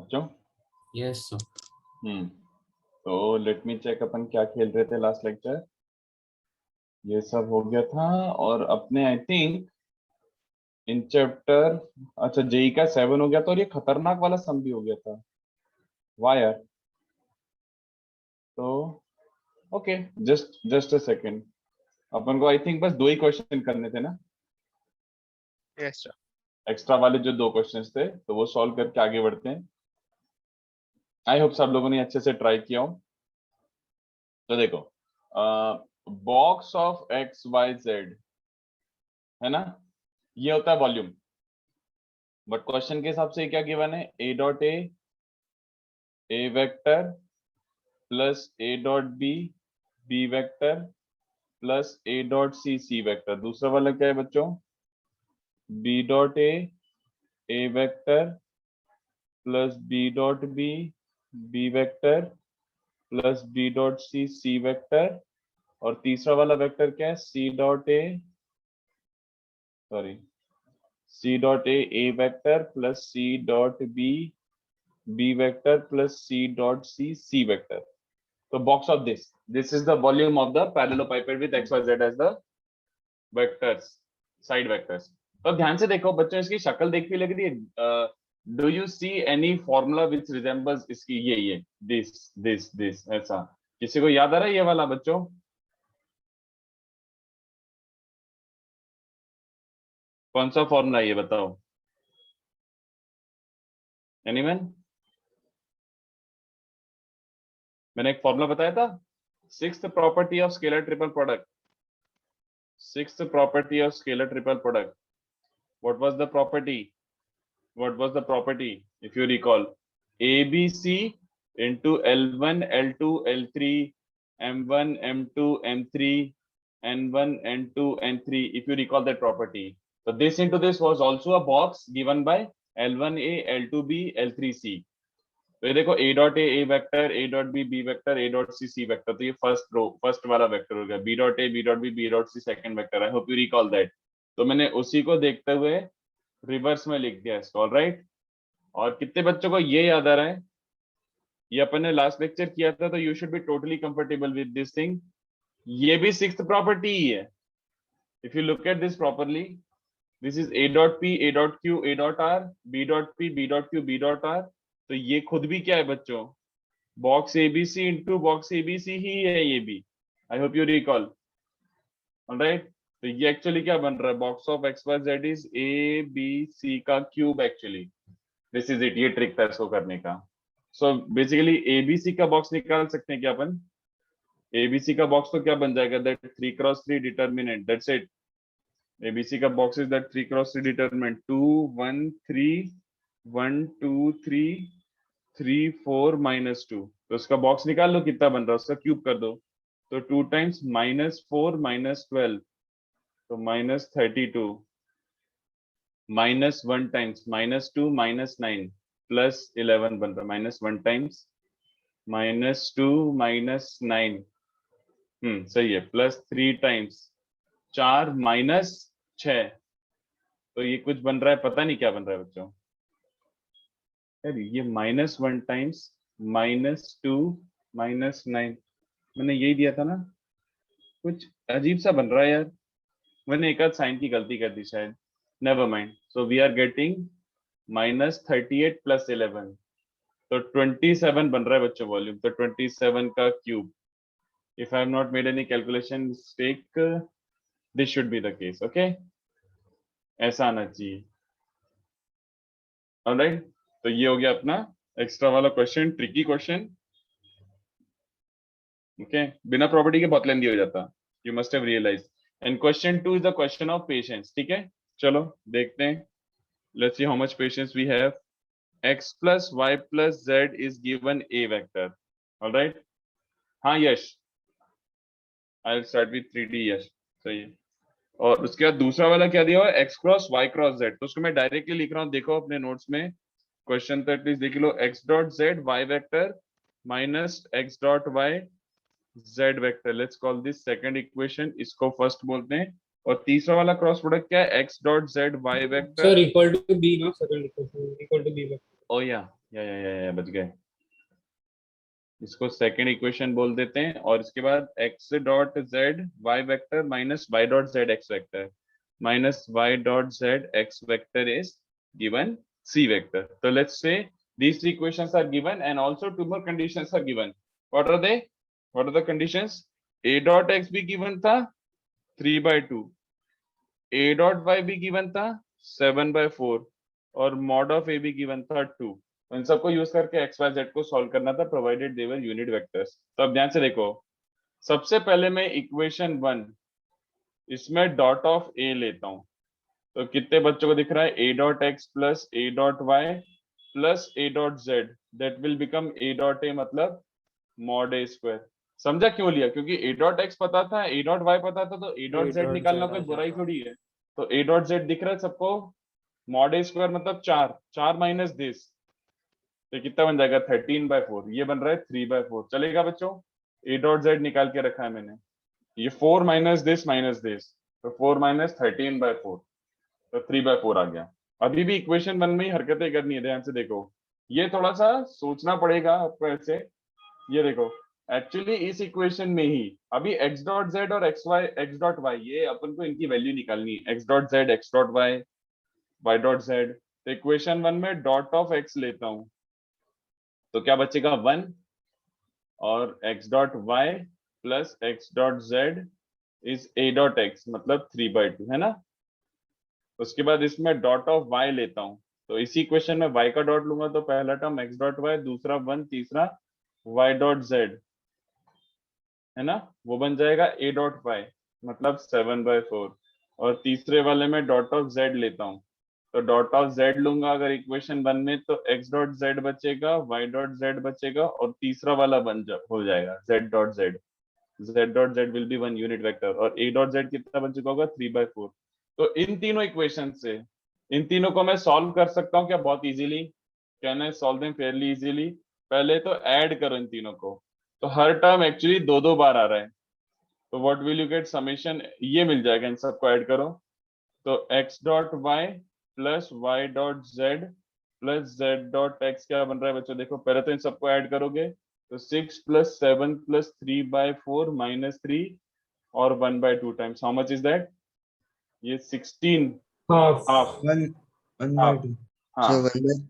बच्चों yes sir. तो let मी check, अपन क्या खेल रहे थे लास्ट लेक्चर। ये सब हो गया था और अपने आई थिंक इन चैप्टर, अच्छा जेई का 7 हो गया था और ये खतरनाक वाला सम भी हो गया था। वाह यार। तो okay, just just a second. अपन को आई थिंक बस 2 ही क्वेश्चन करने थे ना, यस सर। एक्स्ट्रा वाले जो 2 क्वेश्चंस थे, तो वो सॉल्व करके आगे बढ़ते हैं। आई होप सब लोगों ने अच्छे से ट्राई किया हो। तो देखो, box of x Y z है ना, ये होता है वॉल्यूम। बट क्वेश्चन के हिसाब से क्या गिवन है, a dot a vector plus a dot b vector plus a dot c vector. दूसरा वाला क्या है बच्चों, b dot a vector plus b dot b vector plus b dot c vector. और तीसरा वाला वेक्टर क्या है, c dot a vector plus c dot b vector plus c dot c vector. So box of this is the volume of the parallelepiped with xyz as the vectors, side vectors. तो ध्यान से देखो बच्चों, इसकी शक्ल देख के लग रही है, do you see any formula which resembles इसकी, ये दिस ऐसा किसी को याद आ रहा है ये वाला बच्चों? कौन सा फॉर्मूला है ये बताओ, एनीवन? मैंने एक फॉर्मूला बताया था, sixth property of scalar triple product, sixth property of scalar triple product. What was the property? What was the property if you recall? ABC into L1 L2 L3 M1 M2 M3 N1 N2 N3, if you recall that property. So this into this was also a box given by L1A L2B L3C. तो ये देखो a dot a vector, a dot b vector, a dot c vector. तो ये first row, first वाला vector हो गया। b dot a b dot c second vector. I hope you recall that. तो मैंने उसी को देखते हुए रिवर्स में लिख दिया इसको, ऑलराइट। और कितने बच्चों को ये याद आ रहा है, ये अपन ने लास्ट लेक्चर किया था, तो you should be totally comfortable with this thing. ये भी सिक्स्थ प्रॉपर्टी ही है। If you look at this properly, this is A dot P A dot Q A dot R, B dot P B dot Q B dot R. तो ये खुद भी क्या है बच्चों, box ABC into box ABC ही है ये भी। I hope you recall, alright. तो ये एक्चुअली क्या बन रहा है, box of x Y Z is A B C का cube actually. This is it, ये ट्रिक था इसको करने का। सो बेसिकली एबीसी का बॉक्स निकाल सकते हैं क्या अपन? एबीसी का बॉक्स तो क्या बन जाएगा, that 3x3 determinant, that's it. ABC का box is that 3x3 determinant, 2 1 3 1 2 3 3 4 -2। तो उसका बॉक्स निकाल लो, कितना बन रहा है उसका क्यूब कर दो। तो 2 टाइम्स -4 -12, तो -32, -1 टाइम्स -2 -9 +11 बन रहा है। -1 टाइम्स -2 -9, सही है, +3 टाइम्स 4 -6। तो ये कुछ बन रहा है, पता नहीं क्या बन रहा है बच्चों। यार ये -1 टाइम्स -2 -9, मैंने यही दिया था ना, कुछ अजीब सा बन रहा है यार। मैंने एक आध साइन की गलती कर दी शायद, never mind. So we are getting -38 + 11, तो 27 बन रहा है बच्चों वॉल्यूम। तो 27 का cube, if I have not made any calculation mistake, this should be the case, okay? ऐसा आना चाहिए, ऑलराइट। तो ये हो गया अपना एक्स्ट्रा वाला क्वेश्चन, ट्रिकी क्वेश्चन, ओके। बिना प्रॉपर्टी के बहुत लेंदी हो जाता, you must have realise. And question 2 is the question of patience, ठीक है। चलो देखते हैं, let's see how much patience we have. x + y + z is given a vector, alright. हाँ Yash, I will start with 3D Yash, सही है। और उसके बाद दूसरा वाला क्या दिया हुआ है, x cross y cross z। तो उसको मैं डायरेक्टली लिख रहा हूँ, देखो अपने नोट्स में क्वेश्चन तो एटलीस्ट देख लो। x dot z y vector minus x dot y z vector, let's call this second equation, इसको फर्स्ट बोलते हैं। और तीसरा वाला क्रॉस प्रोडक्ट क्या है, x dot z y vector sir equal to B ना, second equation equal to B vector. ओ या बच गए। इसको सेकंड इक्वेशन बोल देते हैं और इसके बाद x dot z y vector minus y dot z x vector minus y dot z x vector is given c vector. तो let's say these three equations are given and also two more conditions are given. What are they? What are the conditions? a dot x भी given था 3/2, a dot y भी given था 7/4 और mod of a भी given था 2। तो इन सबको use करके एक्स वाई जेड को सॉल्व करना था प्रोवाइडेड दे वर यूनिट वेक्टर्स। तो अब ध्यान से देखो, सबसे पहले मैं इक्वेशन 1 इसमें डॉट ऑफ ए लेता हूं। तो कितने बच्चों को दिख रहा है? A dot x plus a dot y plus a dot z that will become a dot a मतलब मॉड ए स्क्वायर। समझा क्यों लिया? क्योंकि ए डॉट एक्स पता था, ए डॉट वाई पता था, तो ए डॉट जेड निकालना कोई बुराई थोड़ी है। तो ए डॉट जेड दिख रहा है सबको, मॉड ए स्क्वायर मतलब 4 माइनस दिस, तो कितना बन जाएगा? 13/4। ये बन रहा है 3/4। चलेगा बच्चों? ए डॉट जेड निकाल के रखा है मैंने। ये 4 माइनस दिस, तो 4 माइनस 13/4, तो 3/4 आ गया। अभी भी इक्वेशन 1 में ही हरकतें करनी है, ध्यान से देखो। ये थोड़ा सा सोचना पड़ेगा आपको ऐसे। ये देखो, एक्चुअली इस इक्वेशन में ही अभी x डॉट जेड और x डॉट वाई, ये अपन को इनकी वैल्यू निकालनी है। x dot z, x dot y, y dot z. तो इक्वेशन 1 में डॉट ऑफ x लेता हूं, तो क्या बचेगा? 1 और x dot y plus x dot z is a dot x मतलब 3/2, है ना। उसके बाद इसमें डॉट ऑफ y लेता हूं, तो इसी इक्वेशन में y का डॉट लूंगा, तो पहला टर्म x डॉट वाई, दूसरा 1, तीसरा y डॉट जेड, है ना। वो बन जाएगा a डॉट वाई मतलब 7/4। और तीसरे वाले में डॉट ऑफ z लेता हूं, तो डॉट ऑफ z लूंगा अगर इक्वेशन 1 में, तो x डॉट z बचेगा, y डॉट z बचेगा, और तीसरा वाला हो जाएगा z dot z। z dot z will be one unit vector, और a डॉट z कितना बन चुका होगा? 3/4। तो इन तीनों इक्वेशन से इन तीनों को मैं सॉल्व कर सकता हूँ क्या? बहुत easily. Can I solve them Fairlie easily? पहले तो ऐड करो इन तीनों को, तो हर टर्म एक्चुअली दो बार आ रहा है, तो what will you get? Summation ये मिल जाएगा। इन सबको ऐड करो, तो x dot y plus y dot z plus z dot x क्या बन रहा है बच्चों? देखो, पहले तो इन सबको ऐड करोगे, तो 6 प्लस 7 प्लस 3/4 माइनस 3 और 1/2 times how much is that? ये 16 हाफ हाफ 1/2। हाँ, So 1/2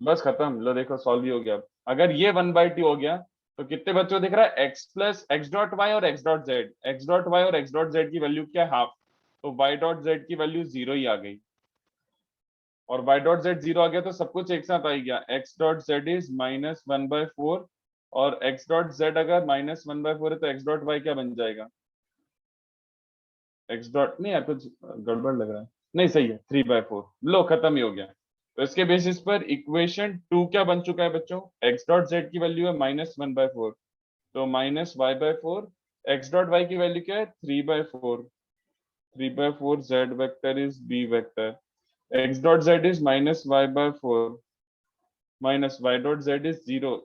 बस खत्म। लो देखो, सॉल्व ही हो गया। अगर ये 1/2 हो गया, तो कितने बच्चों को दिख रहा है? x plus x dot y और x dot z. x dot y और x डॉट जेड की वैल्यू क्या है? हाफ। तो y डॉट जेड की वैल्यू 0 ही आ गई, और y डॉट जेड 0 आ गया, तो सब कुछ एक साथ आ गया। x डॉट जेड इज -1/4, और x डॉट जेड अगर -1/4 है, तो x डॉट वाई क्या बन जाएगा? x डॉट नहीं, कुछ गड़बड़ लग रहा है। नहीं, सही है, 3/4। लो, खत्म ही हो गया। तो इसके बेसिस पर इक्वेशन 2 क्या बन चुका है बच्चों? x डॉट जेड की वैल्यू है -1/4, तो -y/4। x डॉट वाई की वैल्यू क्या है? 3/4। 3/4 z vector is b vector. x dot z is -y/4 minus y dot z is 0।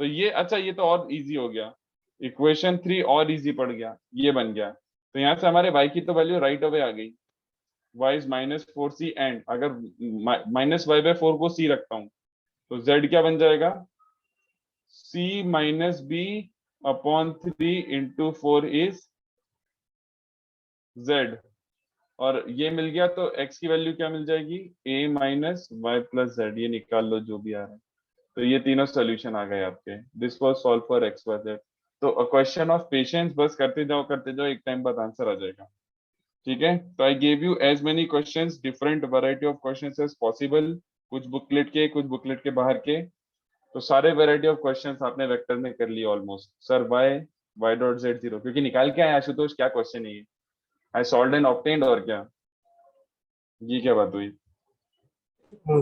तो ये, अच्छा, ये तो और इजी हो गया। इक्वेशन 3 और इजी पड़ गया, ये बन गया। तो यहाँ से हमारे y की तो वैल्यू राइट अवे आ गई। y इज -4c, एंड अगर -y/4 को c रखता हूँ, तो z क्या बन जाएगा? c minus b upon 3 into 4 is z। और ये मिल गया, तो x की वैल्यू क्या मिल जाएगी? a minus y plus z. ये निकाल लो जो भी आ रहा है। तो ये तीनों सोल्यूशन आ गए आपके। This was solve for x y z. तो अ क्वेश्चन ऑफ पेशेंस, बस करते जाओ, एक टाइम बाद आंसर आ जाएगा। ठीक है, तो I gave you as many questions, different variety of questions as possible, कुछ बुकलेट के, कुछ बुकलेट के बाहर के। तो सारे वैरायटी ऑफ क्वेश्चंस आपने वेक्टर में कर लिए almost. Sir y dot z 0, क्योंकि निकाल के आए आशुतोष, क्या क्वेश्चन है ये? आई सॉल्व्ड एंड ऑब्टेन्ड, और क्या? ये क्या बात हुई?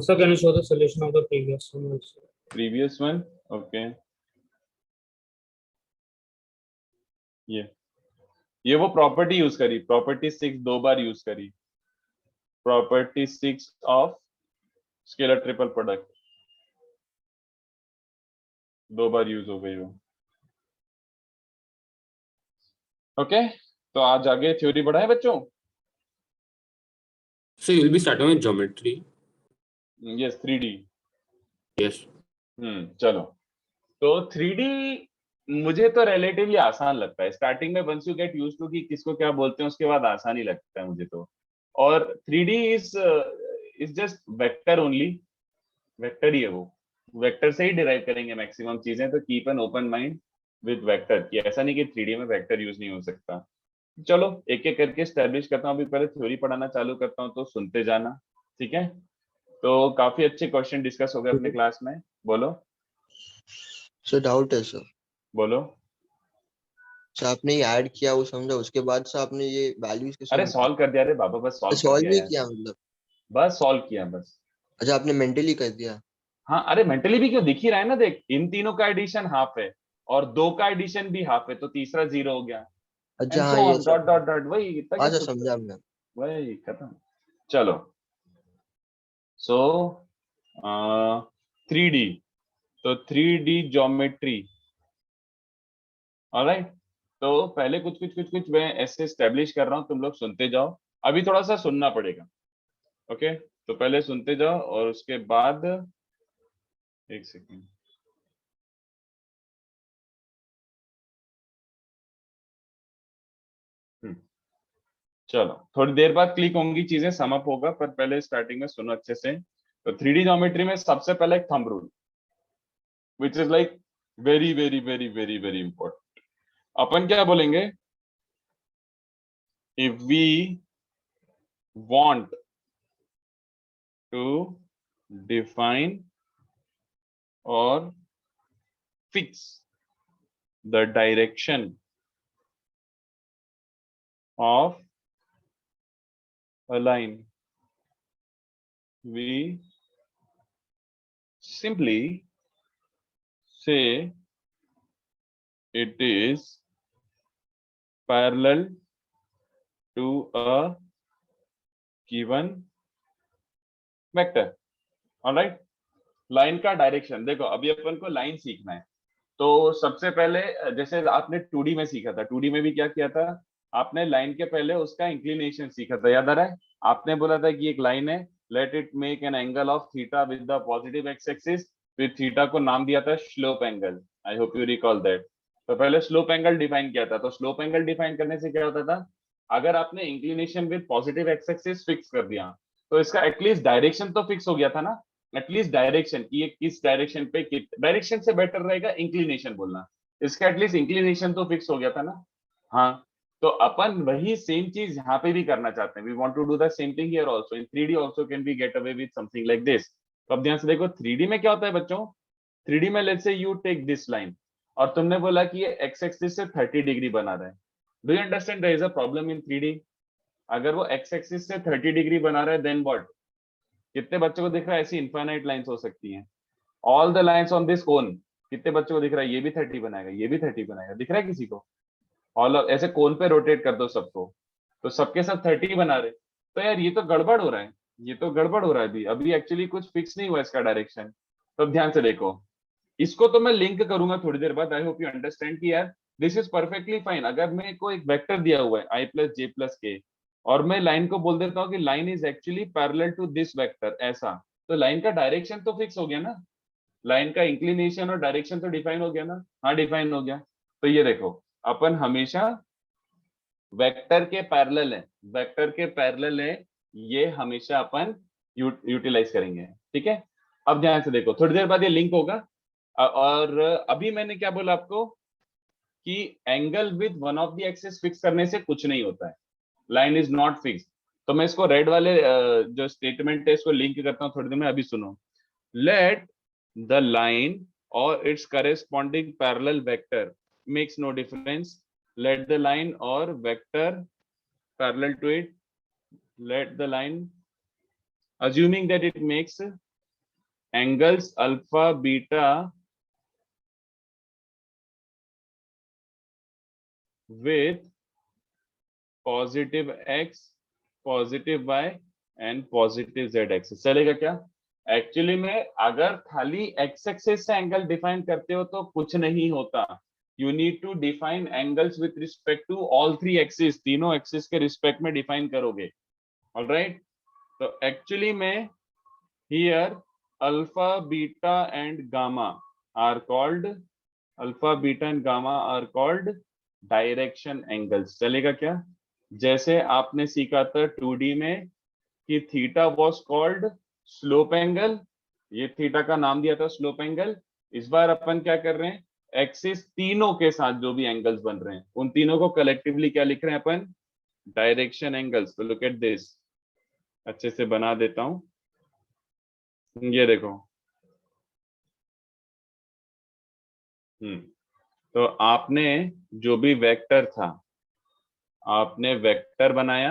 So can you show the solution of the previous one also? Previous one, okay. ये वो प्रॉपर्टी यूज करी, प्रॉपर्टी 6 दो बार यूज करी। Property 6 of scalar triple product दो बार यूज हो गई वो। ओके, तो आज आगे थ्योरी बढ़ाए बच्चों। So you'll be starting with geometry. Yes, 3D। Yes चलो, तो 3D मुझे तो रिलेटिवली आसान लगता है स्टार्टिंग में, once you get used to कि किसको क्या बोलते हैं उसके बाद आसान ही लगता है मुझे तो। और 3D is just vector only, vector ही है वो, वेक्टर से ही डिराइव करेंगे मैक्सिमम चीजें, तो keep an open mind with vector, कि ऐसा नहीं कि 3D में वेक्टर यूज नहीं हो सकता। चलो एक एक करके स्टैब्लिश करता हूँ, अभी पहले थ्योरी पढ़ाना चालू करता हूँ, तो सुनते जाना, ठीक है। तो काफी अच्छे क्वेश्चन डिस्कस हो गए अपने क्लास में, बोलो सर डाउट है सर। बोलो। सर आपने ये ऐड किया वो समझा, उसके बाद से आपने ये वैल्यूज कैसे अरे सॉल्व कर दिया रे बाबा, बस सॉल्व कर सॉल्व दिया नहीं यार, किया मतलब? बस सॉल्व किया बस। अच्छा आपने मेंटली कर दिया। हाँ अरे मेंटली भी क्यों, दिख ही रहा है ना, देख इन तीनों का एडिशन हाफ है और दो का एडिशन भी हाफ है, तो तीसरा जीरो हो गया, अच्छा एंड हाँ सो ये ऑन, डॉट सब। डॉट डॉट, वही इतना क्या अच्छा सोचते समझा हो? मैं। वही खत्म। चलो सो 3D, तो 3D ज्योमेट्री, ऑलराइट। तो पहले कुछ मैं ऐसे स्टेब्लिश कर रहा हूँ, तुम लोग सुनते जाओ, अभी थोड़ा सा सुनना पड़ेगा, ओके। तो पहले सुनते जाओ और उसके बाद, एक सेकेंड, चलो थोड़ी देर बाद क्लिक होंगी चीजें, सम अप होगा, पर पहले स्टार्टिंग में सुनो अच्छे से। तो 3D ज्योमेट्री में सबसे पहले एक thumb rule, which is like very very very very very important. अपन क्या बोलेंगे, if we want to define और fix the direction of a line, we simply say it is parallel to a given vector, alright। Line का direction देखो, अभी अपन को line सीखना है, तो सबसे पहले जैसे आपने 2D में सीखा था, 2D में भी क्या किया था, आपने लाइन के पहले उसका इंक्लिनेशन सीखा था, याद आ रहा है? आपने बोला था कि एक लाइन है, let it make an angle of theta with the positive x axis, फिर थीटा को नाम दिया था slope angle, I hope you recall that. तो पहले स्लोप एंगल डिफाइन किया था, तो स्लोप एंगल डिफाइन करने से क्या होता था, अगर आपने inclination with positive x axis fix कर दिया, तो इसका एटलीस्ट डायरेक्शन तो फिक्स हो गया था ना, एटलीस्ट डायरेक्शन की, ये किस डायरेक्शन पे, डायरेक्शन से बेटर रहेगा इंक्लिनेशन बोलना, इसका एटलीस्ट इंक्लिनेशन तो फिक्स हो गया था ना। हाँ, तो अपन वही सेम चीज यहाँ पे भी करना चाहते हैं, we want to do the same thing here also in 3D also, can we get away with something like this. तो अब ध्यान से देखो 3D में क्या होता है बच्चों, 3D में let's say you take this line, और तुमने बोला कि ये एक्स एक्सिस से 30 डिग्री बना रहा है, do you understand there is a problem in 3D? अगर वो एक्स एक्सिस से 30 डिग्री बना रहा है, देन व्हाट, कितने बच्चों को दिख रहा है ऐसी इनफाइनाइट लाइंस हो सकती हैं, all the lines on this cone, कितने बच्चों को दिख रहा है ये भी 30 बनाएगा, ये भी 30 बनाएगा, दिख रहा है किसी को? ऑल ऐसे कोन पे रोटेट कर दो सबको, तो सबके सब 30 बना रहे, तो यार ये तो गड़बड़ हो रहा है, ये तो गड़बड़ हो रहा है, अभी अभी एक्चुअली कुछ फिक्स नहीं हुआ इसका डायरेक्शन। तो अब ध्यान से देखो, इसको तो मैं लिंक करूंगा थोड़ी देर बाद, आई होप यू अंडरस्टैंड कि यार दिस इज परफेक्टली फाइन। अगर मेरे को एक वेक्टर दिया हुआ है आई प्लस जे प्लस के, और मैं लाइन को बोल देता हूँ कि line is actually parallel to this vector ऐसा, तो लाइन का डायरेक्शन तो फिक्स हो गया ना, लाइन का इंक्लिनेशन और डायरेक्शन तो डिफाइन हो गया ना, हाँ डिफाइन हो गया। तो ये देखो अपन हमेशा वेक्टर के पैरेलल है, वेक्टर के पैरेलल है, ये हमेशा अपन यूटिलाइज करेंगे, ठीक है। अब ध्यान से देखो, थोड़ी देर बाद ये लिंक होगा, और अभी मैंने क्या बोला आपको कि angle with one of the axis fix करने से कुछ नहीं होता है, लाइन इज नॉट फिक्स। तो मैं इसको रेड वाले जो स्टेटमेंट है इसको लिंक करता हूँ थोड़ी देर में, अभी सुनो। लेट द लाइन और it's corresponding parallel vector makes no difference, let the line or vector parallel to it, let the line, assuming that it makes angles alpha beta with positive x, positive y and positive z axis, चलेगा क्या? Actually में अगर खाली x axis से angle define करते हो तो कुछ नहीं होता, you need to define angles with respect to all three axes, तीनों एक्सिस के रिस्पेक्ट में डिफाइन करोगे, ऑलराइट। तो एक्चुअली में here alpha beta and gamma are called, alpha beta and gamma are called direction angles. चलेगा क्या? जैसे आपने सीखा था 2D में कि theta was called slope angle, ये थीटा का नाम दिया था स्लोप एंगल। इस बार अपन क्या कर रहे हैं, एक्सिस तीनों के साथ जो भी एंगल्स बन रहे हैं उन तीनों को कलेक्टिवली क्या लिख रहे हैं अपन, डायरेक्शन एंगल्स। तो लुक एट दिस, अच्छे से बना देता हूं, ये देखो। तो आपने जो भी वेक्टर था, आपने वेक्टर बनाया,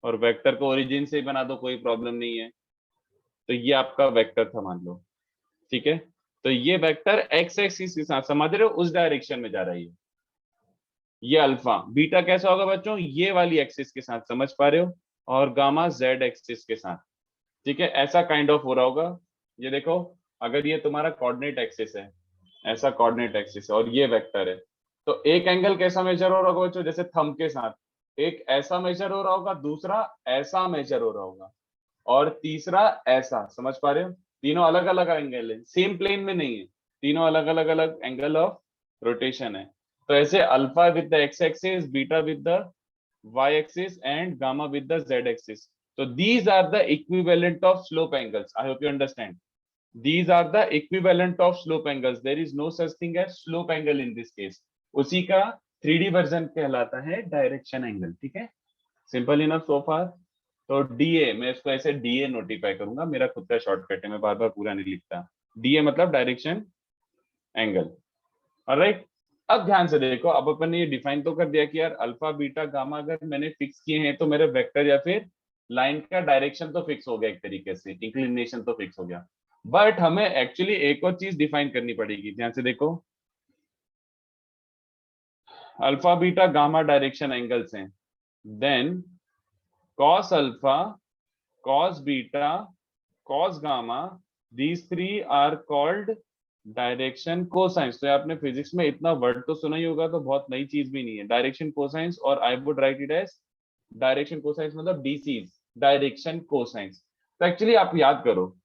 और वेक्टर को ओरिजिन से ही बना दो, कोई प्रॉब्लम नहीं है। तो ये आपका वेक्टर था मान लो, ठीक है। तो ये वेक्टर एक्स एक्सिस के साथ, समझ रहे हो, उस डायरेक्शन में जा रहा है ये अल्फा। बीटा कैसा होगा बच्चों, ये वाली एक्सिस के साथ, समझ पा रहे हो, और गामा जेड एक्सिस के साथ, ठीक है। ऐसा काइंड ऑफ हो रहा होगा। ये देखो, अगर ये तुम्हारा कोऑर्डिनेट एक्सिस है, ऐसा कोऑर्डिनेट एक्सिस है, और ये वेक्टर है, तो एक एंगल कैसा मेजर हो रहा होगा बच्चों, जैसे थंब के साथ एक ऐसा मेजर हो रहा होगा, दूसरा ऐसा मेजर हो रहा होगा, और तीसरा ऐसा। समझ पा रहे हो, तीनों अलग अलग एंगल है, सेम प्लेन में नहीं है, तीनों अलग अलग अलग एंगल ऑफ रोटेशन है। तो ऐसे alpha with the x axis, beta with the y axis and gamma with the z axis. So these are the equivalent of slope angles. I hope you understand. These are the equivalent of slope angles. There is no such thing as slope angle in this case. उसी का 3D version कहलाता है direction angle, ठीक है। Simple enough so फार। तो DA, मैं इसको ऐसे डीए नोटिफाई करूंगा, मेरा खुद का शॉर्टकट है, मैं बार बार पूरा नहीं लिखता। डीए मतलब डायरेक्शन एंगल, ऑलराइट। अब ध्यान से देखो, अब अपन ने ये डिफाइन तो कर दिया कि यार अल्फा बीटा गामा अगर मैंने फिक्स किए हैं तो मेरे वेक्टर या फिर लाइन का डायरेक्शन तो फिक्स हो गया, एक तरीके से इंक्लिनेशन तो फिक्स हो गया। बट हमें एक्चुअली एक और चीज डिफाइन करनी पड़ेगी, ध्यान से देखो। Alpha beta gamma direction angles हैं, then cos alpha, cos beta, cos gamma, these three are called direction cosines. तो आपने फिजिक्स में इतना वर्ड तो सुना ही होगा, तो बहुत नई चीज भी नहीं है, डायरेक्शन कोसाइंस। और I would write it as direction cosines मतलब डीसीज, डायरेक्शन कोसाइंस। तो एक्चुअली आप याद करो,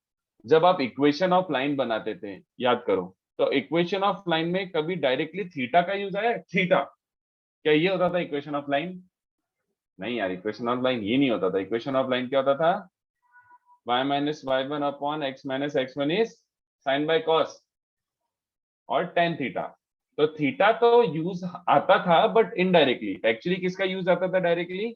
जब आप इक्वेशन ऑफ लाइन बनाते थे, याद करो, तो इक्वेशन ऑफ लाइन में कभी डायरेक्टली थीटा का यूज आया? थीटा क्या ये होता था इक्वेशन ऑफ लाइन? नहीं यार, इक्वेशन ऑफ लाइन ये नहीं होता था। इक्वेशन ऑफ लाइन क्या होता था, y minus y one upon x minus x one is sine by cos और टेन थीटा। तो थीटा तो यूज आता था बट इनडायरेक्टली, एक्चुअली किसका यूज आता था डायरेक्टली?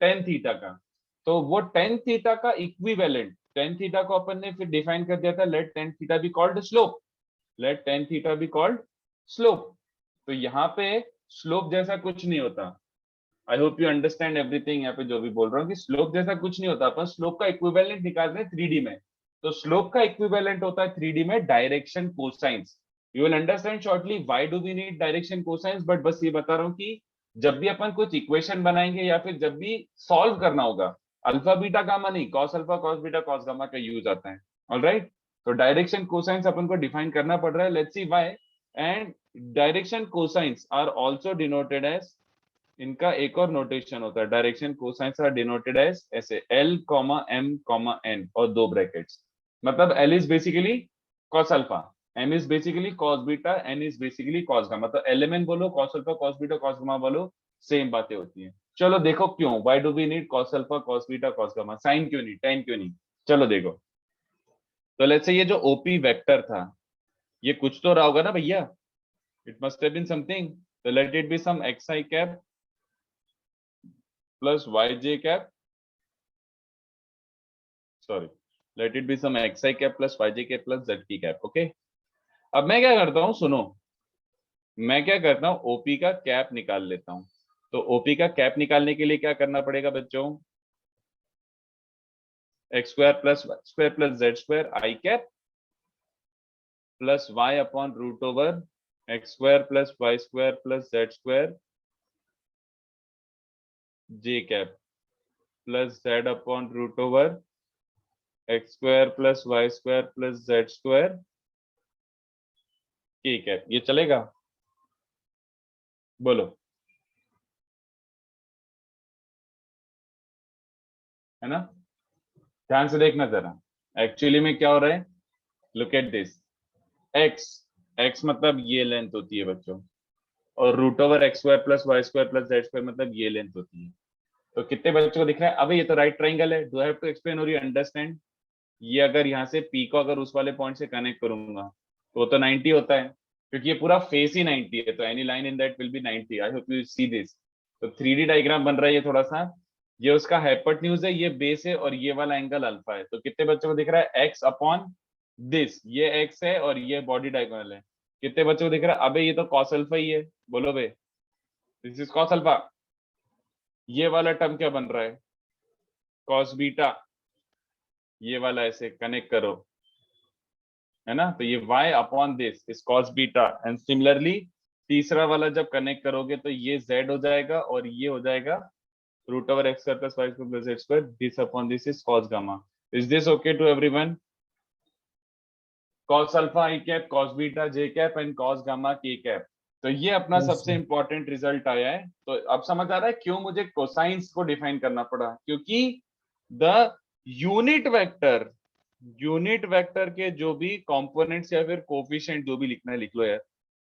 टेन थीटा का। तो वो टेन थीटा का इक्विवेलेंट, टेन थीटा को अपन ने फिर डिफाइन कर दिया था, let tan theta be called slope, let tan theta be called slope. तो यहाँ पे स्लोप जैसा कुछ नहीं होता। आई होप यू अंडरस्टैंड एवरीथिंग। यहाँ पे जो भी बोल रहा हूँ कि स्लोप जैसा कुछ नहीं होता, अपन स्लोप का इक्विवेलेंट निकाल रहे हैं 3D में। तो स्लोप का इक्विवेलेंट होता है 3D में direction cosines. You will understand shortly why do we need direction cosines. But बस ये बता रहा हूँ कि जब भी अपन कुछ इक्वेशन बनाएंगे या फिर जब भी सॉल्व करना होगा, अल्फा बीटा गामा नहीं, cos alpha cos beta cos gamma का यूज आता है, ऑलराइट। तो डायरेक्शन कोसाइंस अपन को डिफाइन करना पड़ रहा है, let's see why. And direction cosines are also denoted as, इनका एक और नोटेशन होता है, direction cosines are denoted as ऐसे L, M, N और दो ब्रैकेट्स। मतलब L is basically cos alpha, M is basically cos beta, N is basically cos gamma. तो LMN बोलो, cos alpha cos beta cos gamma बोलो, same बातें होती हैं। चलो देखो क्यों, why do we need cos alpha cos beta cos gamma, sine क्यों नहीं, tan क्यों नहीं। चलो देखो, तो लेट्स से ये जो OP वेक्टर था, ये कुछ तो रहा होगा ना भैया, it must have been something. तो let it be some xi cap plus yj cap, sorry, let it be some xi cap plus yj cap plus zk cap, okay। अब मैं क्या करता हूं, सुनो, मैं क्या करता हूं, ओपी का कैप निकाल लेता हूं। तो ओपी का कैप निकालने के लिए क्या करना पड़ेगा बच्चों, X square plus Y square plus Z square I cap plus Y upon root over x square plus Y square plus Z square J cap plus Z upon root over x square plus Y square plus Z square K cap. ये चलेगा? बोलो, है ना? ध्यान से देखना जरा, actually में क्या हो रहा है, लुक एट दिस, x मतलब ये लेंथ होती है बच्चों, और root over x square plus Y square plus Z square मतलब ये लेंथ होती है। तो कितने बच्चों को दिख रहा है, अबे ये तो राइट ट्राइंगल है, do I have to explain और यू अंडरस्टैंड? ये अगर यहाँ से पी को अगर उस वाले पॉइंट से कनेक्ट करूंगा तो 90 होता है, क्योंकि ये पूरा फेस ही 90 है, तो any line in that will be 90। I hope you see this. तो 3D डायग्राम बन रहा है ये थोड़ा सा, ये उसका हाइपोटेन्यूज है, ये बेस है, और ये वाला एंगल अल्फा है। तो कितने बच्चों को दिख रहा है, एक्स अपॉन दिस, ये एक्स है और ये बॉडी डायगोनल है। कितने बच्चों को दिख रहा है, अबे ये तो कॉस अल्फा ही है, बोलो बे, दिस इज कॉस अल्फा। ये वाला टर्म क्या बन रहा है, कॉस बीटा, ये वाला ऐसे कनेक्ट करो, है ना, तो ये y upon this is cos beta, and similarly तीसरा वाला जब कनेक्ट करोगे तो ये z हो जाएगा और ये हो जाएगा root over x square plus Y square plus Z square, this upon this is cos gamma. Is this okay to everyone? Cos alpha i cap, cos beta j cap and cos gamma k cap. तो ये अपना Yes, सबसे sir. Important result आया है। तो अब समझ आ रहा है क्यों मुझे कोसाइंस को डिफाइन करना पड़ा, क्योंकि द यूनिट वेक्टर के जो भी कंपोनेंट्स या फिर कोफिशिएंट जो भी लिखना है लिख लो यार।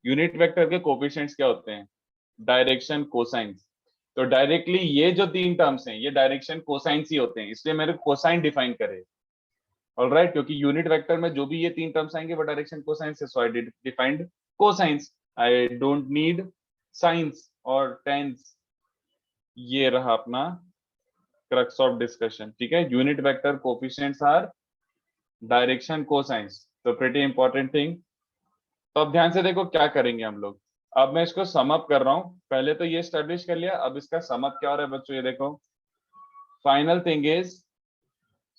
यूनिट वेक्टर के कोफिशिएंट्स क्या होते हैं, डायरेक्शन कोसाइंस। तो डायरेक्टली ये जो तीन टर्म्स हैं ये डायरेक्शन कोसाइंस ही होते हैं, इसलिए मेरे कोसाइन डिफाइन करे। ऑलराइट, क्योंकि यूनिट वेक्टर में जो भी ये तीन टर्म्स आएंगे वो डायरेक्शन कोसाइंस है, so I defined cosines, I don't need sines और टेंस। ये रहा अपना क्रक्स ऑफ डिस्कशन, ठीक है। Unit vector coefficients are direction cosines, तो प्रीटी इंपॉर्टेंट थिंग। तो अब ध्यान से देखो क्या करेंगे हम लोग। अब मैं इसको सम अप कर रहा हूं, पहले तो ये स्टैब्लिश कर लिया, अब इसका सम अप क्या हो रहा है बच्चों, ये देखो। Final thing is,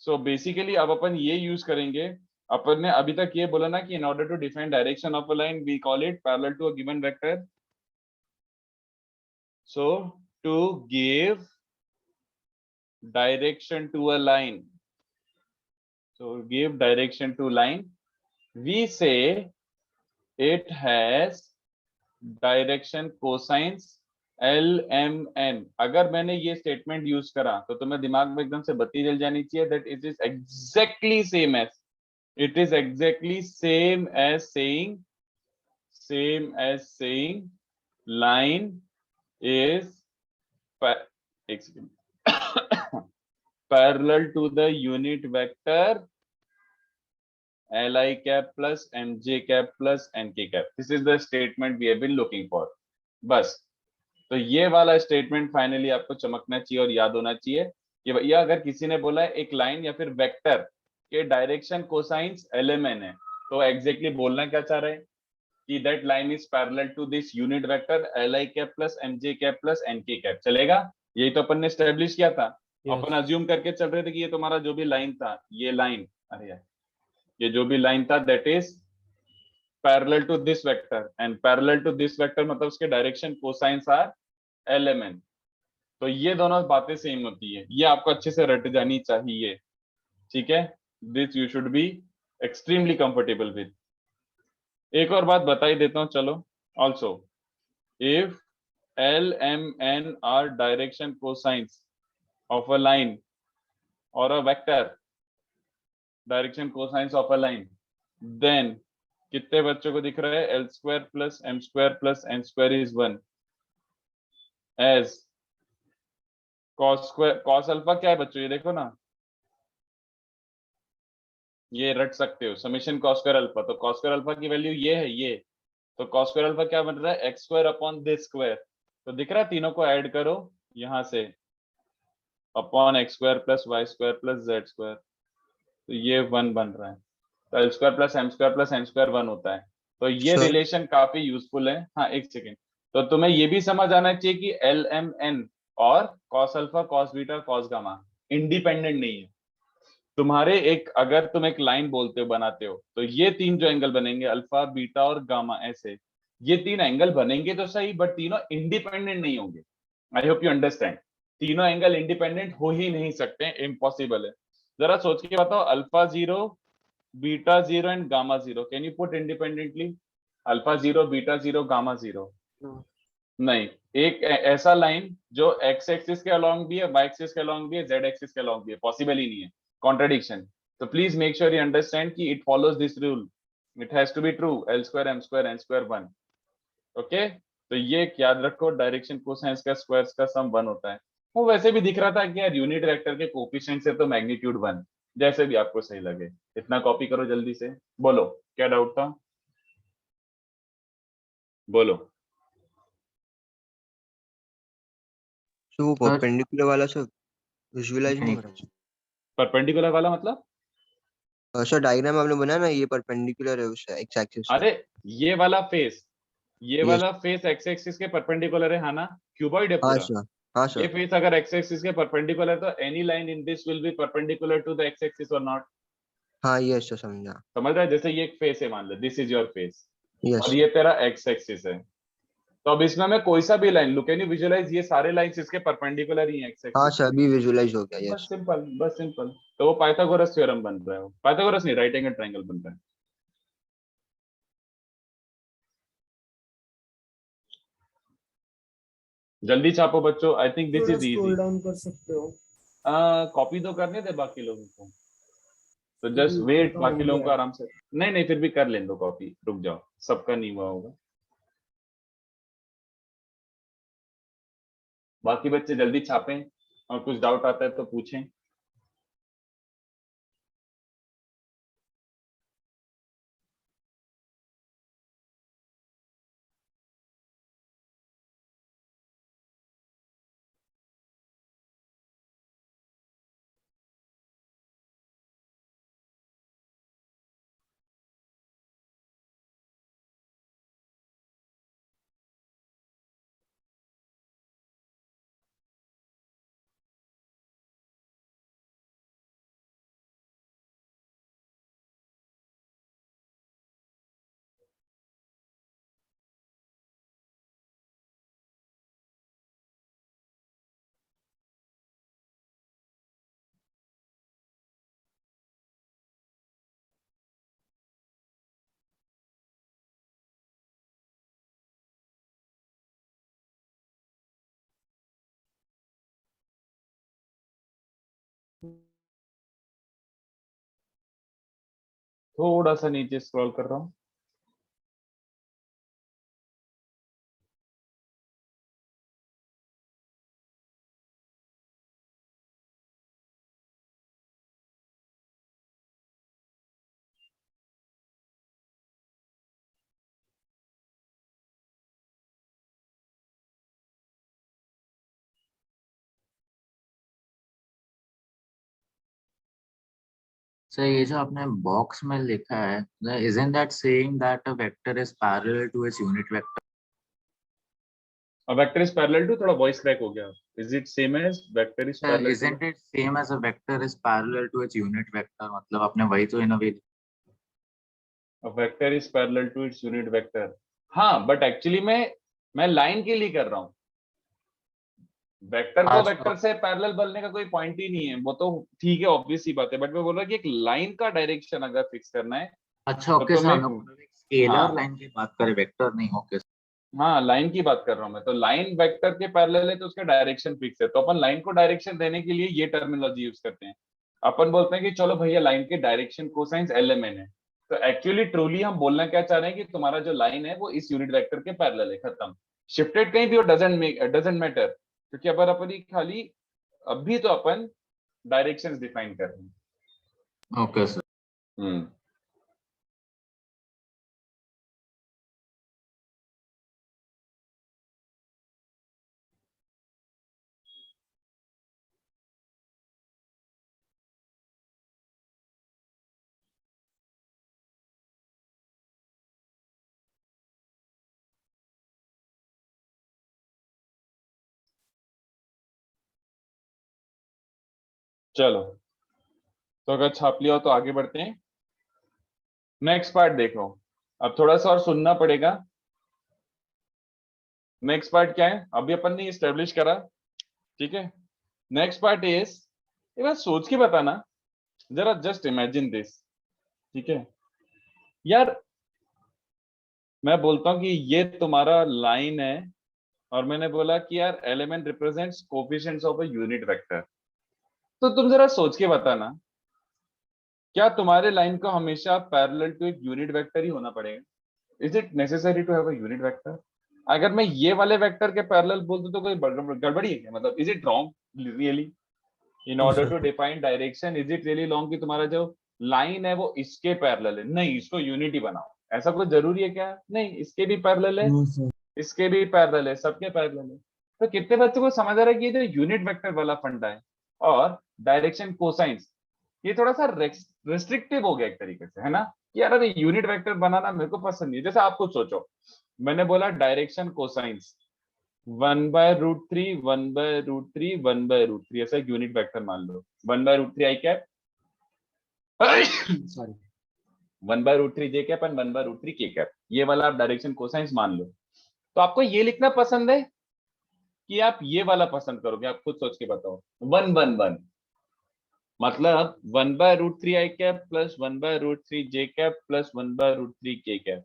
so basically अब अपन ये यूज करेंगे, अपन ने अभी तक ये बोला ना कि in order to define direction of a line we call it parallel to a given vector. So to give direction to a line, so give direction to line, we say it has direction cosines LMN। अगर मैंने ये statement use करा तो तुम्हें दिमाग में एकदम से बत्ती जल जानी चाहिए, that it is exactly same as, it is exactly same as saying line is एक second parallel to the unit vector li cap plus mj cap plus nk cap। This is the statement we have been looking for। बस, तो ये वाला statement finally आपको चमकना चाहिए और याद होना चाहिए कि भैया अगर किसी ने बोला एक लाइन या फिर वेक्टर के डायरेक्शन कोसाइंस LMN है, तो एग्जैक्टली बोलना क्या चाह रहे हैं कि that line is parallel to this unit vector li cap plus mj cap plus nk cap। चलेगा, यही तो अपन ने एस्टेब्लिश किया था। Yes. अपन अज्यूम करके चल रहे थे कि ये तुम्हारा जो भी लाइन था, ये लाइन, अरे यार, ये जो भी लाइन था that is parallel to this vector, and parallel to this vector मतलब उसके डायरेक्शन कोसाइंस आर LMN। तो ये दोनों बातें सेम होती है, ये आपको अच्छे से रट जानी चाहिए, ठीक है। This you should be extremely comfortable with. एक और बात बता ही देता हूं, चलो। Also if LMN are direction cosines of a line or a vector, direction cosines of a line, then कितने बच्चों को दिख रहा है, L square plus M square plus N square is 1 as cos square, cos alpha क्या है बच्चों, ये देखो ना, ये रट सकते हो, समेशन cos square alpha। तो cos square alpha की वैल्यू ये है, ये तो cos square alpha क्या बन रहा है, x square upon this square। तो दिख रहा है, तीनों को ऐड करो यहां से, upon x square plus Y square plus Z square, तो ये 1 बन रहा है। तो L square plus M square plus N square 1 होता है। तो ये Sir? रिलेशन काफी यूजफुल है। हाँ एक सेकेंड, तो तुम्हें ये भी समझ आना चाहिए कि LMN और cos alpha cos beta cos gamma independent नहीं है। तुम्हारे एक, अगर तुम एक लाइन बोलते हो बनाते हो, तो ये तीन जो एंगल बनेंगे अल्फा बीटा और गामा, ऐसे ये तीन एंगल बनेंगे तो सही, बट तीनों इंडिपेंडेंट नहीं होंगे। आई होप यू अंडरस्टैंड, तीनों एंगल इंडिपेंडेंट हो ही नहीं सकते, इम्पॉसिबल है। जरा सोच के बताओ, alpha 0 beta 0 and gamma 0, can you put independently alpha 0 beta 0 gamma 0? No. नहीं। एक ऐसा लाइन जो एक्स एक्सिस के अलोंग भी है, वाई एक्सिस के अलोंग भी है, जेड एक्सिस के अलोंग भी है, पॉसिबल ही नहीं है, contradiction. So please make sure you understand कि it follows this rule. It has to be true. L square m square n square 1. Okay? तो ये याद रखो, डायरेक्शन कोसाइंस का स्क्वायर्स का सम 1 होता है। वो वैसे भी दिख रहा था कि यार यूनिट वेक्टर के कोफिशिएंट से तो मैग्नीट्यूड 1, जैसे भी आपको सही लगे। इतना कॉपी करो जल्दी से। बोलो क्या डाउट था, बोलो। तो वो परपेंडिकुलर वाला सर विजुअलाइज नहीं हो रहा परपेंडिकुलर वाला मतलब? सर डायग्राम आपने बनाया ना, ये परपेंडिकुलर है उस एक्स एक्सिस अरे ये वाला फेस, ये Yes. वाला फेस एक्स एक्सिस के परपेंडिकुलर है ना, क्यूबॉइड है हाँ पूरा। सर, हाँ ये सर, फेस अगर एक्स एक्सिस के परपेंडिकुलर तो any line in this will be perpendicular to the x axis और नॉट। हाँ यस सर समझा। समझ रहा है? जैसे ये एक फेस है, मान लो this is your face yes और ये तेरा एक्स एक्सिस है, तो अब इसमें मैं कोई सा भी लाइन लू, कैन यू विजुअलाइज ये सारे लाइंस इसके परपेंडिकुलर ही हैं एक्स हाँ एक्सिस सर के। अभी विजुअलाइज हो गया। बस यस सिंपल, बस सिंपल। तो वो पाइथागोरस थ्योरम बन रहा है, पाइथागोरस नहीं, राइट एंगल ट्रायंगल बन रहा है। जल्दी छापो बच्चों, आई थिंक दिस थोड़ा इज इजी। स्क्रॉल डाउन कर सकते हो। कॉपी तो करने दे बाकी लोगों को, तो अभी जस्ट ऊपर वेट, का बाकी हो लोगों गया को है। आराम से। नहीं नहीं, फिर भी कर लेने दो कॉपी, रुक जाओ, सबका नहीं हुआ होगा। बाकी बच्चे जल्दी छापें, और कुछ डाउट आता है तो पूछें। थोड़ा सा नीचे स्क्रॉल कर रहा हूँ। सर ये जो आपने बॉक्स में लिखा है, isn't that saying that a vector is parallel to its unit vector? अब वेक्टर इज पैरेलल टू, थोड़ा वॉइस क्रैक हो गया। Is it same as vector is Sir, parallel to? isn't it same as a vector is parallel to its unit vector? मतलब आपने वही तो इन अ वे। A vector is parallel to its unit vector। हाँ, but actually मैं line के लिए कर रहा हूँ। वेक्टर को वेक्टर से पैरेलल बनने का कोई पॉइंट ही नहीं है, वो तो ठीक है, ऑब्वियस ही बात है, बट मैं बोल रहा कि एक लाइन का डायरेक्शन अगर फिक्स करना है अच्छा ओके तो सर, मैं, हम लोग स्केलर हाँ लाइन की बात करें, वेक्टर नहीं। ओके हाँ, लाइन की बात कर रहा हूँ मैं। तो लाइन वेक्टर के पैरेलल है तो उसका डायरेक्शन फिक्स है, तो अपन लाइन को डायरेक्शन देने के लिए ये टर्मिनोलॉजी यूज करते हैं। अपन बोलते हैं कि चलो भैया लाइन के डायरेक्शन कोसाइंस LMN है। तो एक्चुअली ट्रूली हम बोलना क्या चाह रहे हैं कि तुम्हारा जो लाइन है वो इस यूनिट वेक्टर के पैरेलल है, खत्म। शिफ्टेड कहीं भी हो, डजंट मैटर, क्योंकि अगर अपन ही खाली अभी तो अपन डायरेक्शंस डिफाइन कर रहे हैं। Okay sir. चलो, तो अगर छाप लिया हो तो आगे बढ़ते हैं। नेक्स्ट पार्ट देखो, अब थोड़ा सा और सुनना पड़ेगा। नेक्स्ट पार्ट क्या है, अभी अपन ने स्टेब्लिश करा, ठीक है। नेक्स्ट पार्ट इज, ये बात सोच के बताना जरा, जस्ट इमेजिन दिस, ठीक है यार। मैं बोलता हूँ कि ये तुम्हारा लाइन है और मैंने बोला कि यार element represents coefficients of a unit vector. तो तुम जरा सोच के बताना क्या तुम्हारे लाइन को हमेशा पैरेलल टू एक यूनिट वेक्टर ही होना पड़ेगा? Is it necessary to have a unit vector? अगर मैं ये वाले वेक्टर के पैरेलल बोल दूं तो कोई गड़बड़ी है क्या? मतलब is it wrong really? In order to define direction, is it really long कि तुम्हारा जो लाइन है वो इसके पैरेलल है? नहीं, इसको यूनिटी बनाओ, ऐसा कुछ जरूरी है क्या? नहीं, इसके भी पैरेलल है, इसके भी पैरेलल है, सबके पैरेलल है। तो कितने बच्चों को समझ आ रहा है कि ये जो यूनिट वेक्टर वाला फंडा है और डायरेक्शन कोसाइंस, ये थोड़ा सा रेस्ट्रिक्टिव हो गया एक तरीके से, है ना? कि यार अभी यूनिट वेक्टर बनाना मेरे को पसंद नहीं है। जैसे आप कुछ सोचो, मैंने बोला डायरेक्शन कोसाइंस 1/√3 1/√3 1/√3, ऐसा एक यूनिट वेक्टर मान लो, 1/√3 I cap, sorry 1/√3 J cap and 1/√3 K cap, ये वाला आप डायरेक्शन कोसाइंस मान लो। तो आपको ये लिखना पसंद है कि आप ये वाला पसंद करोगे? आप खुद सोच के बताओ। 1/1 मतलब 1/√3 I cap plus 1/√3 J cap plus 1/√3 K cap,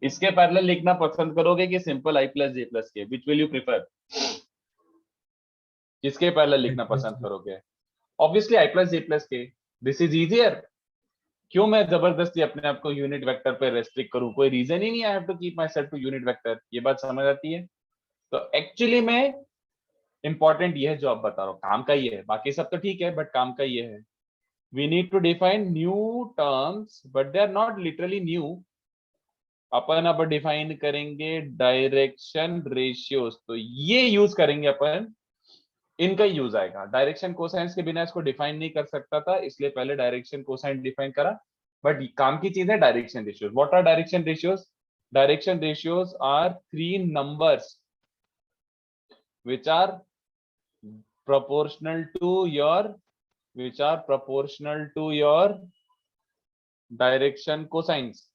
इसके पैरेलल लिखना पसंद करोगे कि simple I plus J plus K? Which will you prefer? किसके पैरेलल लिखना पसंद करोगे? Obviously I plus J plus K, this is easier. क्यों मैं जबरदस्ती अपने आप को यूनिट वेक्टर पे रेस्ट्रिक्ट करूं? कोई रीजन ही नहीं, I have to keep myself to unit vector. ये बात समझ आती है? तो एक्चुअली में इंपॉर्टेंट ये है जो आप बता रहा हूं, काम का ये है, बाकी सब तो ठीक है बट काम का ये है। We need to define new terms, but they are not literally new. अपन अब डिफाइन करेंगे डायरेक्शन रेशियोज, तो ये यूज करेंगे अपन, इनका यूज आएगा। डायरेक्शन कोसाइंस के बिना इसको डिफाइन नहीं कर सकता था, इसलिए पहले डायरेक्शन कोसाइन डिफाइन करा। बट काम की चीज है direction ratios. What are direction ratios? Direction ratios are 3 numbers which are proportional to your direction cosines.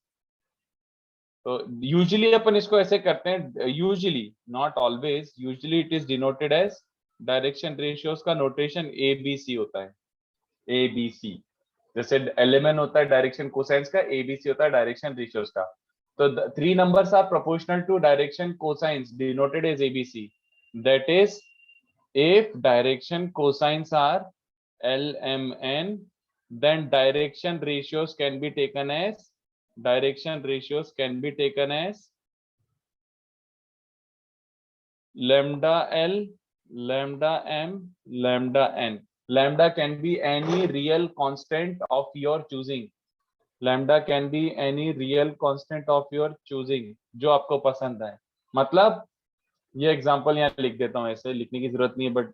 तो यूजुअली अपन इसको ऐसे करते हैं, usually not always, usually it is denoted as, direction ratios का नोटेशन ABC होता है, ABC। जैसे LMN होता है डायरेक्शन कोसाइंस का, ABC होता है डायरेक्शन रेशियोज का। तो 3 numbers are proportional to direction cosines denoted as ABC. That is, if direction cosines are LMN, then direction ratios can be taken as lambda L, lambda M, lambda N. Lambda can be any real constant of your choosing. Lambda can be any real constant of your choosing, जो आपको पसंद है। मतलब ये example यहाँ लिख देता हूँ, ऐसे लिखने की जरूरत नहीं है बट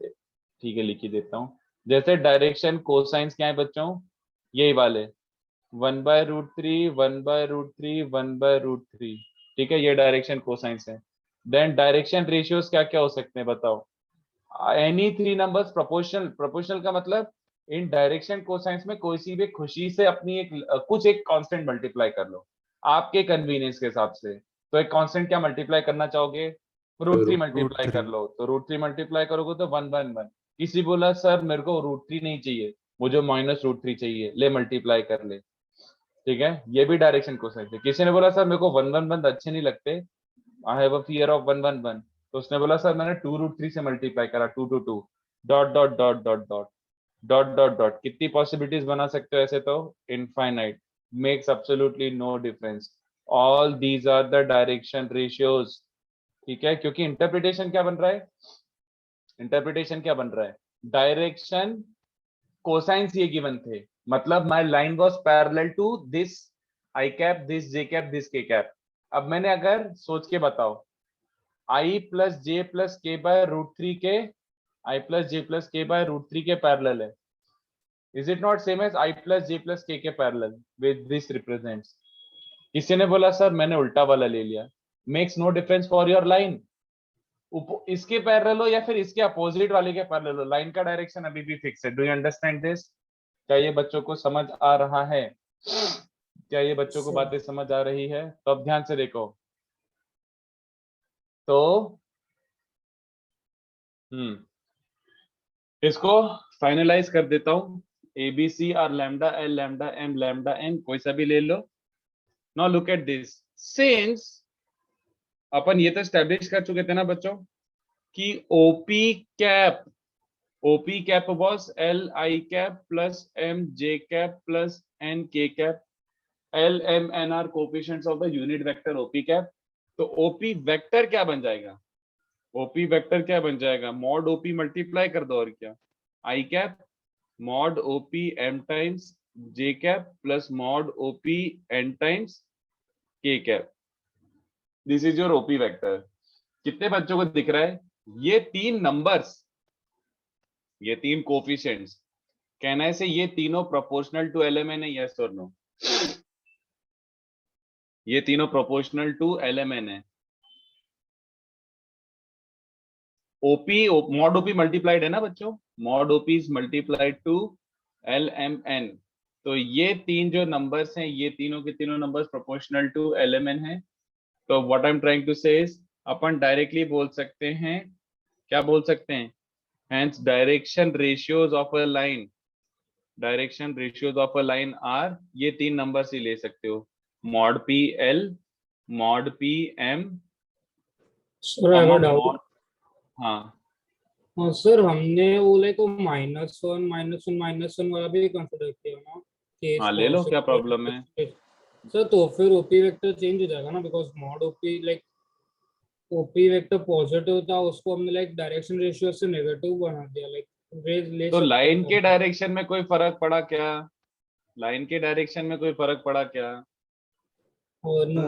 ठीक है लिख ही देता हूँ। जैसे डायरेक्शन कोसाइंस क्या है बच्चों? यही वाले 1/√3 1/√3 1/√3, ठीक है, ये डायरेक्शन कोसाइंस है। देन डायरेक्शन रेशियोज क्या क्या हो सकते हैं बताओ? Any 3 numbers proportional. प्रोपोर्शनल का मतलब इन डायरेक्शन कोसाइंस में कोई सी भी खुशी से अपनी कुछ एक कांस्टेंट मल्टीप्लाई कर लो आपके कन्वीनियंस के हिसाब से। तो एक कांस्टेंट क्या मल्टीप्लाई करना चाहोगे? √3 मल्टीप्लाई कर लो, तो √3 मल्टीप्लाई करोगे तो 1/1। किसी बोला सर मेरे को √3 नहीं चाहिए, मुझे -√3 चाहिए, ले मल्टीप्लाई कर ले, ठीक है, ये भी डायरेक्शन कोसाइंस है। किसी ने बोला सर मेरे को 1/1 अच्छे नहीं लगते, I have a fear of 1/1, तो उसने बोला सर मैंने 2√3 से मल्टीप्लाई करा, 2 to 2 dot dot dot dot dot dot dot dot. कितनी पॉसिबिलिटीज बना सकते हो ऐसे? तो infinite, makes absolutely no difference. All these are the direction ratios, ठीक है, क्योंकि इंटरप्रिटेशन क्या बन रहा है? डायरेक्शन कोसाइंस ये गिवन थे, मतलब my line was parallel to this i cap, this j cap, this k cap. अब मैंने अगर सोच के बताओ, I plus J plus k by √3 के, I plus J plus k by √3 के पैरेलल है, is it not same as I plus J plus k parallel with this represents? किसी ने बोला सर मैंने उल्टा वाला ले लिया, makes no difference for your line, इसके पैरेलल हो या फिर इसके अपोजिट वाले के पैरेलल हो, लाइन का डायरेक्शन अभी भी फिक्स है। Do you understand this? क्या ये बच्चों को समझ आ रहा है? क्या ये बच्चों को बातें समझ आ रही है? तो अब ध्यान से देखो, तो इसको फाइनलाइज कर देता हूं। ABC और lambda L, lambda M, lambda N, कोई सा भी ले लो। Now look at this, since अपन ये तो एस्टेब्लिश कर चुके थे ना बच्चों कि OP cap OP cap was LI cap plus MJ cap plus NK cap. L, M, N are coefficients of the unit vector OP cap. तो OP वेक्टर क्या बन जाएगा? OP वेक्टर क्या बन जाएगा? मॉड OP मल्टीप्लाई कर दो और क्या? I cap mod OP M times J cap plus mod OP N times K cap. This is your OP vector. कितने बच्चों को दिख रहा है? ये तीन नंबर्स, ये तीन कोफिशिएंट्स, कहना से ये तीनों प्रोपोर्शनल टू LMN है, यस और नो? ये तीनों प्रोपोर्शनल टू LMN है. OP mod OP मल्टीप्लाइड है ना बच्चों? mod OP is multiplied to LMN. तो ये तीन जो नंबर्स हैं, ये तीनों के तीनों नंबर्स प्रोपोर्शनल टू LMN है. तो what I am trying to say is, अपन डायरेक्टली बोल सकते हैं, क्या बोल सकते हैं? Hence direction ratios of a line, direction ratios of a line are, ये तीन नंबर्स ही ले सकते हो, mod P L, mod P M, sir I have a doubt. हाँ सर हमने वो लाइक -1 वाला भी कंसीडर किया ना केस. हाँ ले लो, क्या प्रॉब्लम है? सर तो फिर ओपी वेक्टर चेंज हो जाएगा ना, because mod OP like OP vector positive था, उसको हमने लाइक डायरेक्शन रेशियो से नेगेटिव बना दिया. लाइक ले तो सकते लाइन हैं के डायरेक्शन में कोई फर्क पड़ा क्या? लाइन के डायरेक्शन में कोई फर्क पड़ा क्या? और नो.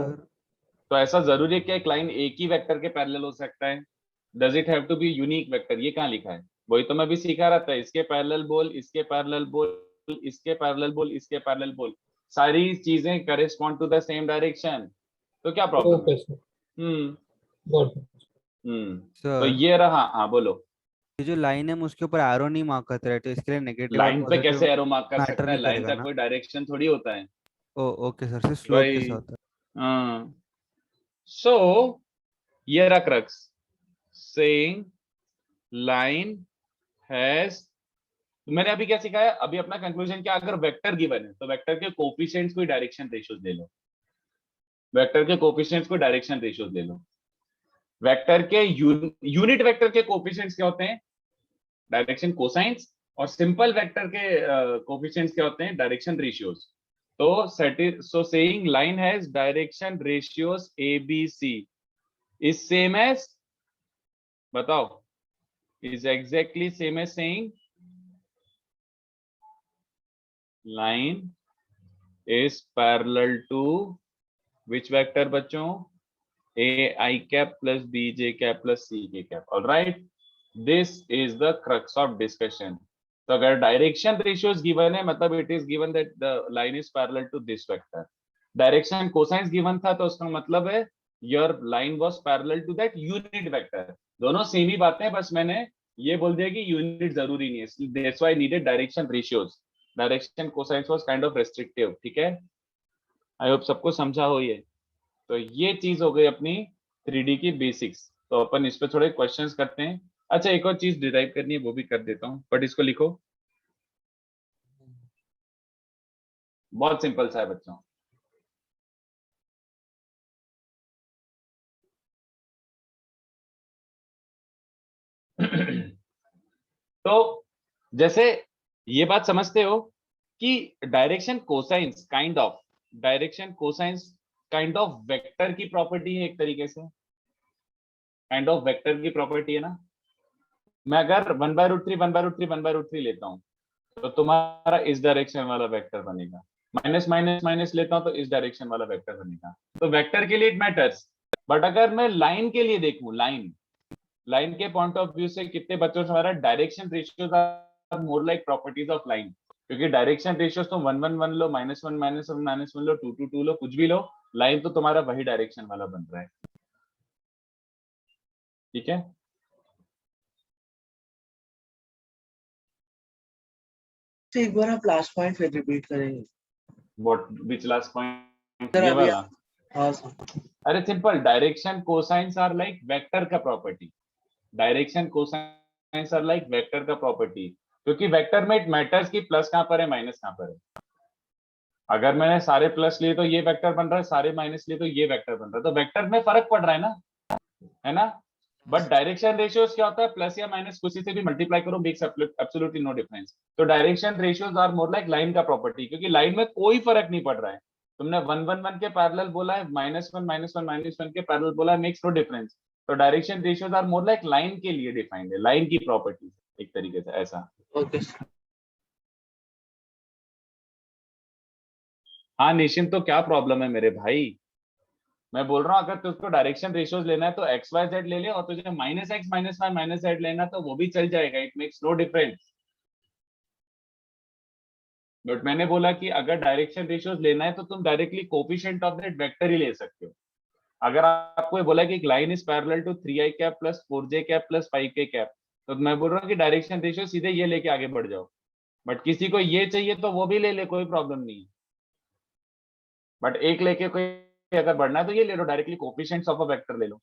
तो ऐसा जरूरी है कि एक लाइन एक ही वेक्टर के पैरेलल हो सकता है? Does it have to be unique vector? ये कहाँ लिखा है? वही तो मैं भी सिखा रहा था, इसके पैरेलल बोल, इसके पैरेलल बोल, इसके पैरेलल बोल, इसके पैरेलल बोल, सारी चीजें correspond to the same direction. तो क्या प्रॉब्लम है? Okay sir, got it. तो सर ये रहा. हाँ बोलो. ये जो लाइन है हम उसके ऊपर एरो नहीं मार्क करते रहे, तो इसके लिए नेगेटिव लाइन पे कैसे एरो मार्क कर मैटर सकता है? नहीं लाइन करेगा का ना? कोई डायरेक्शन थोड़ी होता है. ओके सर, सिर्फ स्लोप भाई के साथ है. हाँ. सो ये रहा क्रक्स, सेइंग लाइन हैज, मैंने अभी क्या सिखाया? अभी अपना कंक्लूजन क्या? अगर वेक्टर गिवन है तो वेक्टर के कोफिशिएंट्स को डायरेक्शन रेशियोज ले लो. वेक्टर के कोफिशिएंट्स को डायरेक्शन रेशियोज ले लो. वेक्टर के यूनिट वेक्टर के कोफिशिएंट्स क्या होते हैं? Direction cosines. और सिंपल वेक्टर के कोफिशिएंट्स क्या होते हैं? Direction ratios. तो so saying line has direction ratios ABC is same as, बताओ, is exactly same as saying line is parallel to which vector बच्चों? AI cap plus BJ cap plus CK cap. All right, this is the crux of discussion. तो अगर direction ratios given है, मतलब it is given that the line is parallel to this vector. Direction cosines given था, तो उसका मतलब है your line was parallel to that unit vector. दोनों सेम ही बातें हैं, बस मैंने ये बोल दिया कि यूनिट जरूरी नहीं है. That's why needed direction ratios. Direction cosines was kind of restrictive. ठीक है, आई होप सबको समझा हो ये. तो ये चीज हो गई अपनी 3D की बेसिक्स. तो अपन इस पे थोड़े क्वेश्चंस करते हैं. अच्छा, एक और चीज डिराइव करनी है, वो भी कर देता हूँ, बट इसको लिखो. बहुत सिंपल सा है बच्चों. तो जैसे ये बात समझते हो कि direction cosines kind of vector की प्रॉपर्टी है, एक तरीके से काइंड ऑफ वेक्टर की प्रॉपर्टी है ना. मैं अगर 1/√3 लेता हूं तो तुम्हारा इस डायरेक्शन वाला वेक्टर बनेगा. माइनस माइनस माइनस लेता हूं तो इस डायरेक्शन वाला वेक्टर बनेगा. तो वेक्टर के लिए इट मैटर्स. बट अगर मैं लाइन के लिए देखूं, लाइन के पॉइंट ऑफ व्यू से कितने बच्चों से हमारा direction ratios are more like properties of line. क्योंकि डायरेक्शन रेशियोज तो 1 1 1 लो, -1 -1 -1 लो, 2 2 2 लो, कुछ भी लो, लाइन तो तुम्हारा वही डायरेक्शन वाला बन रहा है. ठीक है, तो एक बार आप लास्ट पॉइंट फिर रिपीट करेंगे what which last point? Sir? ये अभी वाला. हाँ सर. अरे simple, direction cosines are like vector का प्रॉपर्टी. Direction cosines are like vector का प्रॉपर्टी. क्योंकि वेक्टर में इट मैटर्स कि प्लस कहां पर है, माइनस कहां पर है. अगर मैंने सारे प्लस लिए तो ये वेक्टर बन रहा है, सारे माइनस लिए तो ये वेक्टर बन रहा है. तो वेक्टर में फर्क पड़ रहा है ना, है ना. बट डायरेक्शन रेशियोज क्या होता है, प्लस या माइनस किसी से भी मल्टीप्लाई करो, मेक्स एब्सोल्युटली नो डिफरेंस। तो direction ratios are more like line का प्रॉपर्टी, क्योंकि लाइन में कोई फर्क नहीं पड़ रहा है। तुमने 1 1 1 के पैरेलल बोला है, -1 -1 -1 के पैरेलल बोला है, मेक्स नो डिफरेंस। तो direction ratios are more like line के लिए डिफाइंड है, लाइन की प्रॉपर्टी एक तरीके से ऐसा। Okay sir. हाँ निश्चिंत, तो क्या प्रॉब्लम है मेरे भाई, मैं बोल रहा हूँ अगर तुझको डायरेक्शन रेशियोज लेना है तो XYZ ले ले, और तुझे -X -Y -Z लेना तो वो भी चल जाएगा, it makes no difference. But मैंने बोला कि अगर डायरेक्शन रेशियोज लेना है तो तुम directly coefficient of that vector ही ले सकते हो। अगर आपको ये बोला कि एक line is parallel to 3i cap plus 4j cap plus 5k cap, तो मैं बोल रहा हूँ कि डायरेक्शन रेशियो सीधे ये लेके आगे बढ़ जाओ। बट किसी को ये चाहिए तो वो भी ले ले, कोई प्रॉब्लम नहीं है। बट एक लेके कोई अगर बढ़ना है तो ये ले लो, directly coefficients of a vector ले लो।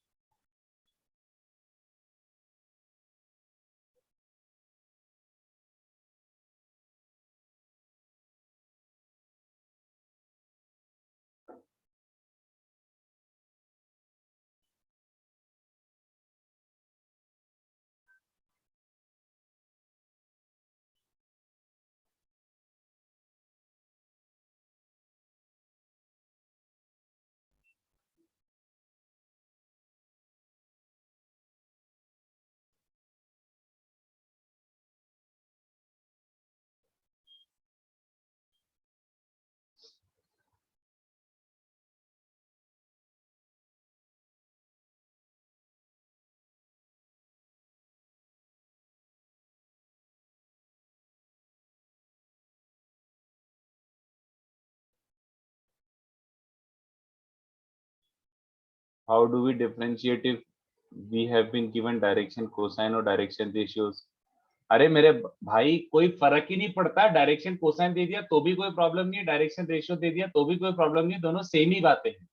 How do we differentiate if we have been given direction cosine or direction ratios? अरे मेरे भाई कोई फर्क ही नहीं पड़ता, डायरेक्शन कोसाइन दे दिया तो भी कोई प्रॉब्लम नहीं है, डायरेक्शन रेशियो दे दिया तो भी कोई प्रॉब्लम नहीं है, दोनों सेम ही बातें हैं।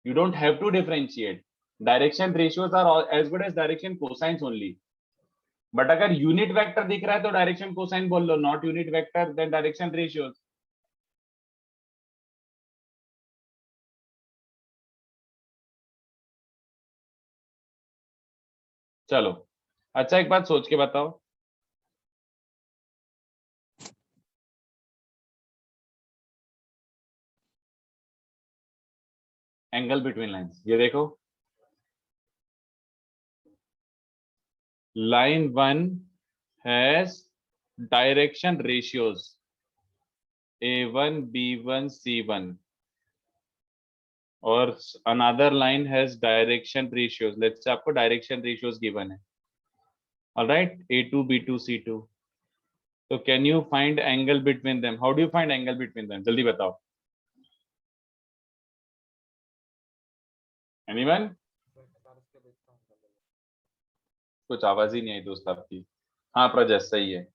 You don't have to differentiate, direction ratios are as good as direction cosines only. But अगर यूनिट वेक्टर दिख रहा है तो डायरेक्शन कोसाइन बोल लो, not unit vector then direction ratios. चलो अच्छा एक बात सोच के बताओ, एंगल बिटवीन लाइंस, ये देखो line 1 has direction ratios A1 B1 C1 और another line has direction ratios, let's say आपको direction ratios given है, all right, A2 B2 C2। so can you find angle between them? How do you find angle between them? जल्दी बताओ, anyone? कुछ आवाज ही नहीं आई दोस्त आपकी। हाँ प्रजस सही है,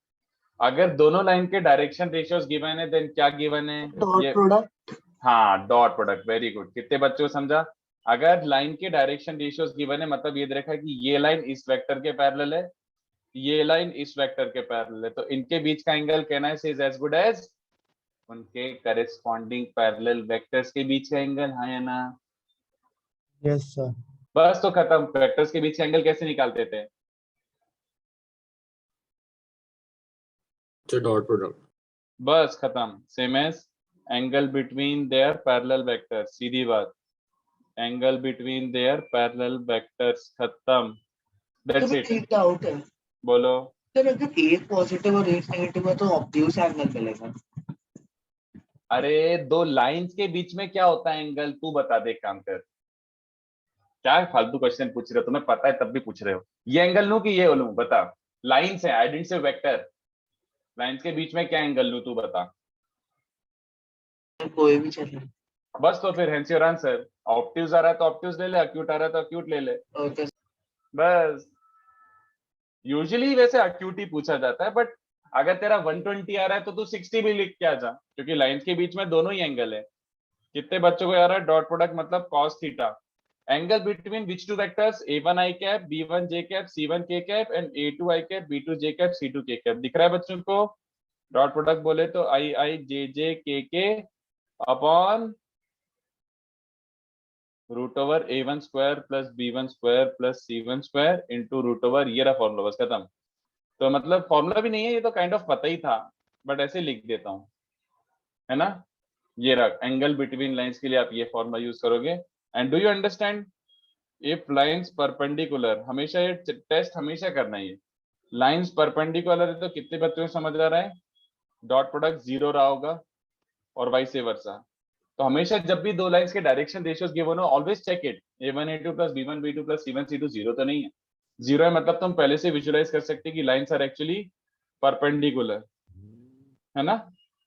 अगर दोनों लाइन के डायरेक्शन रेशियोज गिवन है देन क्या गिवन है, डॉट ये प्रोडक्ट। हाँ डॉट प्रोडक्ट, वेरी गुड। कितने बच्चों को समझा? अगर लाइन के डायरेक्शन रेशियोज गिवन है मतलब ये देखा कि ये लाइन इस वेक्टर के पैरेलल है, ये लाइन इस वेक्टर के पैरेलल है, तो इनके बीच का एंगल कहना है इज एज गुड एज उनके करेस्पॉन्डिंग पैरेलल वेक्टर्स के बीच का एंगल, हाँ या ना? Yes sir. बस तो खत्म, वेक्टर्स के बीच का एंगल कैसे निकालते थे? Dot product. बस खत्म, same as angle between their parallel vectors, सीधी बात, angle between their parallel vectors, खत्म, दैट्स इट। एक डाउट है बोलो। सर, अगर एक पॉजिटिव और एक नेगेटिव है तो ऑब्ट्यूज एंगल मिलेगा? अरे दो लाइंस के बीच में क्या होता है एंगल, तू बता दे, काम कर, क्या फालतू क्वेश्चन पूछ रहे हो, तुम्हें पता है तब भी पूछ रहे हो। ये एंगल लूं कि ये लूं, बता। लाइंस है, I didn't say vector, lines के बीच में क्या एंगल लूं तू बता। कोई भी चले। बस तो फिर हेंस योर आंसर, ऑब्ट्यूज आ रहा है तो ऑब्ट्यूज ले ले, अक्यूट आ रहा है तो अक्यूट ले ले, ओके। बस। यूजुअली वैसे अक्यूट ही पूछा जाता है, बट अगर तेरा 120 आ रहा है तो तू 60 भी लिख के आ जा, क्योंकि लाइंस के बीच में दोनों ही एंगल है। कितने बच्चों को याद है डॉट प्रोडक्ट मतलब cos theta, angle between which two vectors, A1 i cap B1 j cap C1 k cap and A2 i cap B2 j cap C2 k cap, दिख रहा है बच्चों को? डॉट प्रोडक्ट बोले तो I j j k k upon root over a1 square plus b1 square plus c1 square into root over, ये रहा formula, बस खत्म। तो मतलब फॉर्मूला भी नहीं है, ये तो काइंड ऑफ पता ही था, बट ऐसे लिख देता हूँ, है ना। ये रहा एंगल बिटवीन लाइंस के लिए आप ये फॉर्मूला यूज करोगे। And do you understand, if lines perpendicular, हमेशा ये टेस्ट हमेशा करना है। ये लाइंस परपेंडिकुलर है तो कितने बच्चों को समझ आ रहा है, डॉट प्रोडक्ट 0 रहा होगा और वाइस वर्सा। तो हमेशा जब भी दो लाइंस के डायरेक्शन रेशियोज गिवन हो, always check it, a1 a2 plus b1 b2 plus c1 c2 0 तो नहीं है। 0 है मतलब तुम पहले से विजुलाइज कर सकते कि लाइंस आर एक्चुअली परपेंडिकुलर, है ना।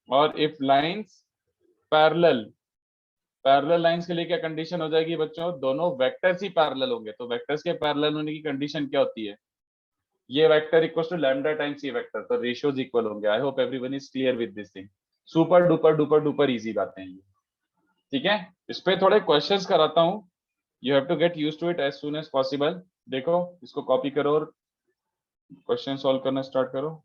और if lines parallel, parallel lines के लिए क्या कंडीशन हो जाएगी बच्चों, दोनों वेक्टर्स ही पैरेलल होंगे। तो वेक्टर्स के पैरेलल होने की कंडीशन क्या होती है, ये vector equals to lambda times ये वेक्टर, तो रेशियोज इक्वल होंगे। I hope everyone is clear with this thing. Super duper duper duper easy बातें हैं ये, ठीक है। इस पे थोड़े क्वेश्चंस कराता हूँ, you have to get used to it as soon as possible. देखो इसको कॉपी करो और क्वेश्चन सॉल्व करना स्टार्ट करो।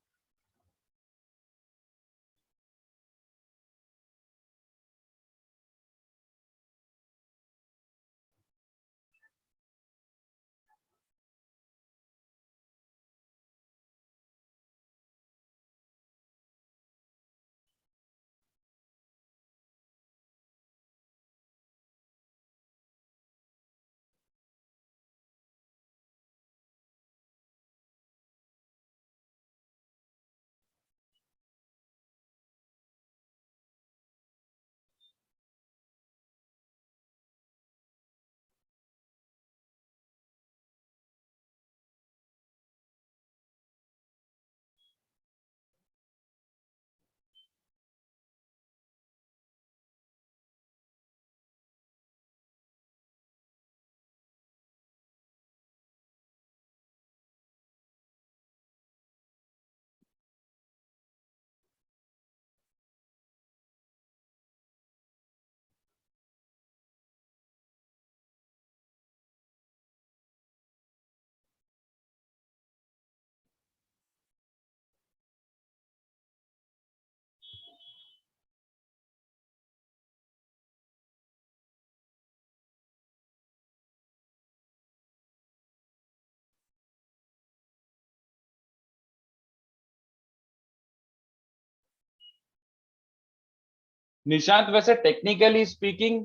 निशांत वैसे टेक्निकली स्पीकिंग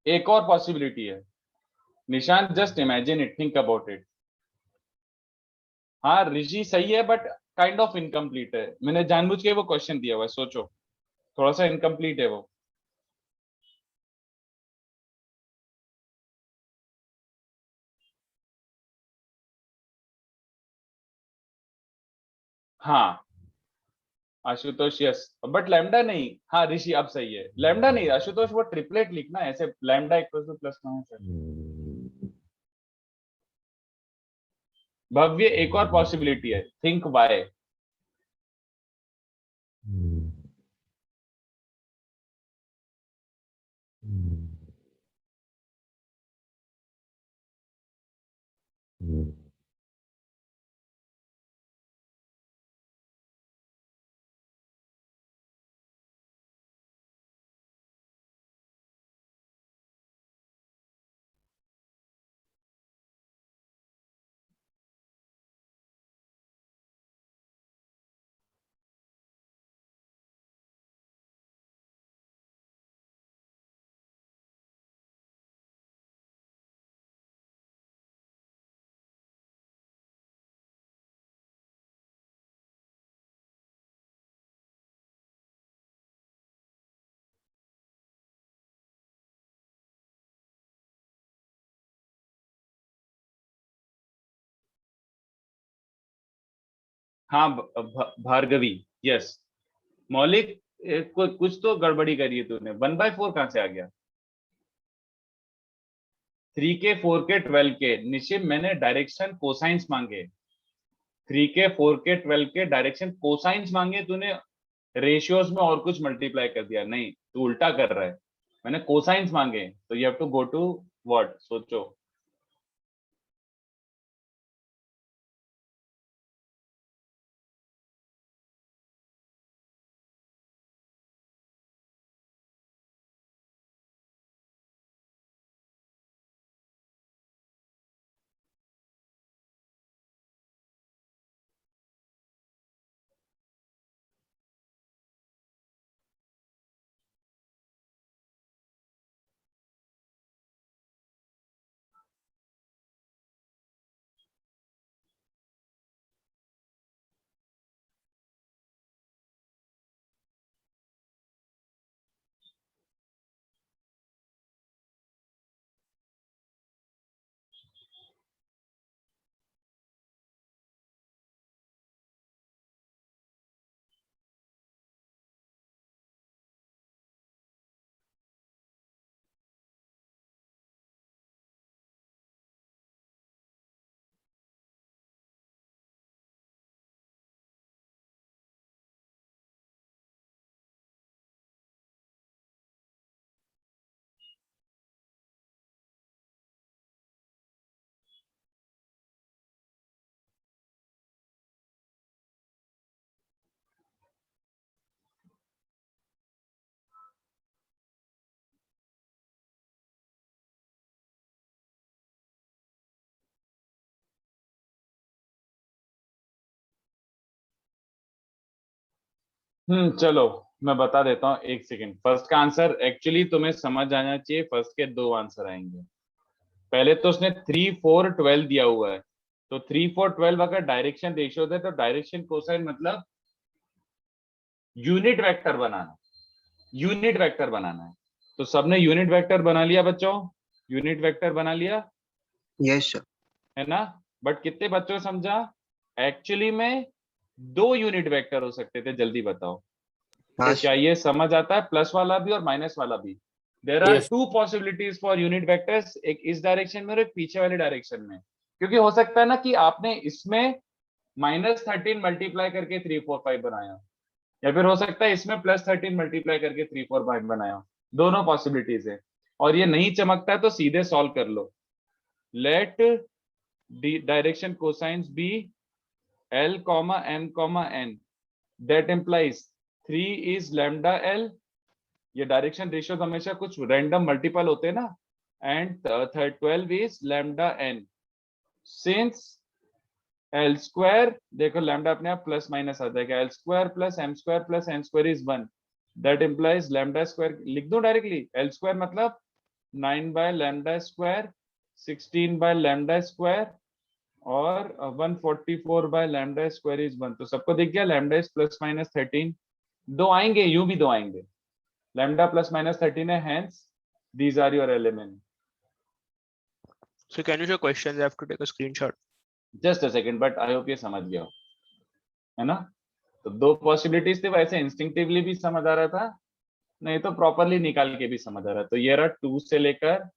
एक और पॉसिबिलिटी है Nishant, just imagine it, think about it. हाँ ऋषि सही है बट काइंड ऑफ इनकम्प्लीट है, मैंने जानबूझ के वो क्वेश्चन दिया हुआ है, सोचो थोड़ा सा इनकम्प्लीट है वो। हाँ आशुतोष यस, बट लैम्डा नहीं। हाँ ऋषि अब सही है, लैम्डा नहीं आशुतोष, वो ट्रिपलेट लिखना है ऐसे, लैम्डा इक्वल टू प्लस कहाँ से। भव्य एक और पॉसिबिलिटी है, थिंक वाई। हाँ भार्गवी यस। मौलिक कुछ तो गड़बड़ी करी है तूने, 1/4 कहाँ से आ गया, 3 के 4 के 12 के निश्चित, मैंने डायरेक्शन कोसाइंस मांगे, 3 के 4 के 12 के डायरेक्शन कोसाइंस मांगे, तूने रेशियोज में और कुछ मल्टीप्लाई कर दिया, नहीं तू उल्टा कर रहा है। मैंने कोसाइंस मांगे तो you have to go to what, सोचो। चलो मैं बता देता हूँ, एक सेकेंड। फर्स्ट का आंसर एक्चुअली तुम्हें समझ आना चाहिए, फर्स्ट के दो आंसर आएंगे। पहले तो उसने 3 4 12 दिया हुआ है, तो 3 4 12 अगर डायरेक्शन रेशियो दे तो डायरेक्शन कोसाइन मतलब यूनिट वेक्टर बनाना, यूनिट वेक्टर बनाना है। तो सबने यूनिट वेक्टर बना लिया बच्चों, यूनिट वेक्टर बना लिया यस सर। है ना? बट कितने बच्चों ने समझा? एक्चुअली में 2 यूनिट वेक्टर हो सकते थे, जल्दी बताओ। हाँ क्या ये समझ आता है? प्लस वाला भी और माइनस वाला भी। There are Yes. 2 possibilities for unit vectors, एक इस डायरेक्शन में और एक पीछे वाली डायरेक्शन में। क्योंकि हो सकता है ना कि आपने इसमें -13 मल्टीप्लाई करके 3 4 5 बनाया, या फिर हो सकता है इसमें +13 मल्टीप्लाई करके 3 4 5 बनाया। दोनों पॉसिबिलिटीज है, और ये नहीं चमकता है तो सीधे सॉल्व कर लो। Let direction cosines be L, M, N, that implies 3 is lambda L। ये डायरेक्शन रेशियो हमेशा कुछ रैंडम मल्टीपल होते हैं ना, and 12 is lambda n। Since L square, देखो लैम्डा अपने आप प्लस माइनस आ जाएगा, L square plus M square plus N square is 1, that implies lambda square. लिख दो डायरेक्टली, L स्क्वायर मतलब 9 by lambda square, 16 by lambda square, और 144 by lambda square is 1। तो सबको दिख गया, लैम्डा इज प्लस माइनस 13। दो आएंगे, यूं भी दो आएंगे, लैम्डा प्लस माइनस 13 है, hence these are your element. So can you show questions? I have to take a screenshot. Just a second, but I hope ये समझ गया हो, है ना? तो दो पॉसिबिलिटीज थी, वैसे इंस्टिंक्टिवली भी समझ आ रहा था, नहीं तो प्रॉपरली निकाल के भी समझ आ रहा। तो ये रहा 2 से लेकर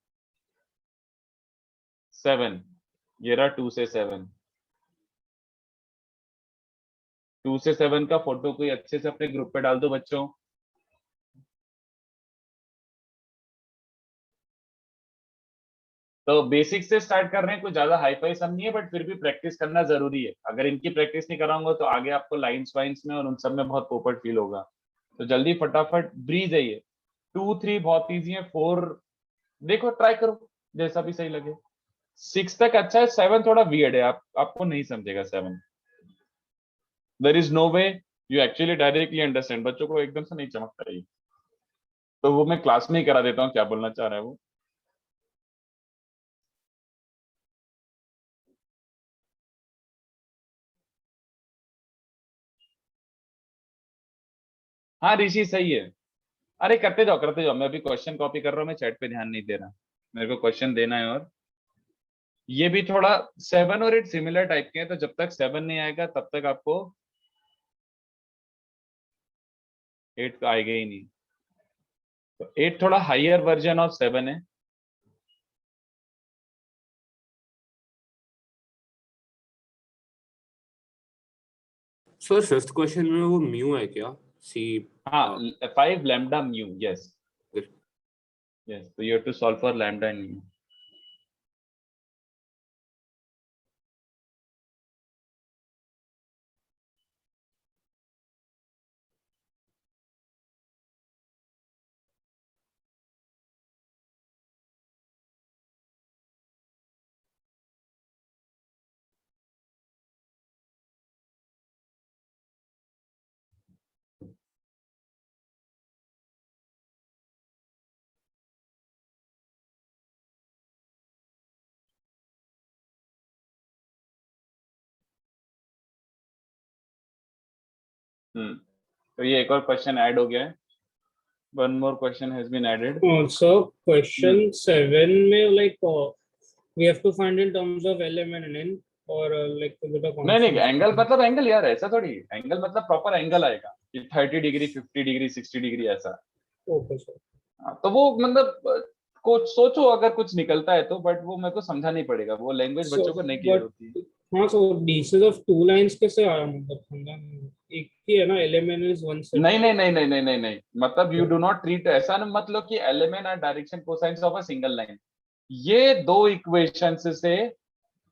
7, ये रहा 2 से 7। 2 से 7 का फोटो कोई अच्छे से अपने ग्रुप पे डाल दो बच्चों। तो बेसिक से स्टार्ट कर रहे हैं, कुछ ज्यादा हाई फाई सब नहीं है, बट फिर भी प्रैक्टिस करना जरूरी है। अगर इनकी प्रैक्टिस नहीं कराऊंगा तो आगे आपको लाइंस वाइंस में और उन सब में बहुत पोपट फील होगा। तो जल्दी फटाफट, ब्रीज है ये। 2 3 बहुत इजी है, 4 देखो ट्राई करो जैसा भी सही लगे। 6 तक अच्छा है, 7 थोड़ा वियर्ड है, आपको नहीं समझेगा 7। There is no way you actually directly understand, बच्चों को एकदम से नहीं चमकता ये। तो वो मैं क्लास में ही करा देता हूँ, क्या बोलना चाह रहा है वो। हाँ ऋषि सही है। अरे करते जाओ, मैं अभी क्वेश्चन कॉपी कर रहा हूँ, मैं चैट पे ध्यान नहीं दे रहा, मेरे को क्वेश्चन देना है। और ये भी थोड़ा 7 और 8 सिमिलर टाइप के हैं, तो जब तक 7 नहीं आएगा तब तक आपको 8 तो आएगा ही नहीं। तो 8 थोड़ा हायर वर्जन ऑफ 7 है। सर फिफ्थ क्वेश्चन में वो म्यू है क्या? सी हाँ 5 लैम्डा म्यू, यस यस, तो you have to solve for lambda and mu. तो ये एक और क्वेश्चन ऐड हो गया है, one more question has been added. So question 7 में like we have to find in terms of L, M and N or like with a नहीं constant. Angle मतलब एंगल यार, ऐसा थोड़ी एंगल मतलब प्रॉपर एंगल आएगा कि 30 डिग्री 50 डिग्री 60 डिग्री ऐसा। Okay sir. हाँ, तो वो मतलब कुछ सोचो अगर कुछ निकलता है तो, बट वो मेरे को समझा नहीं पड़ेगा, वो लैंग्वेज बच्चों को नहीं क्लियर but होती है। हाँ so basis of two lines कैसे आया, मतलब समझा नहीं। एक ही है ना, LMN is one set. नहीं, मतलब यू डू नॉट ट्रीट ऐसा न, मतलब कि एलिमेंट और direction cosines of a single line, ये दो इक्वेशंस से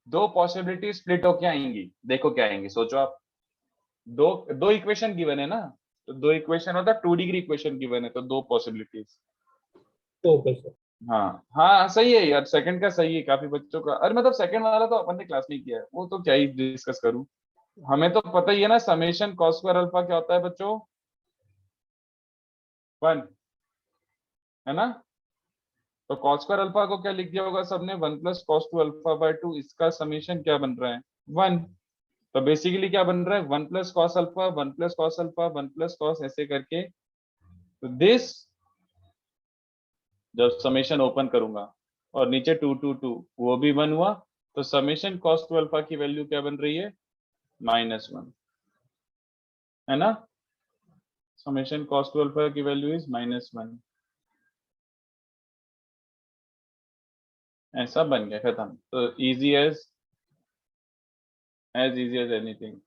दो पॉसिबिलिटी स्प्लिट होके आएंगी। देखो क्या आएंगी, सोचो आप। दो इक्वेशन गिवन है ना, तो दो इक्वेशन होता है, 2 डिग्री इक्वेशन गिवन है, तो दो पॉसिबिलिटीज। Okay sir. हाँ सही है यार, सेकंड का सही है काफी बच्चों का। अरे मतलब सेकंड वाला तो अपन ने क्लास में किया है, वो तो क्या ही डिस्कस करूं, हमें तो पता ही है ना। समेशन कॉस स्क्वायर अल्फा क्या होता है बच्चों? 1 है ना। तो cos स्क्वायर अल्फा को क्या लिख दिया होगा सबने, 1 प्लस cos 2 अल्फा बाय 2, इसका समीशन क्या बन रहा है 1। तो बेसिकली क्या बन रहा है 1 plus cos alpha 1 plus cos alpha 1 plus cos ऐसे करके। तो दिस जब समेशन ओपन करूंगा और नीचे 2 2 2 वो भी 1 हुआ, तो समेशन cos 2 अल्फा की वैल्यू क्या बन रही है -1 है ना। समेशन cos 2 अल्फा की वैल्यू इज -1। ऐसा बन गया, खत्म। तो easy as easy as anything.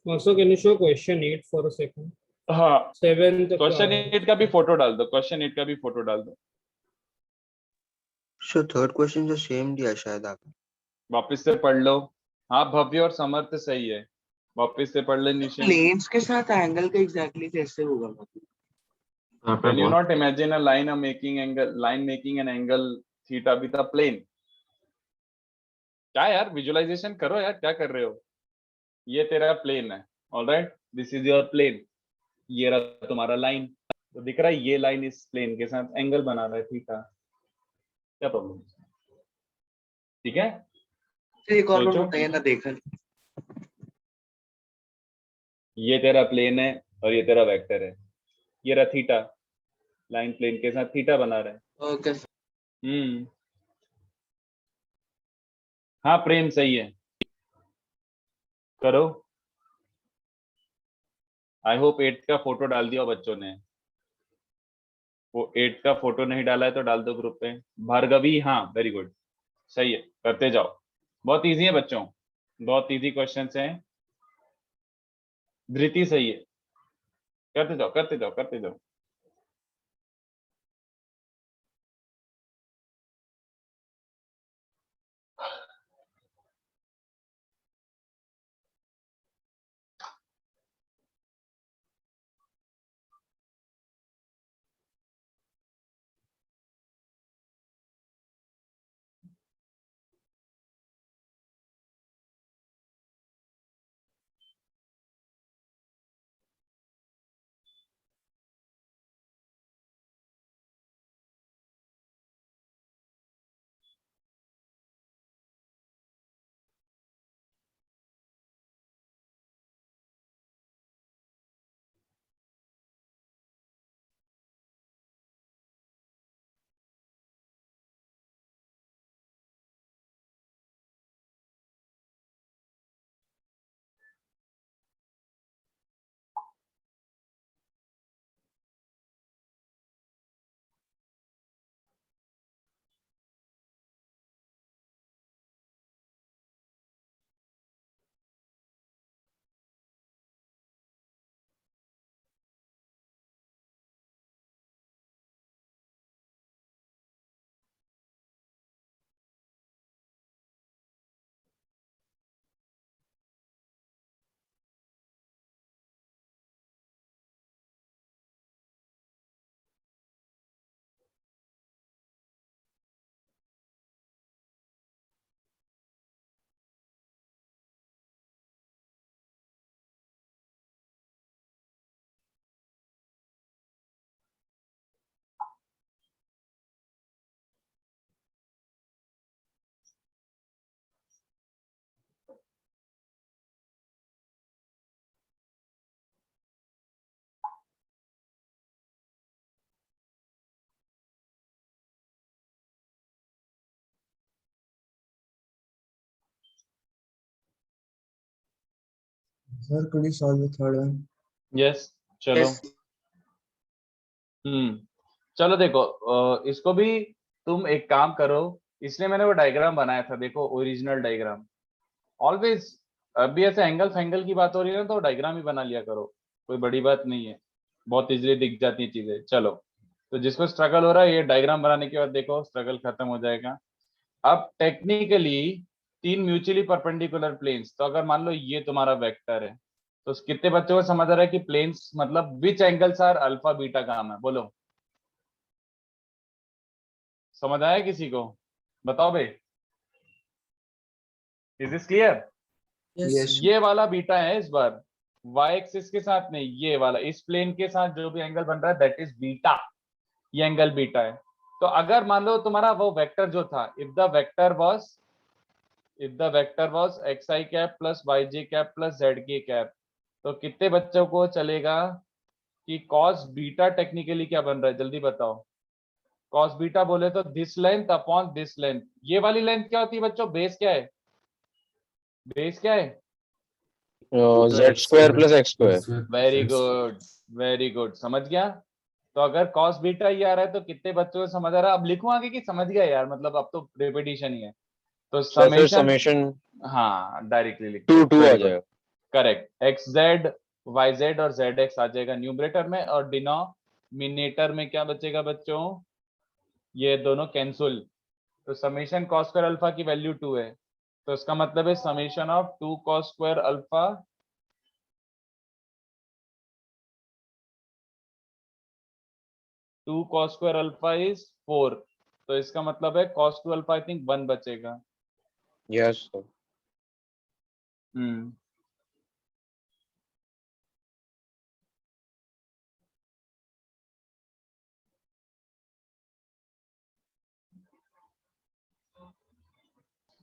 Also, can you show question 8 for a second? हाँ, 7th क्वेश्चन 8 का भी फोटो डाल दो, क्वेश्चन 8 का भी फोटो डाल दो। सर थर्ड क्वेश्चन जो सेम दिया शायद आपने। वापस से पढ़ लो। हाँ, भव्य और समर्थ सही है, वापस से पढ़ ले निशिन। प्लेन्स के साथ एंगल का एग्जैक्टली कैसे होगा मतलब? Can you not imagine a line of making angle, line making an angle theta with a plane? क्या यार, विजुअलाइजेशन करो यार, क्या कर रहे हो। ये तेरा प्लेन है, alright, this is your plane. ये रहा तुम्हारा लाइन, तो दिख रहा है ये लाइन इस प्लेन के साथ एंगल बना रहा है थीटा। क्या प्रॉब्लम है, ठीक है। एक और बार सोचो। बताइए ना, देखा। ये तेरा प्लेन है और ये तेरा वेक्टर है, ये रहा थीटा, लाइन प्लेन के साथ थीटा बना रहा है। ओके। हाँ प्रेम सही है, करो। आई होप 8 का फोटो डाल दिया बच्चों ने। वो 8 का फोटो नहीं डाला है तो डाल दो ग्रुप पे। भार्गवी, हाँ वेरी गुड, सही है, करते जाओ। बहुत इजी है बच्चों, बहुत इजी क्वेश्चंस हैं। धृति सही है, करते जाओ करते जाओ करते जाओ। Sir could you solve the third one? Yes, चलो। चलो देखो, इसको भी तुम एक काम करो, इसलिए मैंने वो डायग्राम बनाया था, देखो ओरिजिनल डायग्राम। ऑलवेज अभी ऐसे एंगल फैंगल की बात हो रही है ना, तो डायग्राम ही बना लिया करो, कोई बड़ी बात नहीं है, बहुत इजीली दिख जाती है चीजें। चलो, तो जिसको स्ट्रगल हो रहा है, ये डायग्राम बनाने के बाद देखो स्ट्रगल खत्म हो जाएगा। अब टेक्निकली 3 म्यूचुअली परपेंडिकुलर प्लेन्स, तो अगर मान लो ये तुम्हारा वेक्टर है, तो कितने बच्चों को समझ आ रहा है कि प्लेन्स मतलब which angles are alpha beta gamma, बोलो। समझ आया किसी को, बताओ भाई, इज दिस क्लियर। Yes. ये वाला बीटा है इस बार, वाई एक्सिस के साथ नहीं, ये वाला इस प्लेन के साथ जो भी एंगल बन रहा है दैट इज बीटा, ये एंगल बीटा है। तो अगर मान लो तुम्हारा वो वेक्टर जो था, if the vector was xi cap plus yj cap plus zk cap, तो कितने बच्चों को चलेगा कि cos बीटा टेक्निकली क्या बन रहा है, जल्दी बताओ। cos बीटा बोले तो this length upon this length, ये वाली लेंथ क्या होती है बच्चों, बेस क्या है, बेस क्या है? Z square plus x square. Very good, very good, समझ गया। तो अगर cos बीटा ये आ रहा है तो कितने बच्चों को समझ आ रहा है? अब लिखूं आगे कि समझ गया यार, मतलब अब तो रिपीटिशन ही है। तो सर फिर समेशन, समेशन हाँ डायरेक्टली लिख टू दो, टू आ very good, जाएगा। Correct. X z y z और जेड एक्स आ जाएगा न्यूमरेटर में, और डिनोमिनेटर में क्या बचेगा बच्चों, ये दोनों कैंसिल। तो समेशन कॉस स्क्वायर अल्फा की वैल्यू 2 है, तो इसका मतलब है summation of 2 cos square alpha 2 cos square alpha is 4, तो इसका मतलब है cos 2 alpha आई थिंक 1 बचेगा। Yes sir. हम्म,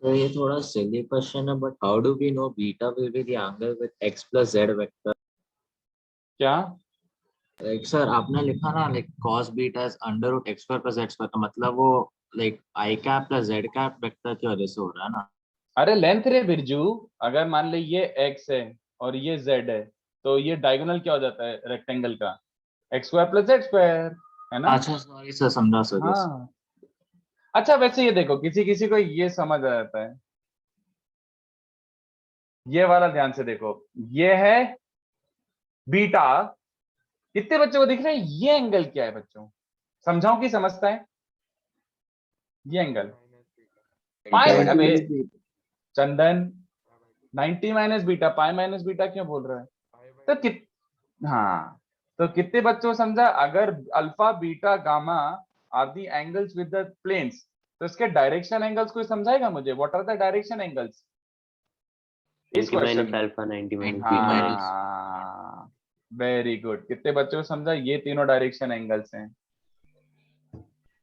तो ये थोड़ा सिली क्वेश्चन है, but how do we know beta will be the angle with x plus z vector? क्या? लाइक सर आपने लिखा ना like cos beta is under root x square plus z square, तो मतलब वो like i cap plus z cap vector की वजह से हो रहा है ना? अरे लेंथ रे बिरजू, अगर मान ले ये x है और ये z है, तो ये डायगोनल क्या हो जाता है रेक्टेंगल का, x square plus z square, है ना? अच्छा सॉरी सर, समझा सर। यस हाँ, अच्छा वैसे ये देखो, किसी किसी को ये समझ आ जाता है, ये वाला ध्यान से देखो, ये है बीटा, कितने बच्चों को दिख रहा है ये एंगल क्या है बच्चों, समझाओ कि समझता है ये एंगल पाई, अबे चंदन 90 minus beta, pi minus beta क्यों बोल रहा है? तो हाँ, तो कितने बच्चों को समझा, अगर alpha beta gamma are the angles with the planes, तो इसके डायरेक्शन एंगल्स कोई समझाएगा मुझे, what are the direction angles is 90 question minus में? Alpha 90 minus beta right. हाँ, वेरी गुड, कितने बच्चों को समझा, ये तीनों डायरेक्शन एंगल्स हैं।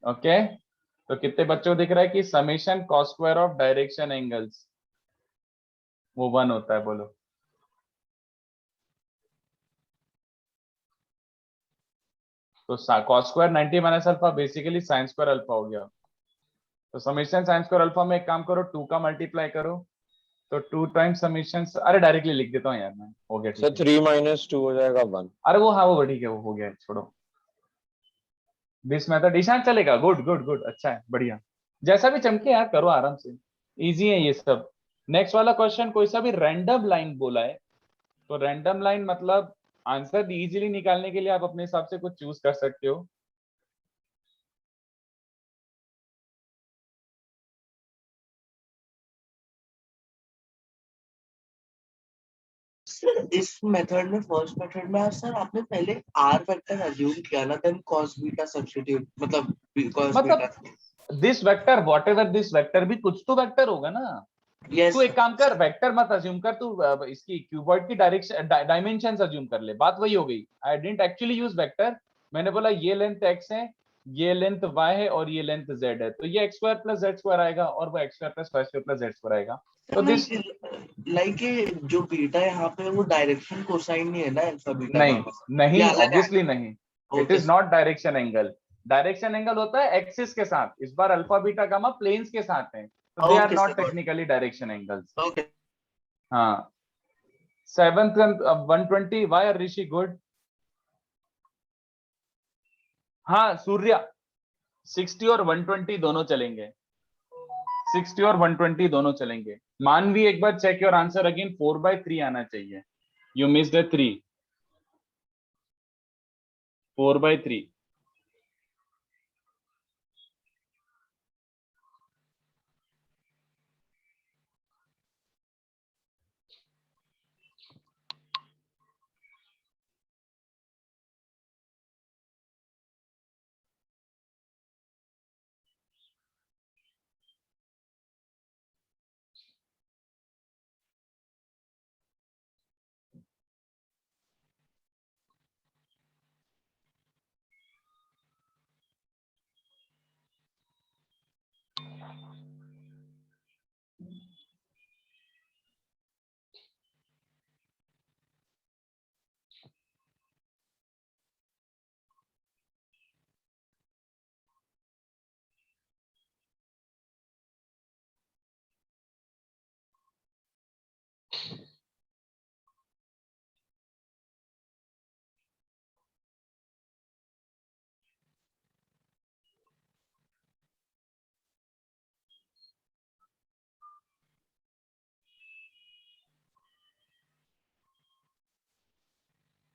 ओके, तो कितने बच्चों को दिख रहा है कि summation cos square of direction angles वो 1 होता है, बोलो। तो cos square 90 minus alpha basically sine square alpha हो गया। तो समेशन साइन स्क्वायर अल्फा में एक काम करो, 2 का मल्टीप्लाई करो, तो 2 टाइम्स समेशन, अरे डायरेक्टली लिख देता हूँ यार मैं, हो गया सर ठीक है। 3 माइनस 2 हो जाएगा 1। अरे वो हाँ वो ठीक है, वो हो गया, छोड़ो। दिस मेथड ईशान चलेगा, गुड गुड गुड, अच्छा है, बढ़िया, जैसा भी चमके यार, करो आराम से, इजी है ये सब। नेक्स्ट वाला क्वेश्चन, कोई सा भी रैंडम लाइन बोला है, तो रैंडम लाइन मतलब आंसर इजीली निकालने के लिए आप अपने हिसाब से कुछ चूज कर सकते हो। सर इस मेथड में, फर्स्ट मेथड में सर आपने पहले आर वेक्टर अज्यूम किया ना, देन cos बीटा सब्स्टिट्यूट, मतलब cos बीटा। मतलब this vector what ever this vector, भी कुछ तो वेक्टर होगा ना। यस तू एक काम कर, वेक्टर मत अज्यूम कर, तू इसकी क्यूबॉइड की डायरेक्शन डायमेंशंस अज्यूम कर ले, बात वही हो गई। I didn't actually use vector, मैंने बोला ये लेंथ x है, ये लेंथ y है और ये लेंथ z है, तो ये x square plus z square आएगा और वो x square plus y square plus z square आएगा। तो दिस लाइक जो बीटा यहाँ पे वो डायरेक्शन कोसाइन नहीं है ना अल्फा बीटा नहीं, गामा? नहीं ये अलग है। ऑब्वियसली नहीं, it okay is not direction angle. Direction angle होता है एक्सिस के साथ, इस बार अल्फा बीटा गामा प्लेन्स के साथ है, तो they are okay not sir, technically direction angles. Okay. हाँ, seventh 120 why are Rishi good. हाँ सूर्या 60 और 120 दोनों चलेंगे, 60 और 120 दोनों चलेंगे। मानवी एक बार चेक योर आंसर अगेन, 4/3 आना चाहिए, यू मिस्ड 3, 4/3।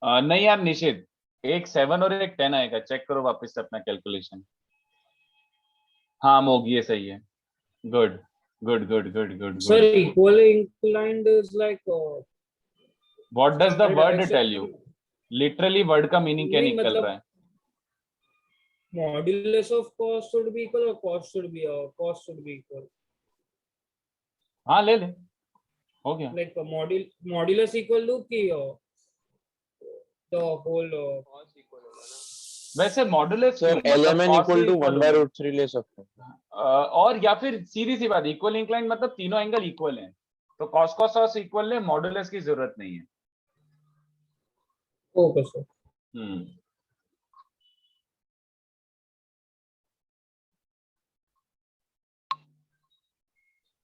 नहीं यार निशित, एक 7 और एक 10 आएगा, चेक करो वापस से अपना कैलकुलेशन। हाँ मोग ये सही है, good good good good good Sir, good. equally inclined is like what does the सारे word direction tell you? Literally word का मीनिंग क्या नहीं, निकल मतलब रहा है? modulus of cos should be equal or cos should be equal. हाँ ले ले, हो गया। Like modulus equal to कि the whole वैसे modulus sir LMN equal to 1/√3 ले सकते हैं। और या फिर सीधी सी बात, इक्वल इंक्लाइन मतलब तीनों एंगल इक्वल हैं, तो cos cos इक्वल है, मॉडुलस की जरूरत नहीं है। okay sir.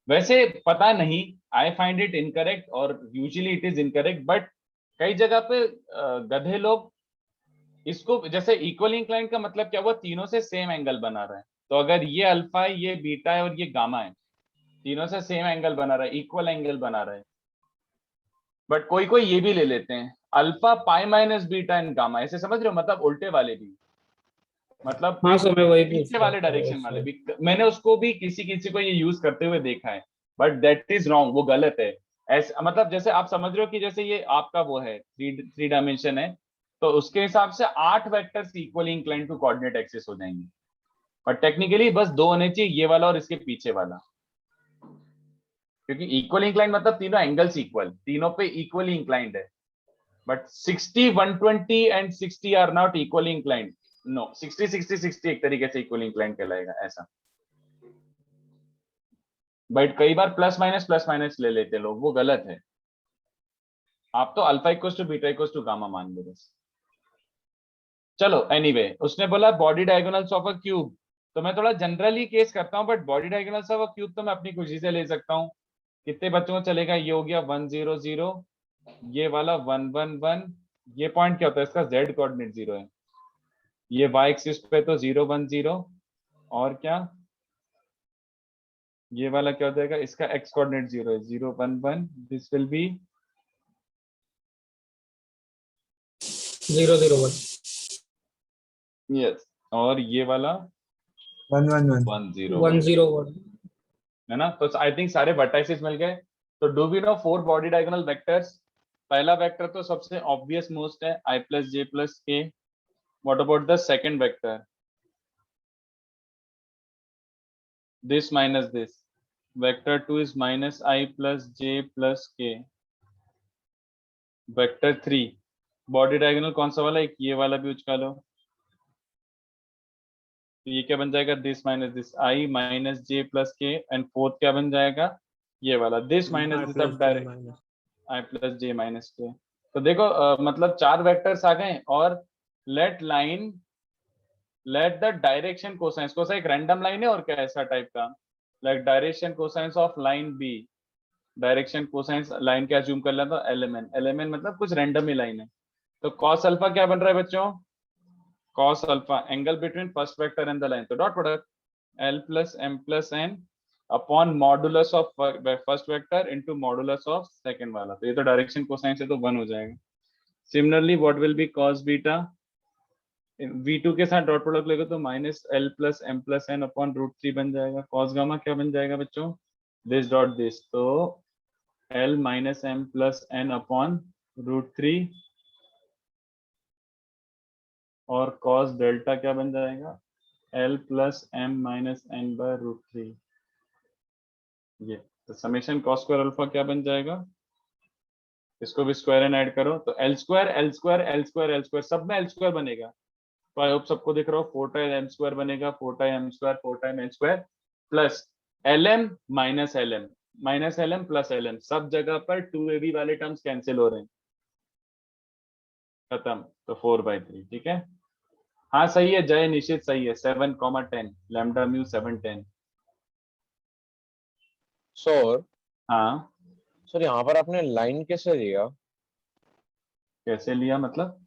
वैसे पता नहीं, आई फाइंड इट इनकरेक्ट और usually it is incorrect, but कई जगह पे गधे लोग इसको, जैसे इक्वल इंक्लाइन का मतलब क्या हुआ, तीनों से सेम एंगल बना रहा है। तो अगर ये अल्फा है, ये बीटा है और ये गामा है, तीनों से सेम एंगल बना रहा है, इक्वल एंगल बना रहा है। बट कोई कोई ये भी ले लेते हैं, alpha pi minus beta and gamma, ऐसे समझ रहे हो, मतलब उल्टे वाले भी, मतलब हाँ सर, मैं वही पूछ पीछे रहा वाले था डायरेक्शन वाले वैसे। भी। मैंने उसको भी किसी किसी को ये यूज करते हुए देखा है, बट दैट इज रॉन्ग, वो गलत है। ऐसा मतलब जैसे आप समझ रहे हो कि जैसे ये आपका वो है थ्री डायमेंशन है, तो उसके हिसाब से 8 vectors equally incline to coordinate axis हो जाएंगे, पर टेक्निकली बस 2 होने चाहिए, ये वाला और इसके पीछे वाला, क्योंकि इक्वल इंक्लाइन मतलब तीनों एंगल्स इक्वल, तीनों पे इक्वली इंक्लाइंड है। But 60 120 and 60 are not equally inclined. No, 60 60 60 एक तरीके से इक्वली इंक्लाइंड कहलाएगा ऐसा। बट कई बार प्लस माइनस ले लेते लोग, वो गलत है। आप तो alpha equals to beta equals to gamma मान लो बस। चलो एनीवे, उसने बोला body diagonals of a cube, तो मैं थोड़ा जनरली केस करता हूं, but body diagonals of a cube तो मैं अपनी खुशी से ले सकता हूं। कितने बच्चों को चलेगा? ये हो गया 1 0 0, ये वाला 1 1 1, ये पॉइंट क्या होता है इसका? z कोऑर्डिनेट 0 है, ये y एक्सिस पे तो 0 1 0, और क्या ये वाला क्या हो जाएगा? इसका x कोऑर्डिनेट 0 है, 0 1 1, दिस विल बी 0 0 1. यस, और ये वाला 1 1 1. 1 0 1 0 1. है ना? तो आई थिंक सारे वर्टाइसेस मिल गए। तो do we know 4 body diagonal vectors? पहला वेक्टर तो सबसे ऑब्वियस मोस्ट है, i + j + k। What about the second vector? this minus this, vector 2 is minus I + j + k। Vector 3 body diagonal कौन सा वाला? एक ये वाला भी उचका लो, तो ये क्या बन जाएगा? This minus this, I - j + k, and fourth क्या बन जाएगा? ये वाला दिस माइनस दिस, अब डायरेक्ट I + j - k। तो देखो मतलब 4 वेक्टर्स आ गए, और let the direction cosines, cosine एक रैंडम लाइन है और क्या ऐसा टाइप का, like direction cosines of line B, direction cosines line क्या अज्यूम कर लेता? एलएमएन मतलब कुछ रैंडम ही लाइन है। तो cos अल्फा क्या बन रहा है बच्चों? cos alpha angle between first vector and the line, तो dot product l + m + n upon modulus of first vector into modulus of second वाला, तो ये तो डायरेक्शन कोसाइन से तो 1 हो जाएगा। Similarly what will be cos beta? v2 के साथ डॉट प्रोडक्ट लेगा तो -l + m + n अपॉन √3 बन जाएगा। cos गामा क्या बन जाएगा बच्चों? दिस डॉट दिस, तो l - m + n अपॉन √3, और cos डेल्टा क्या बन जाएगा? l + m - n / √3। ये तो समेशन cos स्क्वायर अल्फा क्या बन जाएगा? इसको भी स्क्वायर एंड ऐड करो, तो l square l square l square l square, सब में l स्क्वायर बनेगा। तो आई होप सबको दिख रहा हो, 4 टाइम m स्क्वायर बनेगा, 4 time m square, 4 time n square, plus lm - lm -lm + lm, सब जगह पर 2ab वाले टर्म्स कैंसिल हो रहे हैं, खत्म। तो 4/3, ठीक है। हाँ सही है जय, निश्चित सही है, 7, 10 लैम्डा म्यू 7 10। सर हाँ सर यहाँ पर आपने लाइन कैसे लिया? कैसे लिया मतलब?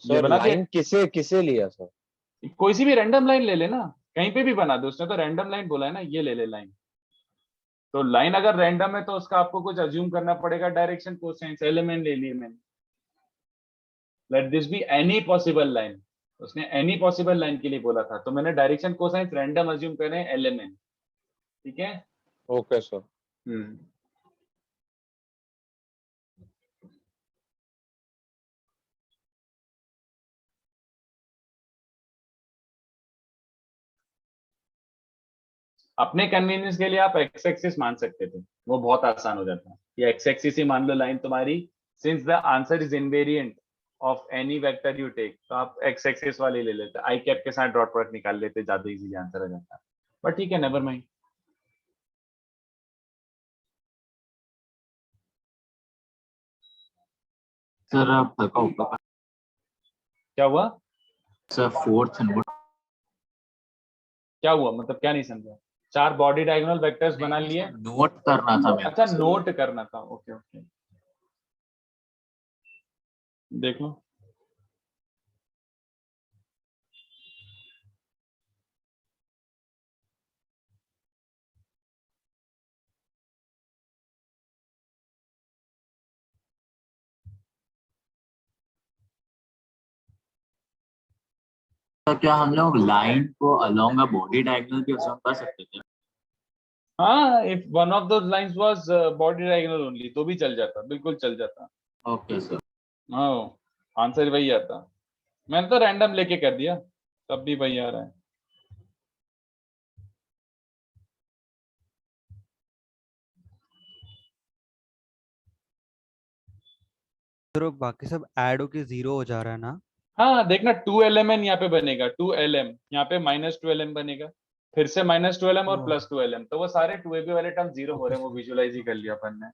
ये सर बना लाइन किसे किसे लिया सर? दिया, कोई सी भी रैंडम लाइन ले लेना, कहीं पे भी बना दो, उसने तो रैंडम लाइन बोला है ना, ये ले ले लाइन। तो लाइन अगर रैंडम है तो उसका आपको कुछ अज्यूम करना पड़ेगा, डायरेक्शन कोसाइन, एलिमेंट ले लिए मैंने। Let this be any possible line, उसने एनी पॉसिबल लाइन के लिए बोला था, तो मैंने डायरेक्शन कोसाइन रैंडम अज्यूम करें LMN, ठीक है। Okay, sir. हम्म अपने कन्वीनियंस के लिए आप एक्स एक्सिस मान सकते थे, वो बहुत आसान हो जाता है, ये एक्स एक्सिस ही मान लो लाइन तुम्हारी, since the answer is invariant of any vector you take, तो आप एक्स एक्सिस वाले ले लेते, आई कैप के साथ डॉट प्रोडक्ट निकाल लेते, ज्यादा इजीली आंसर आ जाता, बट ठीक है, नेवर माइंड। सर आप हल्का ऊपर क्या हुआ? सर फोर्थ नोट क्या हुआ मतलब, क्या नहीं समझा? 4 बॉडी डायगोनल वेक्टर्स बना लिए, नोट करना था मैं। अच्छा नोट करना था, ओके ओके, देख लो। तो क्या हम लोग लाइन को अलोंग अ बॉडी डायगोनल भी assume कर सकते थे? हाँ, if one of those lines was body diagonal only तो भी चल जाता, बिल्कुल चल जाता। Okay sir. हाँ, आंसर वही आता, मैंने तो रैंडम लेके कर दिया, तब भी वही आ रहा है। तो बाकी सब ऐड होके 0 हो जा रहा है ना? हाँ देखना, 2 LMN यहाँ पे बनेगा, 2 LM यहाँ पे -2 LM बनेगा, फिर से -2 LM और +2 LM, तो वो सारे 2AB वाले टर्म 0 हो रहे हैं, वो विजुअलाइज ही कर लिया अपन ने।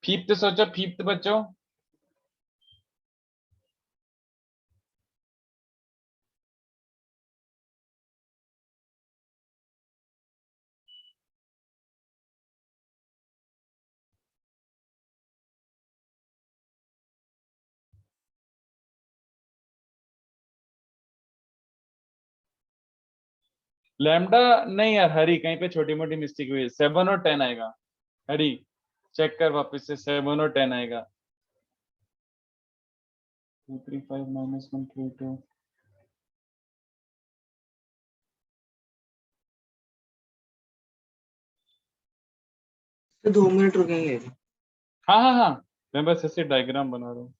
फिफ्थ सोचो, फिफ्थ बच्चों, लैम्डा नहीं यार हरी, कहीं पे छोटी मोटी मिस्टेक हुई है, 7 और 10 आएगा हरी, चेक कर वापस से, 7 और 10 आएगा, 2 3 5 -1 3 2, तो 2 मिनट रुकेंगे। हाँ हाँ हाँ, मैं बस ऐसे डायग्राम बना रहा हूँ।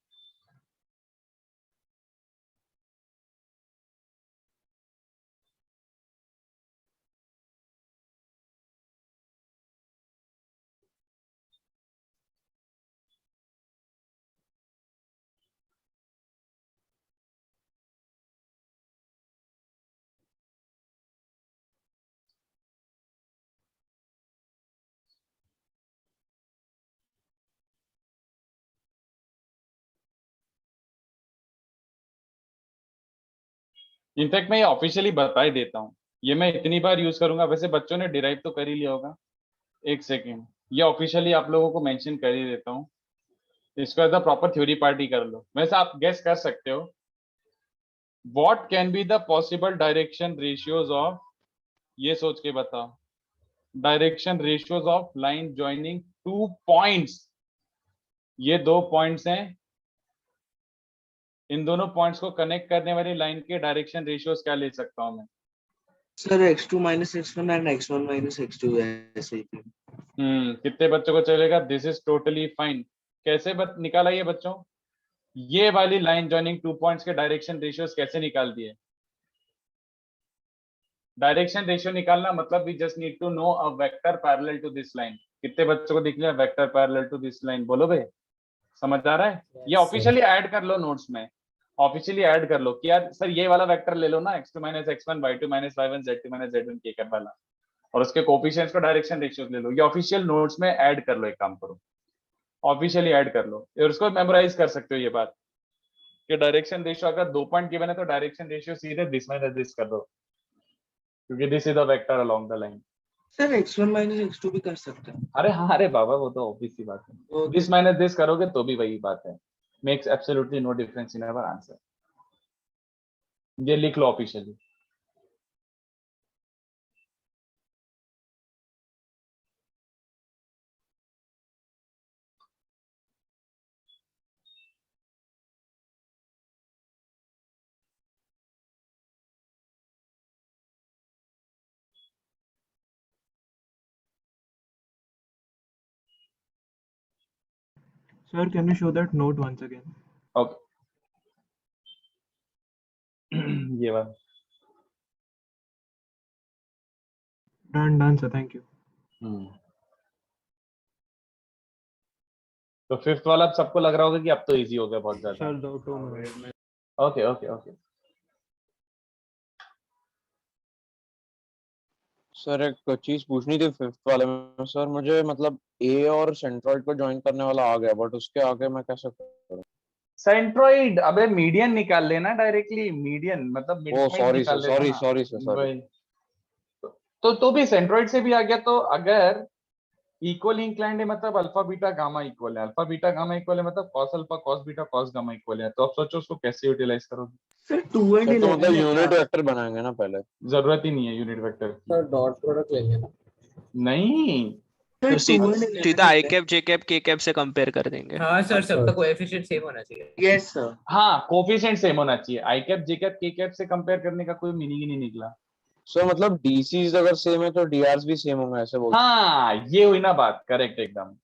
इनफैक्ट मैं ये ऑफिशियली बता ही देता हूँ, ये मैं इतनी बार यूज करूंगा, वैसे बच्चों ने डिराइव तो कर ही लिया होगा, एक सेकेंड, ये ऑफिशियली आप लोगों को मेंशन कर ही देता हूँ, इसको as a proper theory part ही कर लो, वैसे आप गेस कर सकते हो, what can be the possible direction ratios of, ये सोच के बताओ, direction ratios of line joining 2 points, ये 2 पॉइंट्स हैं, इन दोनों पॉइंट्स को कनेक्ट करने वाली लाइन के डायरेक्शन रेशियोज क्या ले सकता हूं मैं? Sir x2 - x1 and x1 - x2 ऐसे ही। कितने बच्चों को चलेगा? दिस इज टोटली फाइन, कैसे निकाला ये बच्चों, ये वाली लाइन जॉइनिंग 2 पॉइंट्स के डायरेक्शन रेशियोज कैसे निकाल दिए? डायरेक्शन रेशियो निकालना मतलब we just need to know a vector parallel to this line, कितने बच्चों को दिख लिया vector parallel to this line, बोलो भाई, समझ आ रहा है? ये ऑफिशियली ऐड कर लो नोट्स में, ऑफिशियली ऐड कर लो कि यार सर ये वाला वेक्टर ले लो ना, x2 - x1 y2 - y1 z2 - z1 k cap वाला, और उसके कोफिशिएंट्स को डायरेक्शन रेशियोज ले लो, ये ऑफिशियल नोट्स में ऐड कर लो, एक काम करो ऑफिशियली ऐड कर लो, और उसको मेमोराइज कर सकते हो ये बात कि डायरेक्शन रेशियो अगर 2 पॉइंट गिवन है तो डायरेक्शन रेशियो सीधे दिस माइनस दिस कर दो, क्योंकि this is the vector along the line. Sir x1 - x2 भी कर सकते हैं। अरे हाँ, अरे बाबा वो तो ऑब्वियस सी बात है, ओके दिस माइनस दिस करोगे तो भी वही बात है, makes absolutely no difference in our answer, ये लिख लो officially. Sir, can you show that note once again? Okay. ये वाला Done, sir. Thank you. तो फिफ्थ वाला अब सबको लग रहा होगा कि अब तो इजी हो गया बहुत ज्यादा. Sir, दो 2 minutes. Okay okay okay. Sir एक चीज पूछनी थी फिफ्थ वाले में सर, मुझे मतलब ए और सेंट्रोइड को ज्वाइन करने वाला आ गया, बट उसके आगे मैं कैसे करूं? सेंट्रोइड, अबे मीडियन निकाल लेना डायरेक्टली. मीडियन मतलब मिड ओ पॉइंट सॉरी निकाल सर, लेना सॉरी ना. Sorry sir, sorry. वही. तो भी सेंट्रोइड से भी आ गया. तो अगर इक्वल इंक्लाइंड है मतलब अल्फा बीटा गामा इक्वल है. अल्फा बीटा गामा इक्वल है मतलब cos alpha cos beta cos gamma equal है. तो अब सोचो उसको कैसे यूटिलाइज करोगे. सर 2 and सर तो 11 मतलब है यूनिट क्या? वेक्टर बनाएंगे ना पहले. जरूरत ही नहीं है यूनिट वेक्टर की. सर डॉट प्रोडक्ट लेंगे ना. नहीं. सर तो 2 and 11 सीधा आई है। कैप जे कैप के कैप से कंपेयर कर देंगे. हाँ सर, सबका कोएफिशिएंट सेम होना चाहिए. Yes sir. हाँ कोफिशिएंट सेम होना चाहिए. आई कैप जे कैप के कैप से कंपेयर करने का कोई मीनिंग ही नहीं निकला. सर मतलब डीसीज अगर सेम है तो डीआरस भी सेम होंगे ऐसे बोल. हाँ ये हुई ना बात. करेक्ट एकदम.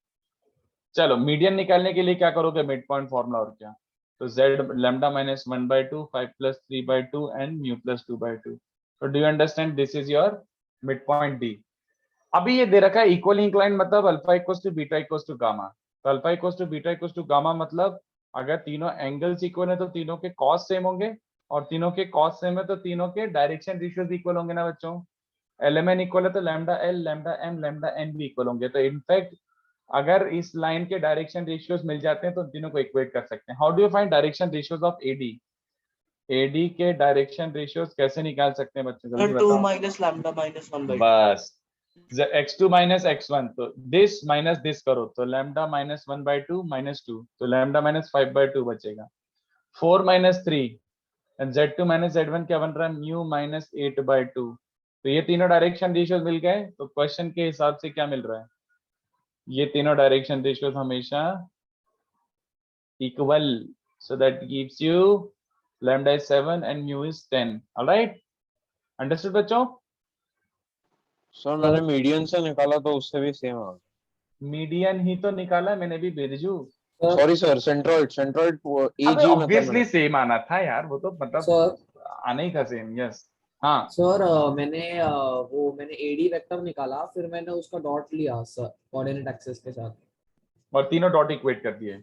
चलो मीडियन निकालने के लिए क्या करोगे. मिड पॉइंट फॉर्मूला और क्या. तो z lambda minus 1/2 5 plus 3/2 and mu plus 2/2. तो do you understand this is your mid point D. अभी ये दे रखा है इक्वल इंक्लाइन मतलब alpha equals to beta equals to gamma. तो alpha equals to beta equals to gamma मतलब अगर तीनों एंगल्स इक्वल है तो तीनों के कॉस सेम होंगे. और तीनों के कॉस सेम है तो तीनों के डायरेक्शन रेशियोज इक्वल होंगे ना बच्चों. एलएमएन इक्वल है तो lambda L lambda M lambda N भी इक्वल होंगे. तो इनफैक्ट अगर इस लाइन के डायरेक्शन रेशियोज मिल जाते हैं तो तीनों को इक्वेट कर सकते हैं. How do you find direction ratios of AD. AD के डायरेक्शन रेशियोज कैसे निकाल सकते हैं बच्चों जल्दी सर 2 बताओ. minus lambda minus 1/2। बस x2 माइनस x1 तो दिस माइनस दिस करो तो लैम्डा माइनस 1/2 माइनस 2 तो लैम्डा माइनस 5/2 बचेगा. 4 minus 3 and z2 minus z1 क्या बन रहा है. Mu minus 8/2. तो ये तीनों डायरेक्शन रेशियोज मिल गए. तो क्वेश्चन के हिसाब से क्या मिल रहा है. ये तीनों डायरेक्शन रेशियोज हमेशा equal. So that gives you lambda is 7 and mu is 10. Alright understood बच्चों. सर मैंने मीडियन से निकाला तो उससे भी सेम आ गया. मीडियन ही तो निकाला मैंने भी Birju. Sorry sir, centroid centroid अबे एजी मतलब ऑब्वियसली सेम आना था यार. वो तो मतलब सर आना ही था सेम. यस. हाँ सर मैंने एडी वेक्टर निकाला, फिर मैंने उसका डॉट लिया सर कोऑर्डिनेट एक्सिस के साथ. और तीनों डॉट इक्वेट कर दिए.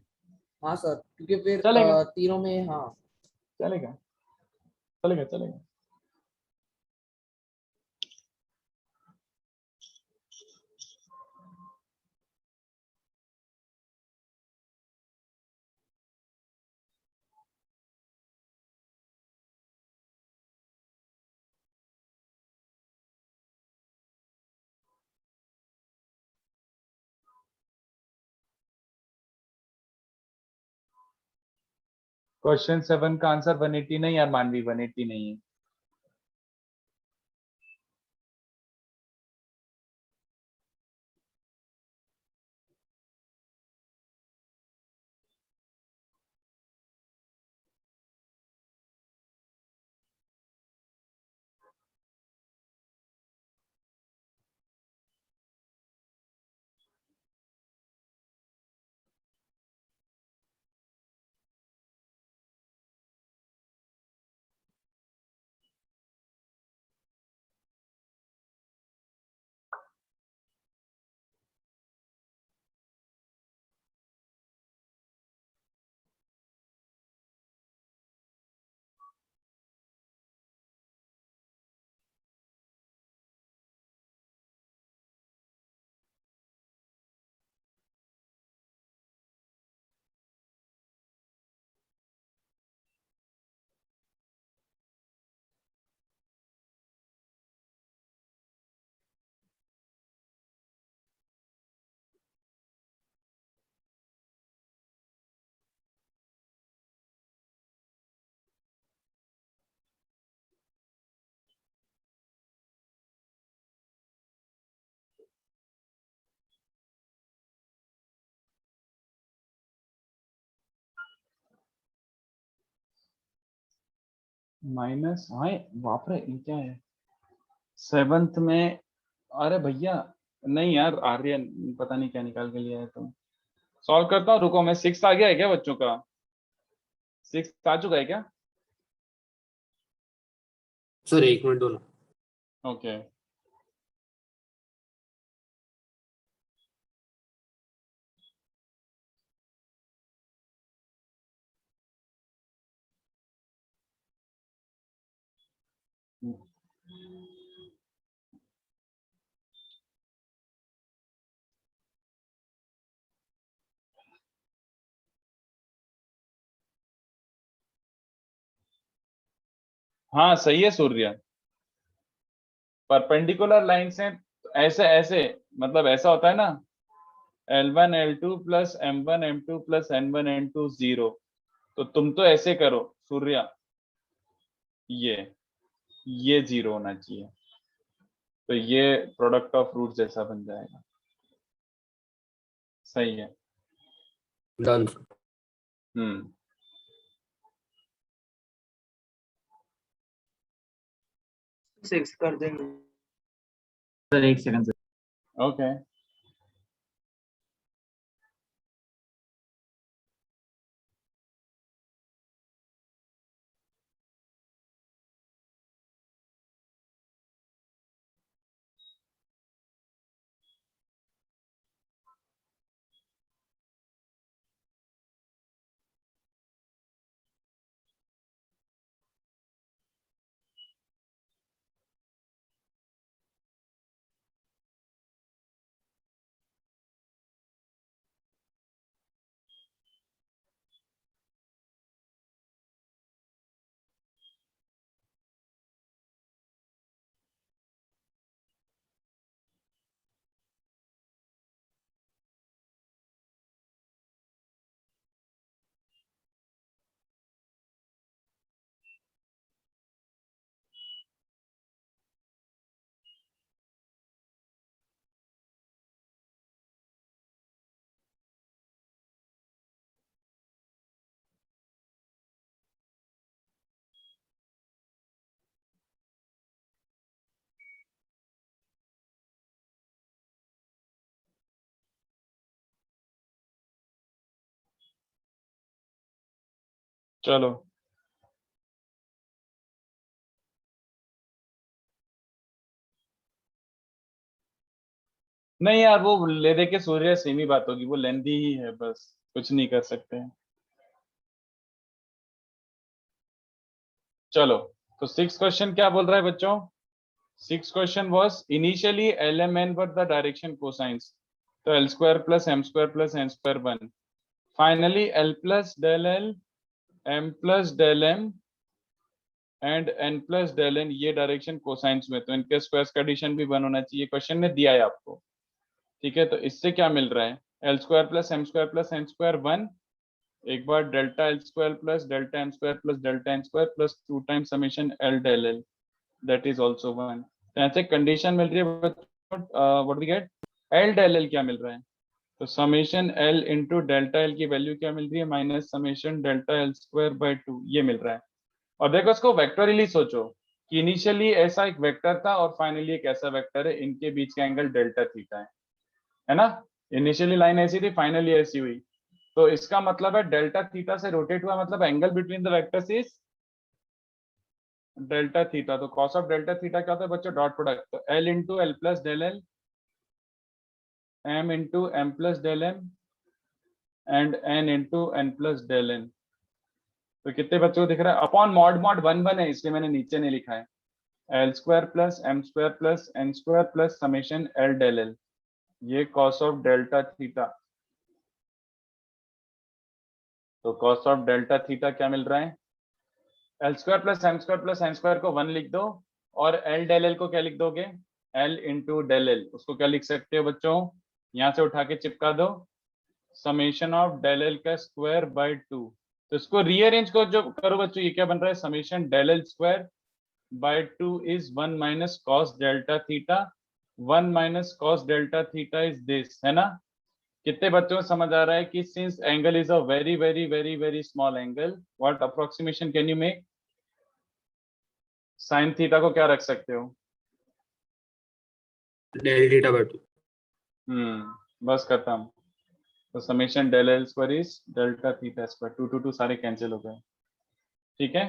हाँ सर, क्योंकि फिर चलेगा. तीनों में हाँ. चलेगा चलेगा चलेगा. क्वेश्चन 7 का आंसर 180 नहीं यार मानवी 180 नहीं है. माइनस हाँ बाप रे ये क्या है. 7th में. अरे भैया नहीं यार आर्यन पता नहीं क्या निकाल के लिया है तुम. सॉल्व करता हूँ, रुको मैं। 6 आ गया है क्या बच्चों का? 6 आ चुका है क्या? सर 1 मिनट दो ना। ओके हाँ सही है सूर्य। परपेंडिकुलर लाइन से ऐसे ऐसे, मतलब ऐसा होता है ना, L1 L2 plus M1 M2 plus N1 N2 0। तो तुम तो ऐसे करो सूर्या, ये 0 होना चाहिए, तो ये प्रोडक्ट ऑफ रूट जैसा बन जाएगा। सही है। डन। हम्म 6 कर देंगे। Sir 1 second sir. ओके चलो। नहीं यार, वो ले दे के सूर्य सेम ही बात होगी, वो लेंदी ही है, बस कुछ नहीं कर सकते हैं। चलो, तो 6 क्वेश्चन क्या बोल रहा है बच्चों? 6 question was initially L M N were the direction cosines, तो L square plus M square plus N square 1। Finally L plus del L M plus del M and N plus del N ये direction cosines में, तो इनके squares का addition भी 1 होना चाहिए। Question ने दिया है आपको, ठीक है। तो इससे क्या मिल रहा है? L square plus M square plus N square 1, एक बार delta L square plus delta M square plus delta N square plus 2 times summation L del L, that is also 1। तो यहाँ से कंडीशन मिल रही है what we get, L del L क्या मिल रहा है? तो summation L into delta L की वैल्यू क्या मिल रही है? Minus summation delta L square by 2, ये मिल रहा है। और देखो इसको वेक्टोरियली सोचो कि इनिशियली ऐसा एक वेक्टर था और फाइनली एक ऐसा वेक्टर है, इनके बीच का एंगल डेल्टा थीटा है ना? इनिशियली लाइन ऐसी थी, फाइनली ऐसी हुई, तो इसका मतलब है डेल्टा थीटा से रोटेट हुआ, मतलब angle between the vectors is delta theta. तो कॉस ऑफ डेल्टा थीटा क्या होता है बच्चों? Dot product. तो L into L plus del L M into M plus del M and N into N plus del N. तो कितने बच्चों को दिख रहा है? अपॉन मॉड मॉड 1 1 है, इसलिए मैंने नीचे नहीं लिखा है। L square plus M square plus N square plus summation L del L, ये कॉस ऑफ डेल्टा थीटा। तो कॉस ऑफ डेल्टा थीटा क्या मिल रहा है? L square plus M square plus N square को 1 लिख दो, और एल डेल एल को क्या लिख दोगे? L into del L. उसको क्या लिख सकते हो बच्चों? यहाँ से उठा के चिपका दो, समेशन ऑफ डेल एल का स्क्वायर बाय 2। तो इसको रीअरेंज को जो करो बच्चों, ये क्या बन रहा है? Summation del L square by 2 is 1 minus cos delta theta. 1 minus cos delta theta is this, है ना? कितने बच्चों को समझ आ रहा है कि since angle is a very very very very small angle, what approximation can you make? Sine theta को क्या रख सकते हो? Del theta by 2। बस खत्म। तो summation del L square is delta theta square, 2 2 2 सारे कैंसिल हो गए, ठीक है।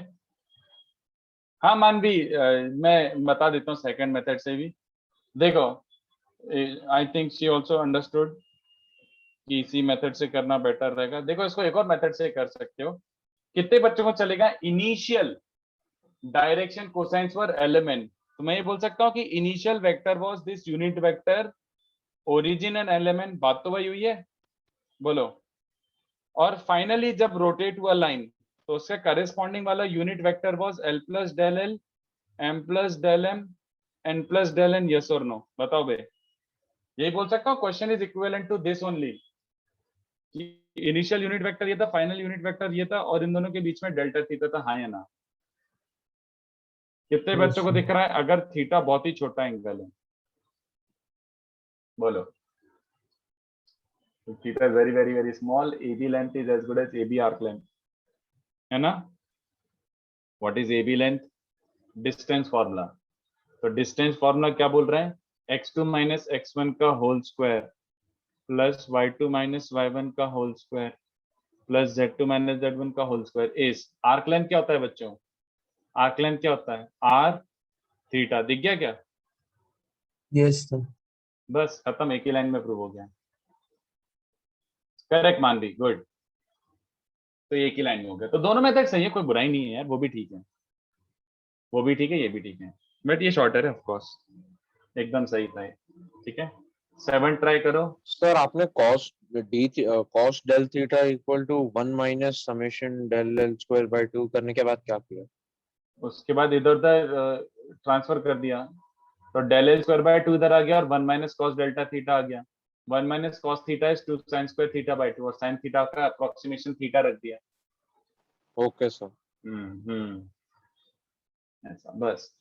हाँ मानवी, मैं बता देता हूँ सेकंड मेथड से भी। देखो, I think she also understood कि इसी मेथड से करना बेटर रहेगा। देखो, इसको एक और मेथड से कर सकते हो। कितने बच्चों को चलेगा initial direction cosines for element? तो मैं ये बोल सकता हूँ कि initial vector was this unit vector, origin and element, बात तो वही हुई है, बोलो। और फाइनली जब रोटेट हुआ लाइन, तो उसका करेस्पॉन्डिंग वाला unit vector was L plus del L, M plus del M, N plus del N, yes और नो? बताओ बे, यही बोल सकता हूँ question is equivalent to this only. Initial unit vector ये था, फाइनल यूनिट वेक्टर ये था, और इन दोनों के बीच में डेल्टा थीटा था, हाँ या ना? कितने बच्चों को दिख रहा है अगर थीटा बहुत ही छोटा एंगल है? बोलो। Theta is very very very small, AB length is as good as AB arc length, है ना? What is AB length? Distance formula. तो डिस्टेंस फॉर्मूला क्या बोल रहे हैं? x2 माइनस x1 का whole square plus y2 minus y1 का whole square plus z2 minus z1 का whole square is, arc length क्या होता है बच्चों? आर्क लेंथ क्या होता है? r theta. दिख गया क्या? Yes sir. बस खत्म, एक ही लाइन में प्रूव हो गया। करेक्ट मानवी, गुड। तो एक ही लाइन में हो गया। तो दोनों मेथड सही है, कोई बुराई नहीं है यार, वो भी ठीक है, वो भी ठीक है, ये भी ठीक है, बट ये शॉर्टर है ऑफ कोर्स, एकदम सही था ये, ठीक है। 7 ट्राई करो। सर आपने cos cos del theta equal to 1 minus summation del L square by 2 करने के बाद क्या किया? उसके बाद इधर उधर ट्रांसफर कर दिया, तो डेल एल स्क्वायर बाय 2 इधर आ गया, और 1 माइनस कॉस डेल्टा थीटा आ गया। 1 minus cos theta is 2 sine square theta by 2, और साइन थीटा का अप्रोक्सीमेशन थीटा रख दिया। Okay sir. ऐसा बस।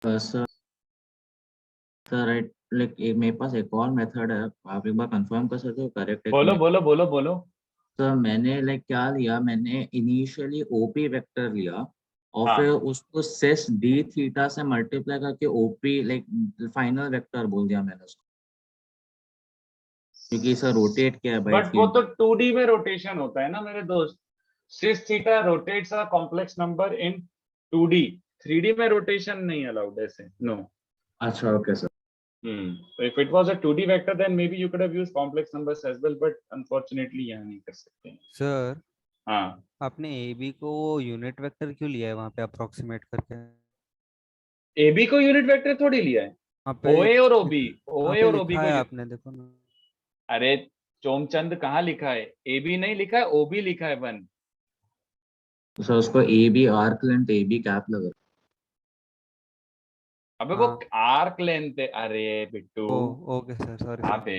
सर राइट, लाइक मेरे पास एक और मेथड है, आप एक बार कंफर्म कर सकते हो करेक्ट है कि बोलो नहीं? बोलो बोलो बोलो। सर मैंने लाइक क्या लिया, मैंने इनिशियली ओपी वेक्टर लिया और हाँ। फिर उसको सेस डी थीटा से मल्टीप्लाई करके ओपी लाइक फाइनल वेक्टर बोल दिया मैंने उसको, क्योंकि सर रोटेट किया है बाय बट वो तो 2D में रोटेशन होता है ना मेरे दोस्त। Cis theta rotates a complex number in 2D, 3D में रोटेशन नहीं अलाउड ऐसे, नो। अच्छा okay sir. So if it was a 2D vector, then maybe you could have used complex numbers as well, but unfortunately यहाँ नहीं कर सकते। Sir हाँ, आपने AB को यूनिट वेक्टर क्यों लिया है वहां पे अप्रोक्सीमेट करके? AB को यूनिट वेक्टर थोड़ी लिया है, वहां पे OA और OB, वहां OA पे और OB लिखा को है आपने, देखो ना। अरे चोमचंद कहाँ लिखा है? AB नहीं लिखा है, OB लिखा है 1। सर उसको A B arc length A B cap लगा। अबे वो हाँ। आर्क लेंथ है, अरे बिट्टू। ओके सर, सॉरी हाँ सर। पे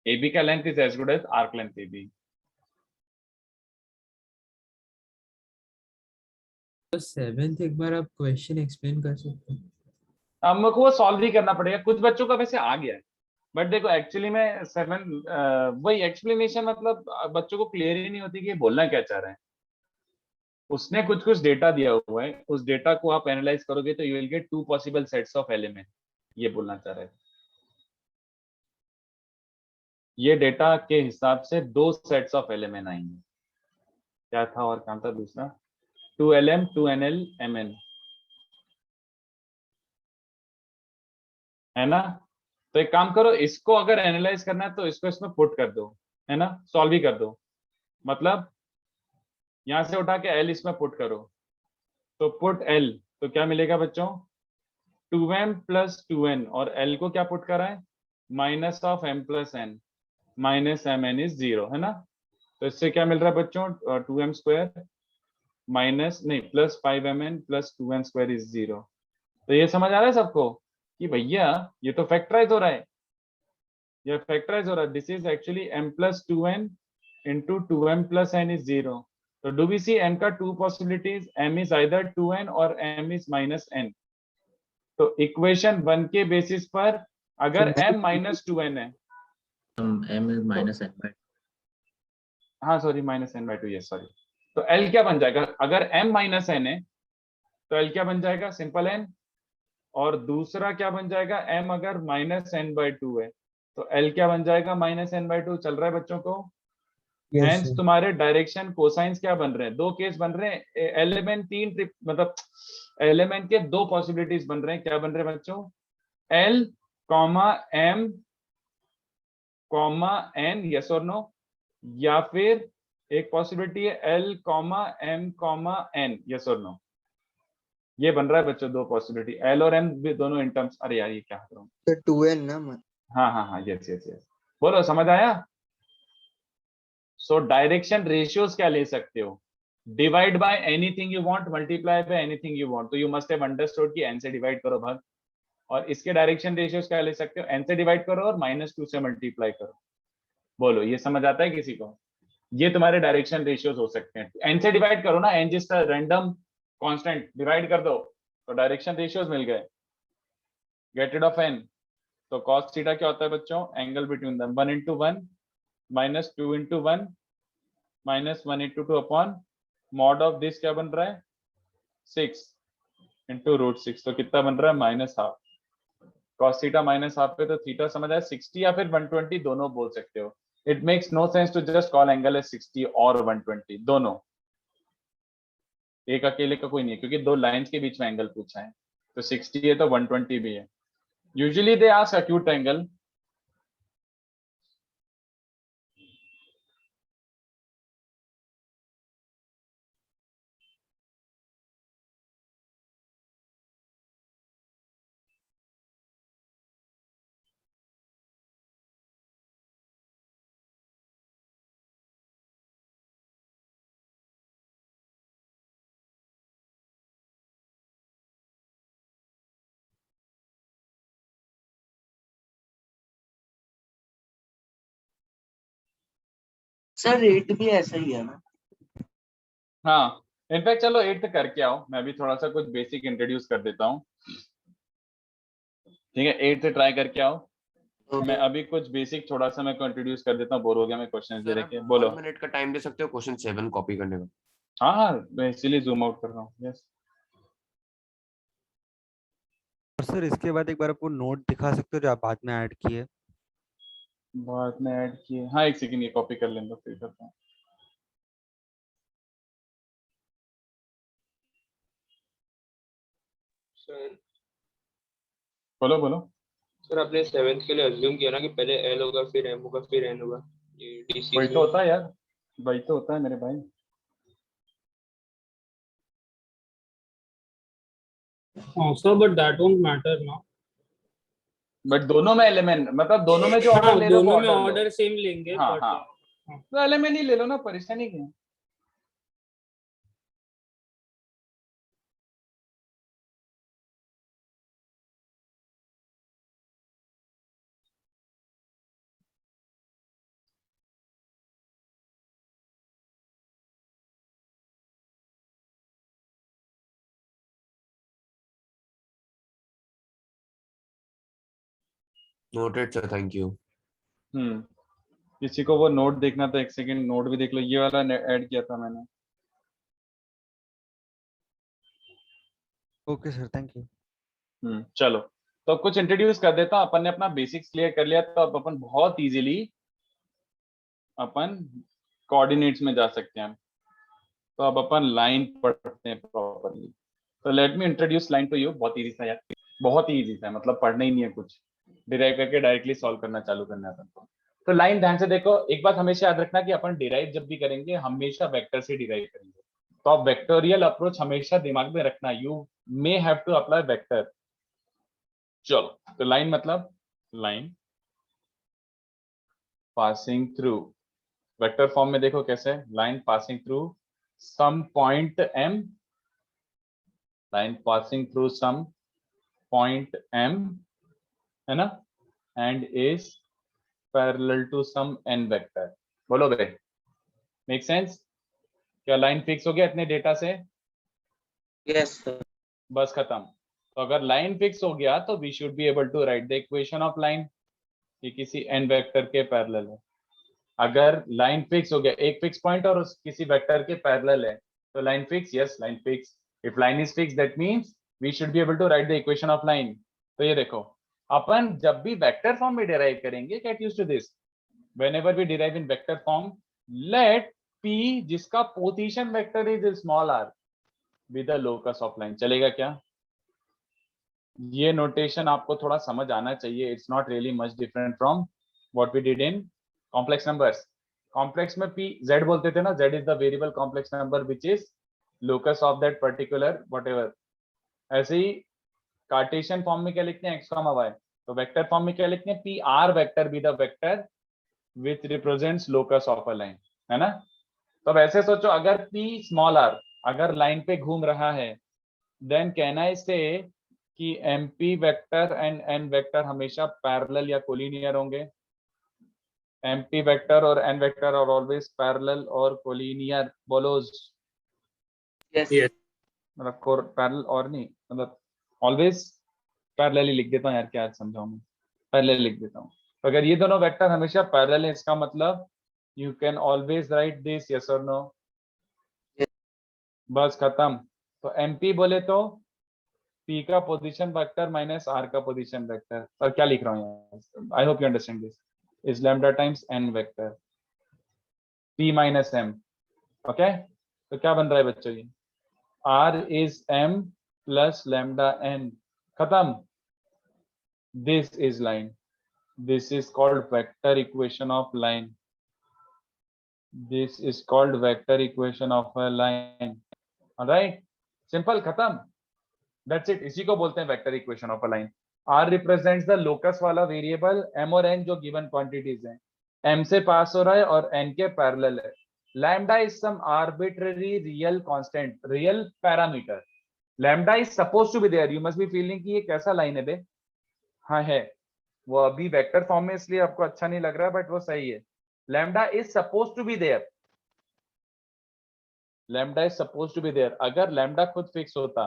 AB का length is as good as arc length AB। तो 7th एक बार आप क्वेश्चन एक्सप्लेन कर सकते हैं? हमको वो सॉल्व ही करना पड़ेगा, कुछ बच्चों का वैसे आ गया है, बट देखो एक्चुअली में 7 वही एक्सप्लेनेशन, मतलब बच्चों को क्लियर ही नहीं होती कि ये बोलना क्या चाह रहे हैं। उसने कुछ कुछ डेटा दिया हुआ है, उस डेटा को आप एनालाइज करोगे तो you will get 2 possible sets of element, ये बोलना चाह रहे हैं। ये डेटा के हिसाब से 2 सेट्स ऑफ एलिमेंट आएंगे। क्या था और कौन था दूसरा? 2LM 2NL MN, है ना? तो एक काम करो, इसको अगर एनालाइज करना है तो इसको इसमें पुट कर दो, है ना, सॉल्व ही कर दो। मतलब यहां से उठा के L इसमें पुट करो, तो पुट L, तो क्या मिलेगा बच्चों? 2M प्लस 2N, और L को क्या पुट करा है? Minus of M plus N, minus MN is 0, है ना? तो इससे क्या मिल रहा है बच्चों? 2M स्क्वायर माइनस नहीं plus 5mn plus 2n square is 0। तो ये समझ आ रहा है सबको कि भैया ये तो फैक्टराइज हो रहा है, ये फैक्टराइज हो रहा है। This is actually m plus 2n into 2m plus n is 0। तो डू वी सी m का to possibilities, m is either 2n और m इज माइनस n। तो इक्वेशन 1 के बेसिस पर अगर m माइनस 2n है, m is minus n by हाँ sorry minus n by 2, yes sorry. तो l क्या बन जाएगा, अगर m माइनस n है तो l क्या बन जाएगा, सिंपल n। और दूसरा क्या बन जाएगा, m अगर माइनस n बाई 2 है तो l क्या बन जाएगा, माइनस n बाई 2। चल रहा है बच्चों को? Yes, hence sir. तुम्हारे डायरेक्शन कोसाइंस क्या बन रहे हैं, दो केस बन रहे हैं। एलिमेंट तीन ट्रिप मतलब एलिमेंट के दो पॉसिबिलिटीज बन रहे हैं। क्या बन रहे हैं बच्चों, l comma m comma n, yes और नो, या फिर एक पॉसिबिलिटी है l comma m comma n, yes और नो। ये बन रहा है बच्चों दो पॉसिबिलिटी, l और m भी दोनों इन टर्म्स। अरे यार ये क्या कर रहा हूँ, तो 2n ना मैं हाँ हाँ हाँ, यस यस यस, बोलो समझ आया? सो डायरेक्शन रेशियोज क्या ले सकते हो, divide by anything you want, multiply by anything you want. तो यू मस्ट हैव अंडरस्टूड कि n से डिवाइड करो भाग, और इसके डायरेक्शन रेशियोज क्या ले सकते हो, n से डिवाइड करो और -2 से मल्टीप्लाई करो। बोलो ये समझ आता है किसी को? ये तुम्हारे डायरेक्शन रेशियोज हो सकते हैं। n से डिवाइड करो ना, n जिस रैंडम कांस्टेंट डिवाइड कर दो तो डायरेक्शन रेशियोज मिल गए। Get rid of n। तो cos थीटा क्या होता है बच्चों, angle between them, 1 into 1 minus 2 into 1 minus 1 into 2 upon mod of this क्या बन रहा है, 6 into √6। तो कितना बन रहा है, -हाफ। cos थीटा -हाफ पे तो थीटा समझ आया, 60 या फिर 120 दोनों बोल सकते हो। It makes no sense to just call angle as 60 और 120, दोनों, एक अकेले का कोई नहीं है, क्योंकि दो लाइंस के बीच में एंगल पूछा है। तो 60 है तो 120 भी है। Usually they ask acute angle. Sir rate भी ऐसा ही है ना? हाँ इनफैक्ट चलो 8th करके आओ, मैं भी थोड़ा सा कुछ बेसिक इंट्रोड्यूस कर देता हूँ, ठीक है? 8th ट्राई करके आओ। मैं अभी कुछ बेसिक थोड़ा सा मैं इंट्रोड्यूस कर देता हूँ, बोर हो गया मैं क्वेश्चन दे के। बोलो। 1 मिनट का टाइम दे सकते हो क्वेश्चन 7 कॉपी करने का? हाँ हाँ मैं इसीलिए जूम आउट कर रहा हूँ। यस और सर इसके बाद एक बार आपको नोट दिखा सकते हो जो आप बाद में ऐड किए? बाद में ऐड किए, हाँ एक सेकंड ये कॉपी कर लेंगे फिर करता हूँ। सर बोलो बोलो। सर आपने 7th के लिए अज्यूम किया ना कि पहले L होगा फिर M होगा फिर N होगा, ये DC वही तो होता है यार, वही तो होता है मेरे भाई। Oh, sir, but that won't matter now. But दोनों में एलिमेंट मतलब दोनों में जो ऑर्डर हाँ, ले लो वो दोनों में ऑर्डर लो। ऑर्डर सेम लेंगे, हाँ but हाँ हाँ. तो एलिमेंट ही ले लो ना, परेशानी क्या है? Noted sir, thank you. किसी को वो नोट देखना तो एक सेकंड नोट भी देख लो, ये वाला ऐड किया था मैंने। Okay sir, thank you. चलो तो कुछ इंट्रोड्यूस कर देता हूँ। अपन ने अपना बेसिक्स क्लियर कर लिया, तो अब अपन बहुत इजीली अपन कोऑर्डिनेट्स में जा सकते हैं। तो अब अपन लाइन पढ़ते हैं प्रॉपर्ली। तो let me introduce line to you. बहुत इजी था यार, बहुत ही इजी था, मतलब पढ़ना ही नहीं है कुछ, डिराइव करके डायरेक्टली सॉल्व करना चालू करना है अपन को। तो लाइन ध्यान से देखो, एक बात हमेशा याद रखना कि अपन डिराइव जब भी करेंगे हमेशा वेक्टर से डिराइव करेंगे। तो आप वेक्टोरियल अप्रोच हमेशा दिमाग में रखना, you may have to apply vector. चलो तो लाइन मतलब line passing through, vector form में देखो कैसे, line passing through some point m, line passing through some point m, है ना, and is parallel to some n vector. बोलो बे, make sense? क्या लाइन फिक्स हो गया इतने डेटा से? Yes sir. बस खत्म। तो अगर लाइन फिक्स हो गया तो we should be able to write the equation of line कि किसी n वेक्टर के पैरेलल है। अगर लाइन फिक्स हो गया, एक फिक्स पॉइंट और उस किसी वेक्टर के पैरेलल है, तो line fix, yes line fix. If line is fix that means we should be able to write the equation of line. तो ये देखो, अपन जब भी वेक्टर फॉर्म में डिराइव करेंगे, get used to this, whenever we derive in vector form, let p जिसका position vector is small r be the locus of line. चलेगा क्या? ये नोटेशन आपको थोड़ा समझ आना चाहिए। It's not really much different from what we did in complex numbers. Complex में p z बोलते थे ना, z is the variable complex number which is locus of that particular whatever. ऐसे ही कार्टेशियन फॉर्म में क्या लिखते हैं, x, y। तो वेक्टर फॉर्म में क्या लिखते हैं, p r vector be the vector which represents locus of a line, है ना। तो अब ऐसे सोचो, अगर p स्मॉल r अगर लाइन पे घूम रहा है, देन कैन आई से कि MP vector and N vector हमेशा पैरेलल या कोलिनियर होंगे। MP वेक्टर और N vector are always parallel और कोलिनियर। बोलो यस मतलब पैरेलल और नहीं, मतलब ऑलवेज पैरेलल ही लिख देता हूँ यार, क्या समझाऊं मैं, पैरेलल लिख देता हूँ। तो अगर ये दोनों वेक्टर हमेशा पैरेलल है, इसका मतलब you can always right this, yes और नो। बस खत्म। तो MP बोले तो P का पोजीशन वेक्टर माइनस R का पोजीशन वेक्टर। और क्या लिख रहा हूँ, आई hope you understand this, is lambda times n vector P minus M। Okay, तो क्या बन रहा है बच्चों, ये R is M plus lambda n। खत्म। This is line, this is called vector equation of line, this is called vector equation of a line. Alright, simple, खत्म। That's it, इसी को बोलते हैं vector equation of a line. R represents the locus वाला variable, M और N जो given quantities हैं, M से पास हो रहा है और N के पैरेलल है। Lambda is some arbitrary real constant, real parameter. Lambda is suppose to be there. You must be feeling कि ये कैसा लाइन है बे? हाँ है, वो अभी वेक्टर फॉर्म में इसलिए आपको अच्छा नहीं लग रहा है, बट वो सही है। Lambda is suppose to be there, lambda is suppose to be there. अगर लैम्डा खुद फिक्स होता,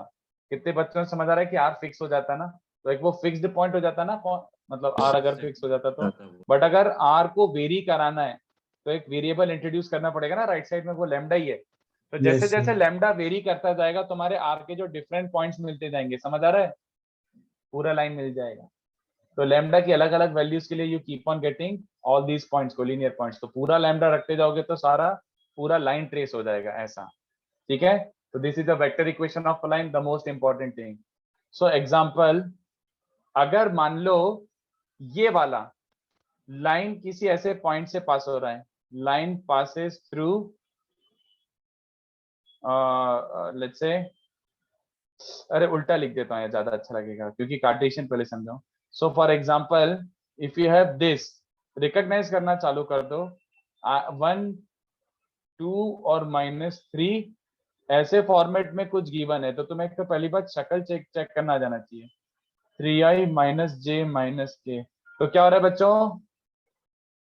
कितने बच्चों को समझ आ रहा है कि R फिक्स हो जाता ना, तो एक वो फिक्स्ड पॉइंट हो जाता ना, मतलब R अगर फिक्स हो जाता तो। बट अगर R को वेरी कराना है तो एक वेरिएबल इंट्रोड्यूस करना पड़ेगा ना राइट साइड में, वो लैम्डा ही है। तो जैसे जैसे लैम्डा वेरी करता जाएगा, तुम्हारे R के जो डिफरेंट पॉइंट्स मिलते जाएंगे, समझ आ रहा है, पूरा लाइन मिल जाएगा। तो लैम्डा की अलग अलग वैल्यूज के लिए you keep on getting all these points, collinear points. तो पूरा लैम्डा रखते जाओगे तो सारा पूरा लाइन ट्रेस हो जाएगा, ऐसा, ठीक है। So this is the vector equation of a line, the most important thing. So example, अगर मान लो ये वाला लाइन किसी ऐसे पॉइंट से पास हो रहा है, line passes through let's say, अरे उल्टा लिख देता हूँ, ये ज्यादा अच्छा लगेगा क्योंकि कार्टेशियन पहले समझाओ। So for example, if you have this, recognize करना चालू कर दो, 1 2 और -3 ऐसे फॉर्मेट में कुछ गिवन है, तो तुम्हें तो पहली बात शक्ल चेक करना जाना चाहिए। 3i - j - k, तो क्या हो रहा है बच्चों,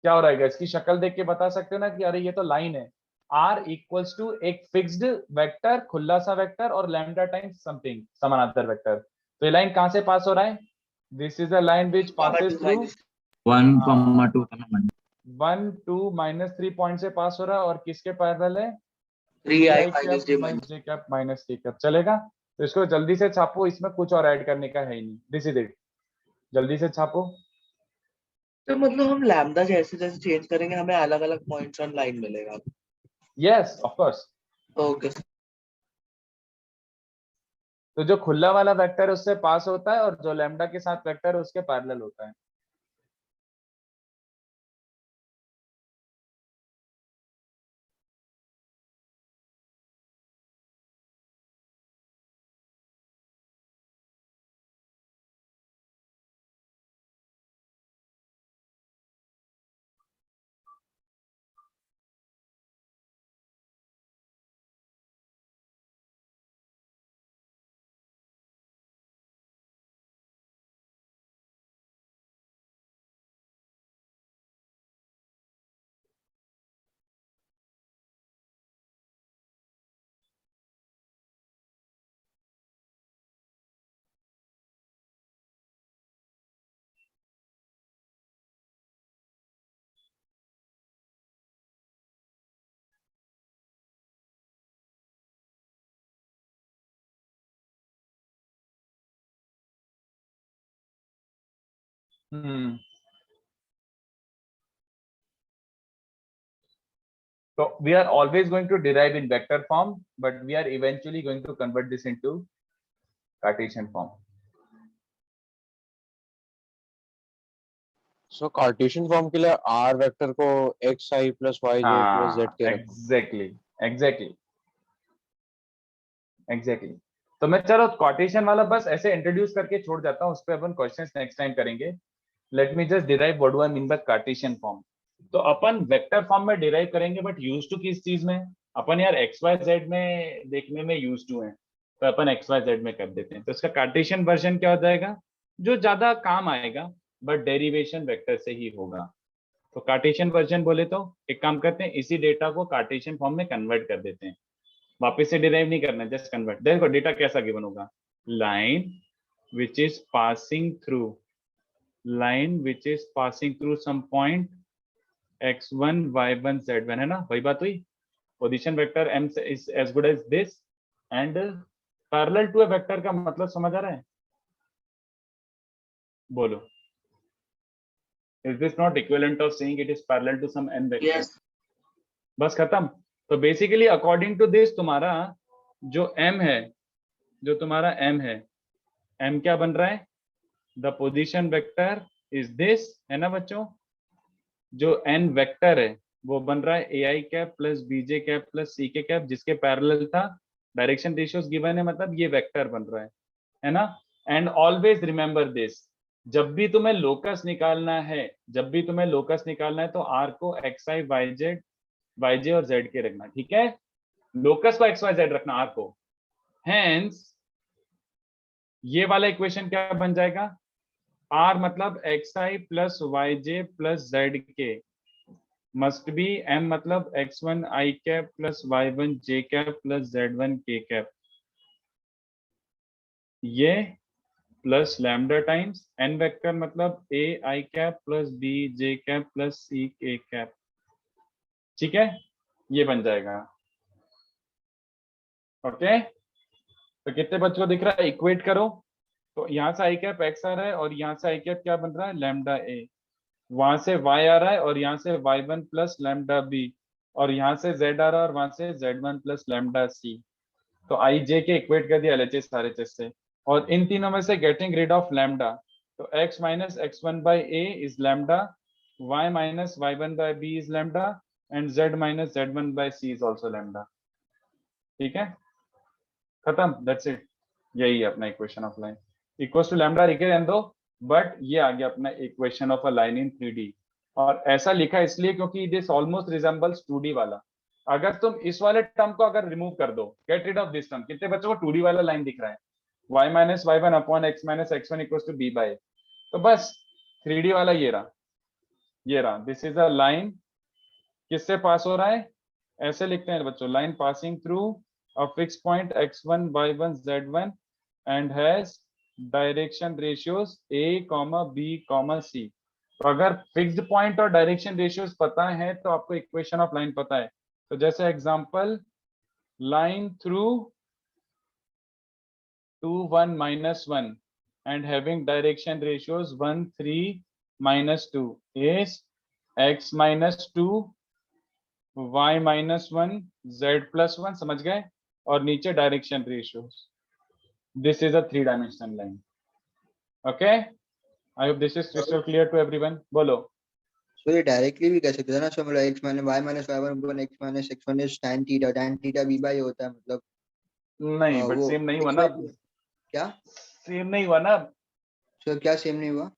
क्या हो रहा है? इसकी शक्ल देख के बता सकते हो ना कि अरे ये तो लाइन है। R इक्वल्स टू एक फिक्स्ड वेक्टर, खुला सा वेक्टर, और लैम्डा टाइम्स समथिंग समानांतर वेक्टर। तो ये लाइन कहां से पास हो रहा है? This is a line which passes through 1, 2, 1 2 -3 point से पास हो रहा है, और किसके पैरेलल है? 3i - j cap - k cap। चलेगा? तो इसको जल्दी से छापो, इसमें कुछ और ऐड करने का है ही नहीं। दिस इज इट, जल्दी से छापो। तो मतलब हम लैम्डा जैसे जैसे चेंज करेंगे हमें अलग अलग पॉइंट्स ऑन लाइन मिलेगा। Yes of course. ओके। तो जो खुला वाला वेक्टर है उससे पास होता है, और जो लैम्डा के साथ वेक्टर है उसके पैरेलल होता है। So we are always going to derive in vector form, but we are eventually going to convert this into Cartesian form. So Cartesian form के लिए आर वेक्टर को एक्स आई प्लस वाई जे plus Z के रखो। Exactly. तो मैं चलो Cartesian वाला बस ऐसे इंट्रोड्यूस करके छोड़ जाता हूँ, उस पर अपन क्वेश्चंस नेक्स्ट टाइम करेंगे। Let me just derive what do I mean by Cartesian form. तो अपन वेक्टर फॉर्म में डिराइव करेंगे, बट यूज टू किस चीज में? अपन यार एक्स वाई जेड में देखने में यूज टू है, तो अपन एक्स वाई जेड में कर देते हैं। तो इसका कार्टेशियन वर्जन क्या हो जाएगा, जो ज्यादा काम आएगा, बट डेरिवेशन वेक्टर से ही होगा। तो कार्टेशियन वर्जन बोले तो एक काम करते हैं, इसी डेटा को कार्टेशियन फॉर्म में कन्वर्ट कर देते हैं। वापस से डिराइव नहीं करना, जस्ट कन्वर्ट। देखो डेटा कैसा गिवन होगा, line which is passing through some point x1 y1 z1, है ना, वही बात हुई। Position vector m is as good as this and parallel to a vector का मतलब समझ आ रहा है? बोलो, is this not equivalent of saying it is parallel to some n vector? Yes. बस खत्म। तो बेसिकली अकॉर्डिंग टू दिस तुम्हारा जो m है, m क्या बन रहा है? The position vector is this, है ना बच्चों। जो n वेक्टर है वो बन रहा है ai cap plus bj cap plus ck cap, जिसके पैरेलल था। डायरेक्शन रेशियोज गिवन है, मतलब ये वेक्टर बन रहा है ना। एंड ऑलवेज रिमेंबर दिस, जब भी तुम्हें लोकस निकालना है तो r को xi yj और z के रखना, ठीक है। लोकस को xy z रखना r को। हेंस ये वाला इक्वेशन क्या बन जाएगा, r मतलब xi plus yj plus zk must be m मतलब x1 i cap plus y1 j cap plus z1 k cap, ये plus lambda times n vector मतलब a i cap plus b j cap plus c k cap, ठीक है। ये बन जाएगा, okay. तो कितने बच्चों को दिख रहा है, इक्वेट करो। तो यहाँ से आई कैप एक्स आ रहा है और यहाँ से आई कैप क्या बन रहा है, लैम्डा ए। वहां से y आ रहा है और यहाँ से y1 प्लस लैम्डा बी, और यहाँ से z आ रहा है और वहां से z1 प्लस लैम्डा सी। तो आई जे के इक्वेट कर दिया LHS सारे चीज से, और इन तीनों में से गेटिंग रिड ऑफ लैम्डा। तो x minus x1 by A is lambda, y minus y1 by B is lambda, and z minus z1 by C is also lambda, ठीक है। खत्म, दैट्स इट। यही है अपना equation of line, equals to lambda लिखे रहने दो, but ये आ गया अपना equation of a line in 3D। और ऐसा लिखा इसलिए क्योंकि दिस ऑलमोस्ट रिजेंबल्स 2D वाला। अगर तुम इस वाले टर्म को अगर रिमूव कर दो, get rid of this term, कितने बच्चों को 2D वाला लाइन दिख रहा है, y minus y1 upon x minus x1 equals to b by. तो बस 3D वाला ये रहा, दिस इज अ लाइन किससे पास हो रहा है, ऐसे लिखते हैं बच्चों, line passing through a fixed point x1 y1 z1 and has direction ratios a b c। तो अगर फिक्स्ड पॉइंट और डायरेक्शन रेशियोज पता है तो आपको इक्वेशन ऑफ लाइन पता है। तो जैसे example, line through 2 1 minus 1 and having direction ratios 1 3 minus 2 is x minus 2 y minus 1 z plus 1, समझ गए। और नीचे direction ratios, this is a 3-dimensional line, okay. I hope this is crystal clear to everyone. बोलो। So ये directly भी कह सकते हैं ना, सो मतलब x minus y minus y1 upon x minus x1 is tan theta b by होता है, मतलब नहीं, बट वो सेम नहीं हुआ ना। क्या सेम नहीं हुआ ना। सो क्या सेम नहीं हुआ?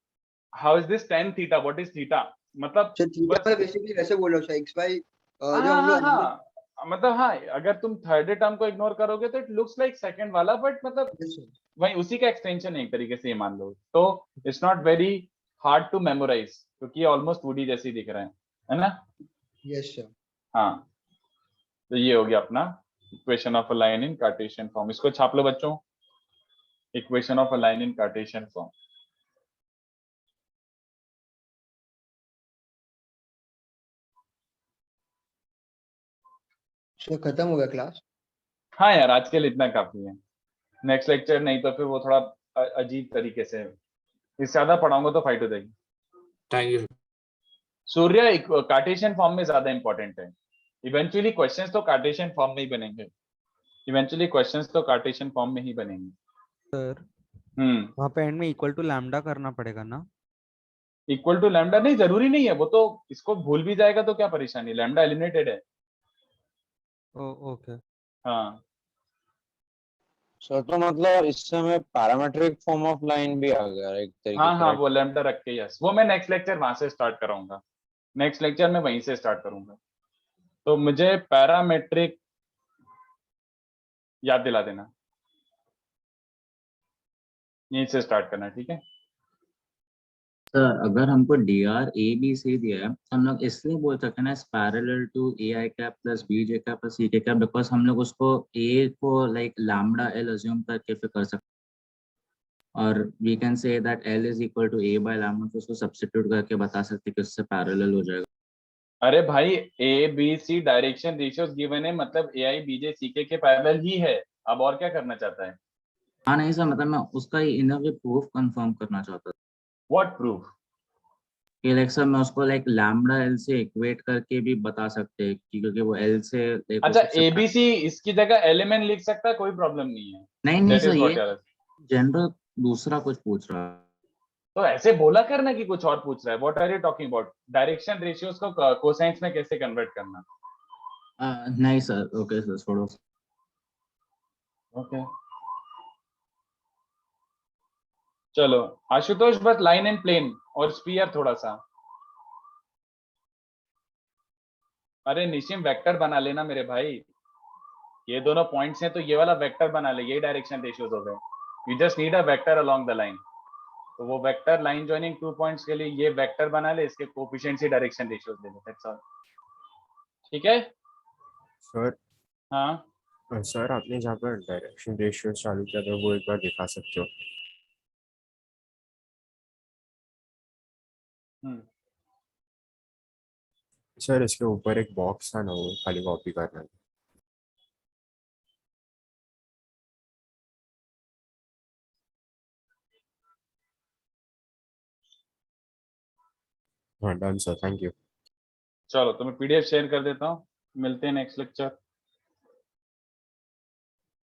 How is this tan theta, what is theta, मतलब सो थीटा बस पर बेसिकली वैसे बोलो, सो xy जो हाँ हम हाँ लोग हाँ, मतलब हाँ, अगर तुम थर्ड टर्म को इग्नोर करोगे तो इट लुक्स लाइक सेकंड वाला, बट मतलब वही उसी का एक्सटेंशन है एक तरीके से, ये मान लो। तो it's not very hard to memorize, क्योंकि ये ऑलमोस्ट 2D जैसे ही दिख रहा है ना। Yes sir. हाँ, तो ये हो गया अपना equation of a line in Cartesian form. इसको छाप लो बच्चों, equation of a line in Cartesian form. So खत्म हो गया क्लास? हाँ यार, आज के लिए इतना काफी है। नेक्स्ट लेक्चर नहीं तो फिर वो थोड़ा अजीब तरीके से, इससे ज्यादा पढ़ाऊंगा तो फाइट हो जाएगी। Thank you. Surya Cartesian form में ज्यादा इंपॉर्टेंट है। इवेंचुअली क्वेश्चंस तो कार्टेशियन फॉर्म में ही बनेंगे। इवेंचुअली क्वेश्चंस तो कार्टेशियन फॉर्म में ही बनेंगे। सर हम्म। वहाँ पे एंड में इक्वल टू लैम्डा करना पड़ेगा ना? इक्वल टू लैम्डा नहीं जरूरी नहीं है, वो तो इसको भूल भी जाएगा तो क्या परेशानी, लैम्डा एलिमिनेटेड है। ओके। हाँ सर तो मतलब इससे में पैरामेट्रिक फॉर्म ऑफ लाइन भी आ गया एक तरीके हाँ से, हाँ, राइट? वो लैम्डा रख के, यस, वो मैं नेक्स्ट लेक्चर वहां से स्टार्ट कराऊंगा। नेक्स्ट लेक्चर में वहीं से स्टार्ट करूंगा। तो मुझे पैरामेट्रिक याद दिला देना, यहीं से स्टार्ट करना, ठीक है? सर अगर हमको D R A B C दिया है तो हम लोग इसलिए बोल सकते हैं ना parallel to A I cap plus B J cap plus C K cap, because हम लोग उसको ए को लाइक लैम्डा एल अज्यूम करके फिर कर सकते हैं, और we can say that L is equal to A by lambda, तो उसको सब्स्टिट्यूट करके बता सकते हैं कि उससे पैरेलल हो जाएगा। अरे भाई, A B C direction ratios given है, मतलब ए आई बी जे सी के पैरेलल ही है। अब और क्या करना चाहता है? हाँ नहीं सर, मतलब मैं उसका इनर वे प्रूफ कंफर्म करना चाहता था व्हाट प्रूफ? कि लाइक सर मैं उसको लाइक लैम्डा एल से इक्वेट करके भी बता सकते हैं कि क्योंकि वो एल से like अच्छा, उससे एबीसी इसकी जगह एलिमेंट लिख सकता है, कोई प्रॉब्लम नहीं है। नहीं नहीं दैट सर, इज ये व्हाट। जनरल दूसरा कुछ पूछ रहा है। तो ऐसे बोला करना कि कुछ और पूछ रहा है। What are you talking about? Direction ratios को कोसाइंस में कैसे कन्वर्ट करना? नहीं सर, ओके सर छोड़ो। ओके चलो आशुतोष, बस लाइन एंड प्लेन और स्फीयर थोड़ा सा। अरे निशिम, वेक्टर बना लेना मेरे भाई। ये दोनों पॉइंट्स हैं तो ये वाला वेक्टर बना ले, यही डायरेक्शन रेशियोज हो गए। You just need a vector along the line. तो वो वेक्टर लाइन जॉइनिंग 2 पॉइंट्स के लिए ये वेक्टर बना ले, इसके कोएफिशिएंट्स ही डायरेक्शन रेशियोज ले ले, दैट्स ऑल। ठीक है? सर हाँ सर आपने जहाँ पर डायरेक्शन रेशियो चालू किया था वो एक बार दिखा सकते हो? सर इसके ऊपर एक बॉक्स था ना, वो खाली कॉपी करना है। हाँ डन सर, थैंक यू। चलो तो मैं पीडीएफ शेयर कर देता हूँ। मिलते हैं नेक्स्ट लेक्चर।